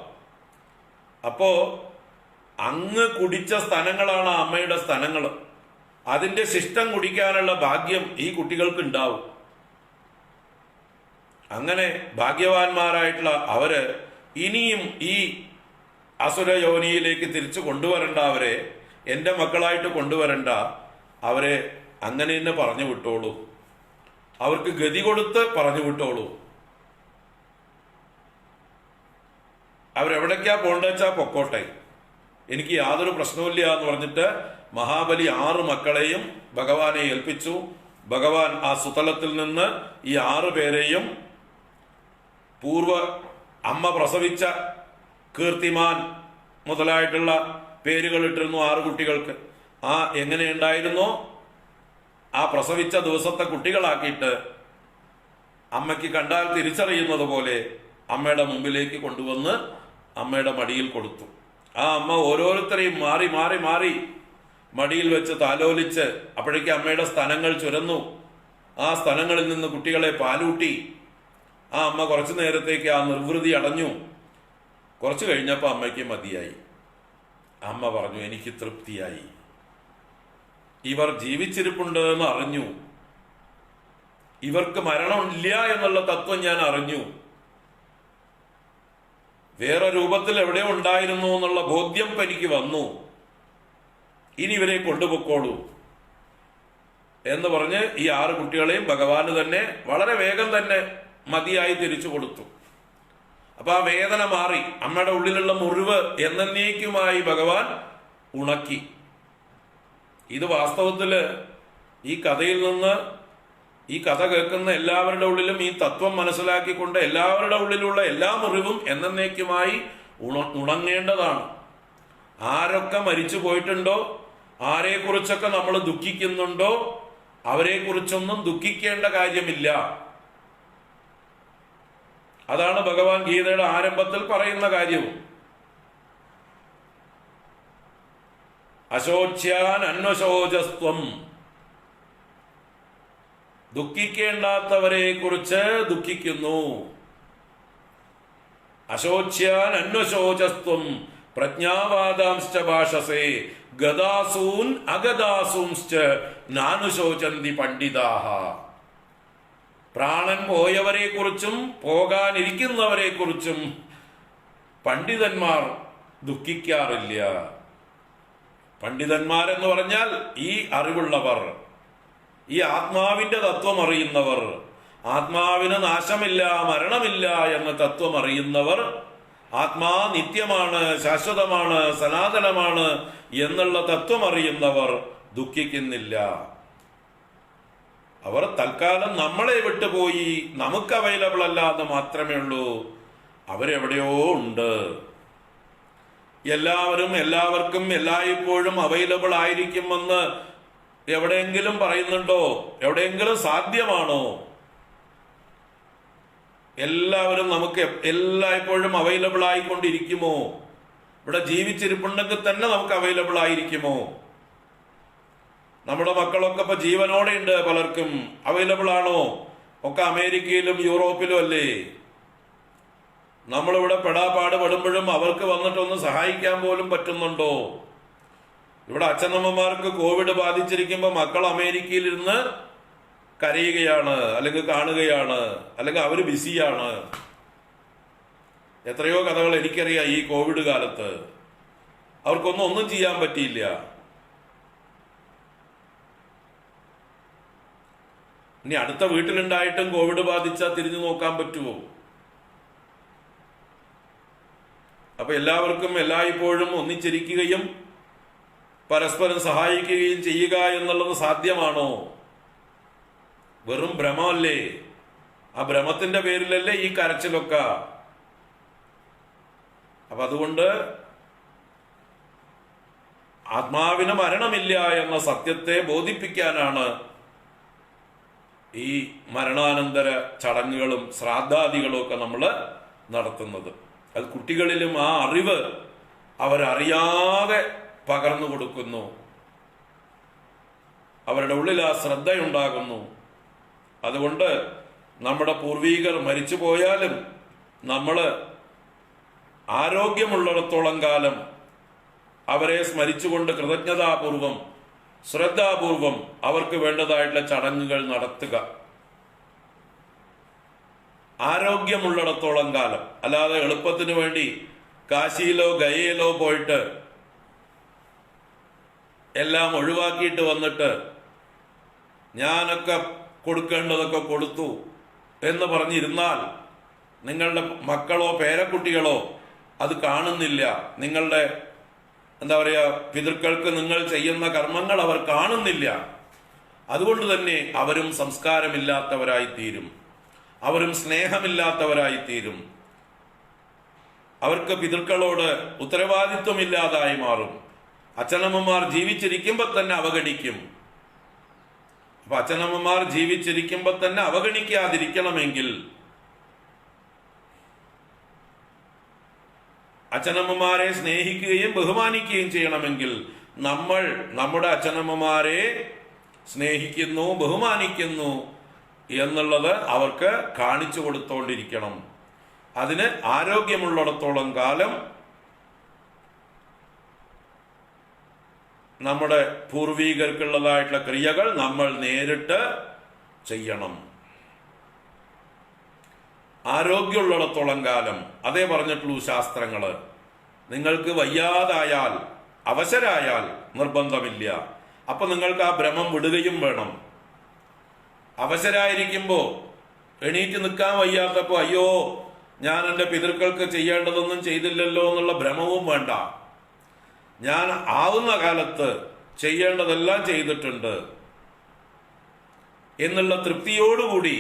അപ്പോ അങ്ങ് കുടിച്ച സ്തനങ്ങളാണ് ആ അമ്മയുടെ സ്തനങ്ങൾ. അതിന്റെ ശിഷ്ടം കുടിക്കാനുള്ള ഭാഗ്യം ഈ കുട്ടികൾക്ക് ഉണ്ടാവും. അങ്ങനെ ഭാഗ്യവാന്മാരായിട്ടുള്ള അവര് ഇനിയും ഈ അസുര യോനിയിലേക്ക് തിരിച്ചു കൊണ്ടുവരണ്ട. അവരെ എൻ്റെ മക്കളായിട്ട് കൊണ്ടുവരണ്ട. അവരെ അങ്ങനെ തന്നെ പറഞ്ഞു വിട്ടോളൂ. അവർക്ക് ഗതി കൊടുത്ത് പറഞ്ഞു വിട്ടോളൂ. അവരെവിടേക്കാ പോണ്ടെച്ചാ പൊക്കോട്ടെ, എനിക്ക് യാതൊരു പ്രശ്നവുമില്ല എന്ന് പറഞ്ഞിട്ട് മഹാബലി 6 മക്കളെയും ഭഗവാനെ ഏൽപ്പിച്ചു. ഭഗവാൻ ആ സുതലത്തിൽ നിന്ന് ഈ 6 പേരെയും പൂർവ അമ്മ പ്രസവിച്ച കീർത്തിമാൻ മുതലായിട്ടുള്ള പേരുകൾ ഇട്ടിരുന്നു 6 കുട്ടികൾക്ക്. ആ എങ്ങനെയുണ്ടായിരുന്നോ ആ പ്രസവിച്ച ദിവസത്തെ കുട്ടികളാക്കിയിട്ട് അമ്മയ്ക്ക് കണ്ടാൽ തിരിച്ചറിയുന്നത് പോലെ അമ്മയുടെ മുമ്പിലേക്ക് കൊണ്ടുവന്ന് അമ്മയുടെ മടിയിൽ കൊടുത്തു. ആ അമ്മ ഓരോരുത്തരെയും മാറി മാറി മാറി മടിയിൽ വെച്ച് താലോലിച്ച്, അപ്പോഴേക്ക് അമ്മയുടെ സ്തനങ്ങൾ ചുരന്നു. ആ സ്തനങ്ങളിൽ നിന്ന് കുട്ടികളെ പാലൂട്ടി. ആ അമ്മ കുറച്ചു നേരത്തേക്ക് ആ നിർവൃതി അടഞ്ഞു. കുറച്ചു കഴിഞ്ഞപ്പോൾ അമ്മയ്ക്ക് മതിയായി. അമ്മ പറഞ്ഞു, എനിക്ക് തൃപ്തിയായി. ഇവർ ജീവിച്ചിരിപ്പുണ്ട് എന്ന് അറിഞ്ഞു. ഇവർക്ക് മരണമില്ല എന്നുള്ള തത്വം ഞാൻ അറിഞ്ഞു. വേറെ രൂപത്തിൽ എവിടെ ഉണ്ടായിരുന്നു എന്നുള്ള ബോധ്യം എനിക്ക് വന്നു. ഇനി ഇവരെ കൊണ്ടുപോയിക്കോളൂ എന്ന് പറഞ്ഞ് ഈ 6 കുട്ടികളെയും ഭഗവാന് തന്നെ വളരെ വേഗം തന്നെ മതിയായി തിരിച്ചു കൊടുത്തു. അപ്പൊ ആ വേദന മാറി. അമ്മയുടെ ഉള്ളിലുള്ള മുറിവ് എന്നേക്കുമായി ഭഗവാൻ ഉണക്കി. ഇത് വാസ്തവത്തില് ഈ കഥയിൽ നിന്ന്, ഈ കഥ കേൾക്കുന്ന എല്ലാവരുടെ ഉള്ളിലും ഈ തത്വം മനസ്സിലാക്കിക്കൊണ്ട് എല്ലാവരുടെ ഉള്ളിലുള്ള എല്ലാ മുറിവും എന്നേക്കുമായി ഉണങ്ങേണ്ടതാണ്. ആരൊക്കെ മരിച്ചു പോയിട്ടുണ്ടോ, ആരെക്കുറിച്ചൊക്കെ നമ്മൾ ദുഃഖിക്കുന്നുണ്ടോ, അവരെക്കുറിച്ചൊന്നും ദുഃഖിക്കേണ്ട കാര്യമില്ല. അതാണ് ഭഗവാൻ ഗീതയുടെ ആരംഭത്തിൽ പറയുന്ന കാര്യവും. അശോച്യാൻ അന്വശോചസ്ത്വം. ദുഃഖിക്കേണ്ടാത്തവരെ കുറിച്ച് ദുഃഖിക്കുന്നു. അശോച്യാൻ അന്വശോചസ്ത്വം പ്രജ്ഞാവാദാംശ്ച ഭാഷസേ ഗദാസൂൻ അഗദാസൂംശ്ച നാനുശോചന്തി പണ്ഡിതാഹ. പ്രാണൻ പോയവരെ കുറിച്ചും പോകാനിരിക്കുന്നവരെ കുറിച്ചും പണ്ഡിതന്മാർ ദുഃഖിക്കാറില്ല. പണ്ഡിതന്മാരെന്ന് പറഞ്ഞാൽ ഈ അറിവുള്ളവർ, ഈ ആത്മാവിന്റെ തത്വം അറിയുന്നവർ, ആത്മാവിന് നാശമില്ല, മരണമില്ല എന്ന തത്വം അറിയുന്നവർ, ആത്മാ നിത്യമാണ്, ശാശ്വതമാണ്, സനാതനമാണ് എന്നുള്ള തത്വം അറിയുന്നവർ ദുഃഖിക്കുന്നില്ല. അവർ തൽക്കാലം നമ്മളെ വിട്ടുപോയി, നമുക്ക് അവൈലബിൾ അല്ല എന്ന് മാത്രമേ ഉള്ളൂ. അവരെവിടെയോ ഉണ്ട്. എല്ലാവർക്കും എല്ലായ്പ്പോഴും അവൈലബിൾ ആയിരിക്കുമെന്ന് എവിടെയെങ്കിലും പറയുന്നുണ്ടോ? എവിടെയെങ്കിലും സാധ്യമാണോ? എല്ലാവരും നമുക്ക് എല്ലായ്പ്പോഴും അവൈലബിൾ ആയിക്കൊണ്ടിരിക്കുമോ? ഇവിടെ ജീവിച്ചിരിപ്പുണ്ടെങ്കിൽ തന്നെ നമുക്ക് അവൈലബിൾ ആയിരിക്കുമോ? നമ്മുടെ മക്കളൊക്കെ ഇപ്പൊ ജീവനോടെ ഉണ്ട്. പലർക്കും അവൈലബിൾ ആണോ? ഒക്കെ അമേരിക്കയിലും യൂറോപ്പിലും അല്ലേ. നമ്മളിവിടെ പെടാപ്പാട് പെടുമ്പോഴും അവർക്ക് വന്നിട്ടൊന്ന് സഹായിക്കാൻ പോലും പറ്റുന്നുണ്ടോ? ഇവിടെ അച്ഛനമ്മമാർക്ക് കോവിഡ് ബാധിച്ചിരിക്കുമ്പോൾ മക്കൾ അമേരിക്കയിലിരുന്ന് കരയുകയാണ്, അല്ലെങ്കിൽ കാണുകയാണ്, അല്ലെങ്കിൽ അവര് ബിസിയാണ്. എത്രയോ കഥകൾ എനിക്കറിയാം. ഈ കോവിഡ് കാലത്ത് അവർക്കൊന്നും ചെയ്യാൻ പറ്റിയില്ല. ഇനി അടുത്ത വീട്ടിലുണ്ടായിട്ടും കോവിഡ് ബാധിച്ചാൽ തിരിഞ്ഞു നോക്കാൻ പറ്റുമോ? അപ്പൊ എല്ലാവർക്കും എല്ലായ്പ്പോഴും ഒന്നിച്ചിരിക്കുകയും പരസ്പരം സഹായിക്കുകയും ചെയ്യുക എന്നുള്ളത് സാധ്യമാണോ? വെറും ഭ്രമമല്ലേ? ആ ഭ്രമത്തിന്റെ പേരിലല്ലേ ഈ കരച്ചിലൊക്കെ. അപ്പൊ അതുകൊണ്ട് ആത്മാവിന് മരണമില്ല എന്ന സത്യത്തെ ബോധിപ്പിക്കാനാണ് ഈ മരണാനന്തര ചടങ്ങുകളും ശ്രാദ്ധാദികളും ഒക്കെ നമ്മൾ നടത്തുന്നത്. അത് കുട്ടികളിലും ആ അറിവ് അവരറിയാതെ പകർന്നു കൊടുക്കുന്നു. അവരുടെ ഉള്ളിൽ ആ ശ്രദ്ധയുണ്ടാകുന്നു. അതുകൊണ്ട് നമ്മുടെ പൂർവീകർ മരിച്ചു പോയാലും നമ്മൾ ആരോഗ്യമുള്ളിടത്തോളം കാലം അവരെ സ്മരിച്ചുകൊണ്ട് കൃതജ്ഞതാപൂർവം, ശ്രദ്ധാപൂർവം അവർക്ക് വേണ്ടതായിട്ടുള്ള ചടങ്ങുകൾ നടത്തുക. ആരോഗ്യമുള്ളിടത്തോളം കാലം. അല്ലാതെ എളുപ്പത്തിന് വേണ്ടി കാശിയിലോ ഗയയിലോ പോയിട്ട് എല്ലാം ഒഴിവാക്കിയിട്ട് വന്നിട്ട് ഞാനൊക്കെ കൊടുക്കേണ്ടതൊക്കെ കൊടുത്തു എന്ന് പറഞ്ഞിരുന്നാൽ നിങ്ങളുടെ മക്കളോ പേരക്കുട്ടികളോ അത് കാണുന്നില്ല. നിങ്ങളുടെ എന്താ പറയുക, പിതൃക്കൾക്ക് നിങ്ങൾ ചെയ്യുന്ന കർമ്മങ്ങൾ അവർ കാണുന്നില്ല. അതുകൊണ്ട് തന്നെ അവരും സംസ്കാരമില്ലാത്തവരായിത്തീരും, അവരും സ്നേഹമില്ലാത്തവരായിത്തീരും. അവർക്ക് പിതൃക്കളോട് ഉത്തരവാദിത്വമില്ലാതായി മാറും. അച്ഛനമ്മമാർ ജീവിച്ചിരിക്കുമ്പോൾ തന്നെ അവഗണിക്കും. അപ്പൊ അച്ഛനമ്മമാർ ജീവിച്ചിരിക്കുമ്പോൾ തന്നെ അവഗണിക്കാതിരിക്കണമെങ്കിൽ, അച്ഛനമ്മമാരെ സ്നേഹിക്കുകയും ബഹുമാനിക്കുകയും ചെയ്യണമെങ്കിൽ നമ്മൾ നമ്മുടെ അച്ഛനമ്മമാരെ സ്നേഹിക്കുന്നു, ബഹുമാനിക്കുന്നു എന്നുള്ളത് അവർക്ക് കാണിച്ചു കൊടുത്തോണ്ടിരിക്കണം. അതിന് ആരോഗ്യമുള്ളിടത്തോളം കാലം നമ്മുടെ പൂർവീകർക്കുള്ളതായിട്ടുള്ള ക്രിയകൾ നമ്മൾ നേരിട്ട് ചെയ്യണം. ആരോഗ്യമുള്ളിടത്തോളം കാലം അതേ പറഞ്ഞിട്ടുള്ളൂ ശാസ്ത്രങ്ങള്. നിങ്ങൾക്ക് വയ്യാതായാൽ, അവശരായാൽ നിർബന്ധമില്ല. അപ്പൊ നിങ്ങൾക്ക് ആ ഭ്രമം വിടുകയും വേണം. അവശരായിരിക്കുമ്പോ എണീറ്റ് നിൽക്കാൻ വയ്യാത്തപ്പോ അയ്യോ ഞാൻ എൻ്റെ പിതൃക്കൾക്ക് ചെയ്യേണ്ടതൊന്നും ചെയ്തില്ലല്ലോ എന്നുള്ള ഭ്രമവും വേണ്ട. ഞാൻ ആവുന്ന കാലത്ത് ചെയ്യേണ്ടതെല്ലാം ചെയ്തിട്ടുണ്ട് എന്നുള്ള തൃപ്തിയോടുകൂടി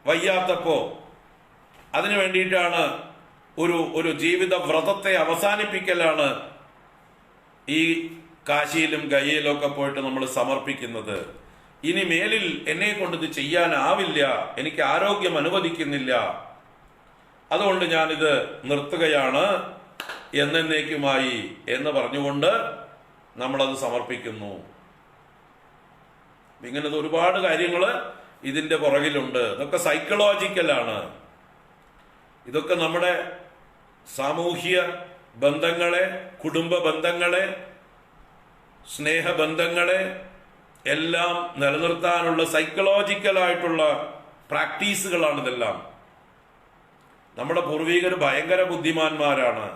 വയ്യാത്തപ്പോ അതിനു വേണ്ടിയിട്ടാണ് ഒരു ജീവിത വ്രതത്തെ അവസാനിപ്പിക്കലാണ് ഈ കാശിയിലും ഗയയിലും ഒക്കെ പോയിട്ട് നമ്മൾ സമർപ്പിക്കുന്നത്. ഇനി മേലിൽ എന്നെ കൊണ്ട് ഇത് ചെയ്യാനാവില്ല, എനിക്ക് ആരോഗ്യം അനുവദിക്കുന്നില്ല, അതുകൊണ്ട് ഞാനിത് നിർത്തുകയാണ് എന്നേക്കുമായി എന്ന് പറഞ്ഞുകൊണ്ട് നമ്മളത് സമർപ്പിക്കുന്നു. ഇങ്ങനത്തെ ഒരുപാട് കാര്യങ്ങൾ ഇതിന്റെ പുറകിലുണ്ട്. ഇതൊക്കെ സൈക്കോളജിക്കലാണ്. ഇതൊക്കെ നമ്മുടെ സാമൂഹ്യ ബന്ധങ്ങളെ, കുടുംബ ബന്ധങ്ങളെ, സ്നേഹബന്ധങ്ങളെ എല്ലാം നിലനിർത്താനുള്ള സൈക്കോളജിക്കലായിട്ടുള്ള പ്രാക്ടീസുകളാണ് ഇതെല്ലാം. നമ്മുടെ പൂർവികർ ഭയങ്കര ബുദ്ധിമാന്മാരാണ്,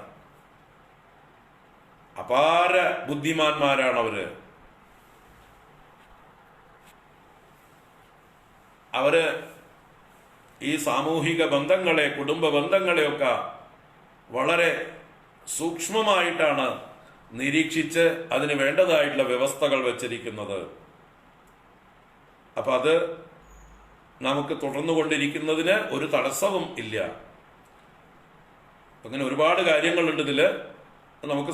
അപാര ബുദ്ധിമാന്മാരാണ് അവര് ഈ സാമൂഹിക ബന്ധങ്ങളെ, കുടുംബ ബന്ധങ്ങളെയൊക്കെ വളരെ സൂക്ഷ്മമായിട്ടാണ് നിരീക്ഷിച്ച് അതിന് വേണ്ടതായിട്ടുള്ള വ്യവസ്ഥകൾ വച്ചിരിക്കുന്നത്. അപ്പൊ അത് നമുക്ക് തുടർന്നുകൊണ്ടിരിക്കുന്നതിന് ഒരു തടസ്സവും ഇല്ല. അങ്ങനെ ഒരുപാട് കാര്യങ്ങളുണ്ട് ഇതില്. നമുക്ക്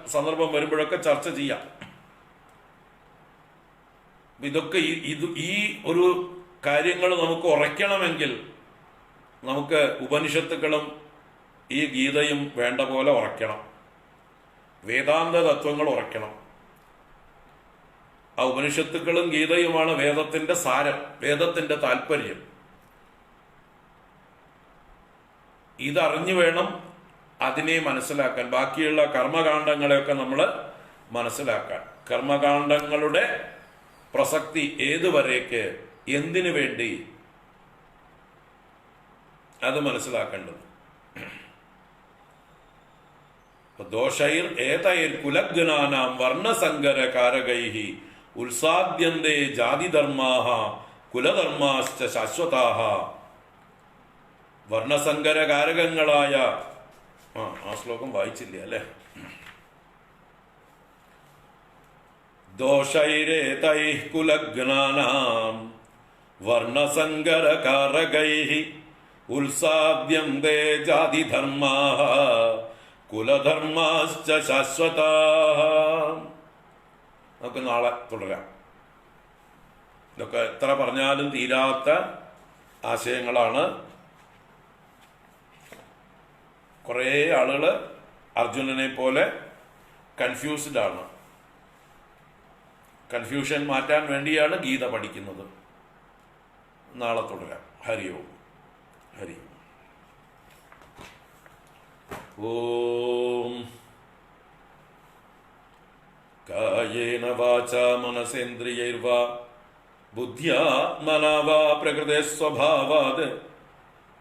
സന്ദർഭം വരുമ്പോഴൊക്കെ ചർച്ച ചെയ്യാം. ഇതൊക്കെ ഈ ഒരു കാര്യങ്ങൾ നമുക്ക് ഉറയ്ക്കണമെങ്കിൽ നമുക്ക് ഉപനിഷത്തുക്കളും ഈ ഗീതയും വേണ്ട പോലെ ഉറയ്ക്കണം. വേദാന്ത തത്വങ്ങൾ ഉറയ്ക്കണം. ആ ഉപനിഷത്തുക്കളും ഗീതയുമാണ് വേദത്തിന്റെ സാരം, വേദത്തിന്റെ താല്പര്യം. ഇതറിഞ്ഞു വേണം അതിനെ മനസ്സിലാക്കാൻ. ബാക്കിയുള്ള കർമ്മകാണ്ഡങ്ങളെയൊക്കെ നമ്മൾ മനസ്സിലാക്കാൻ. കർമ്മകാണ്ഡങ്ങളുടെ പ്രസക്തി ഏതുവരേക്ക്, എന്തിനു വേണ്ടി, അത് മനസ്സിലാക്കേണ്ടത്. ദോഷൈർ ഏതൈർ കുലഗ്നാനാം വർണ്ണസങ്കര കാരകൈഹി ഉത്സാദ്യന്തേ ജാതിധർമാഹ കുലധർമാശ്ച ശാശ്വതാഹ. വർണ്ണസങ്കര കാരകങ്ങളായ ആ ശ്ലോകം വായിച്ചില്ല അല്ലെ? ദോഷൈരേതൈഃ കുലഗ്നാനാം വർണ്ണസങ്കര കാരകൈഹി ഉത്സാദ്യന്തേ ജാതിധർമാഹ കുലധർമാശ്ച ശാശ്വതാഃ. നമുക്ക് നാളെ തുടരാം. ഇതൊക്കെ എത്ര പറഞ്ഞാലും തീരാത്ത ആശയങ്ങളാണ്. കുറേ ആളുകൾ അർജുനനെ പോലെ കൺഫ്യൂസ്ഡ് ആണ്. കൺഫ്യൂഷൻ മാറ്റാൻ വേണ്ടിയാണ് ഗീത പഠിക്കുന്നത്. നാളെ തുടരാം. ഹരി ഓം. ഹരി ഓം. കായേന വാചാ മനസേന്ദ്രിയൈർവാ ബുദ്ധ്യാത്മനാ വാ പ്രകൃതേ സ്വഭാവാത്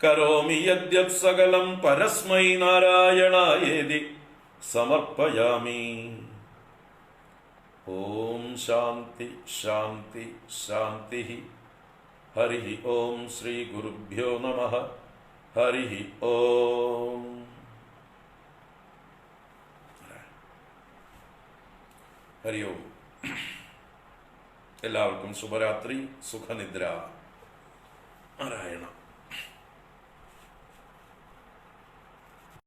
കരോമി യദ്യത് സകലം പരസ്മൈ നാരായണായേതി സമർപ്പയാമി. ഓം ശാന്തി ശാന്തി ശാന്തി. ഹരി ഓം. ശ്രീ ഗുരുഭ്യോ നമഃ. ഹരി ഓം. ഹരി ഓം. എല്ലാവർക്കും ശുഭരാത്രി, സുഖനിദ്ര. നാരായണ.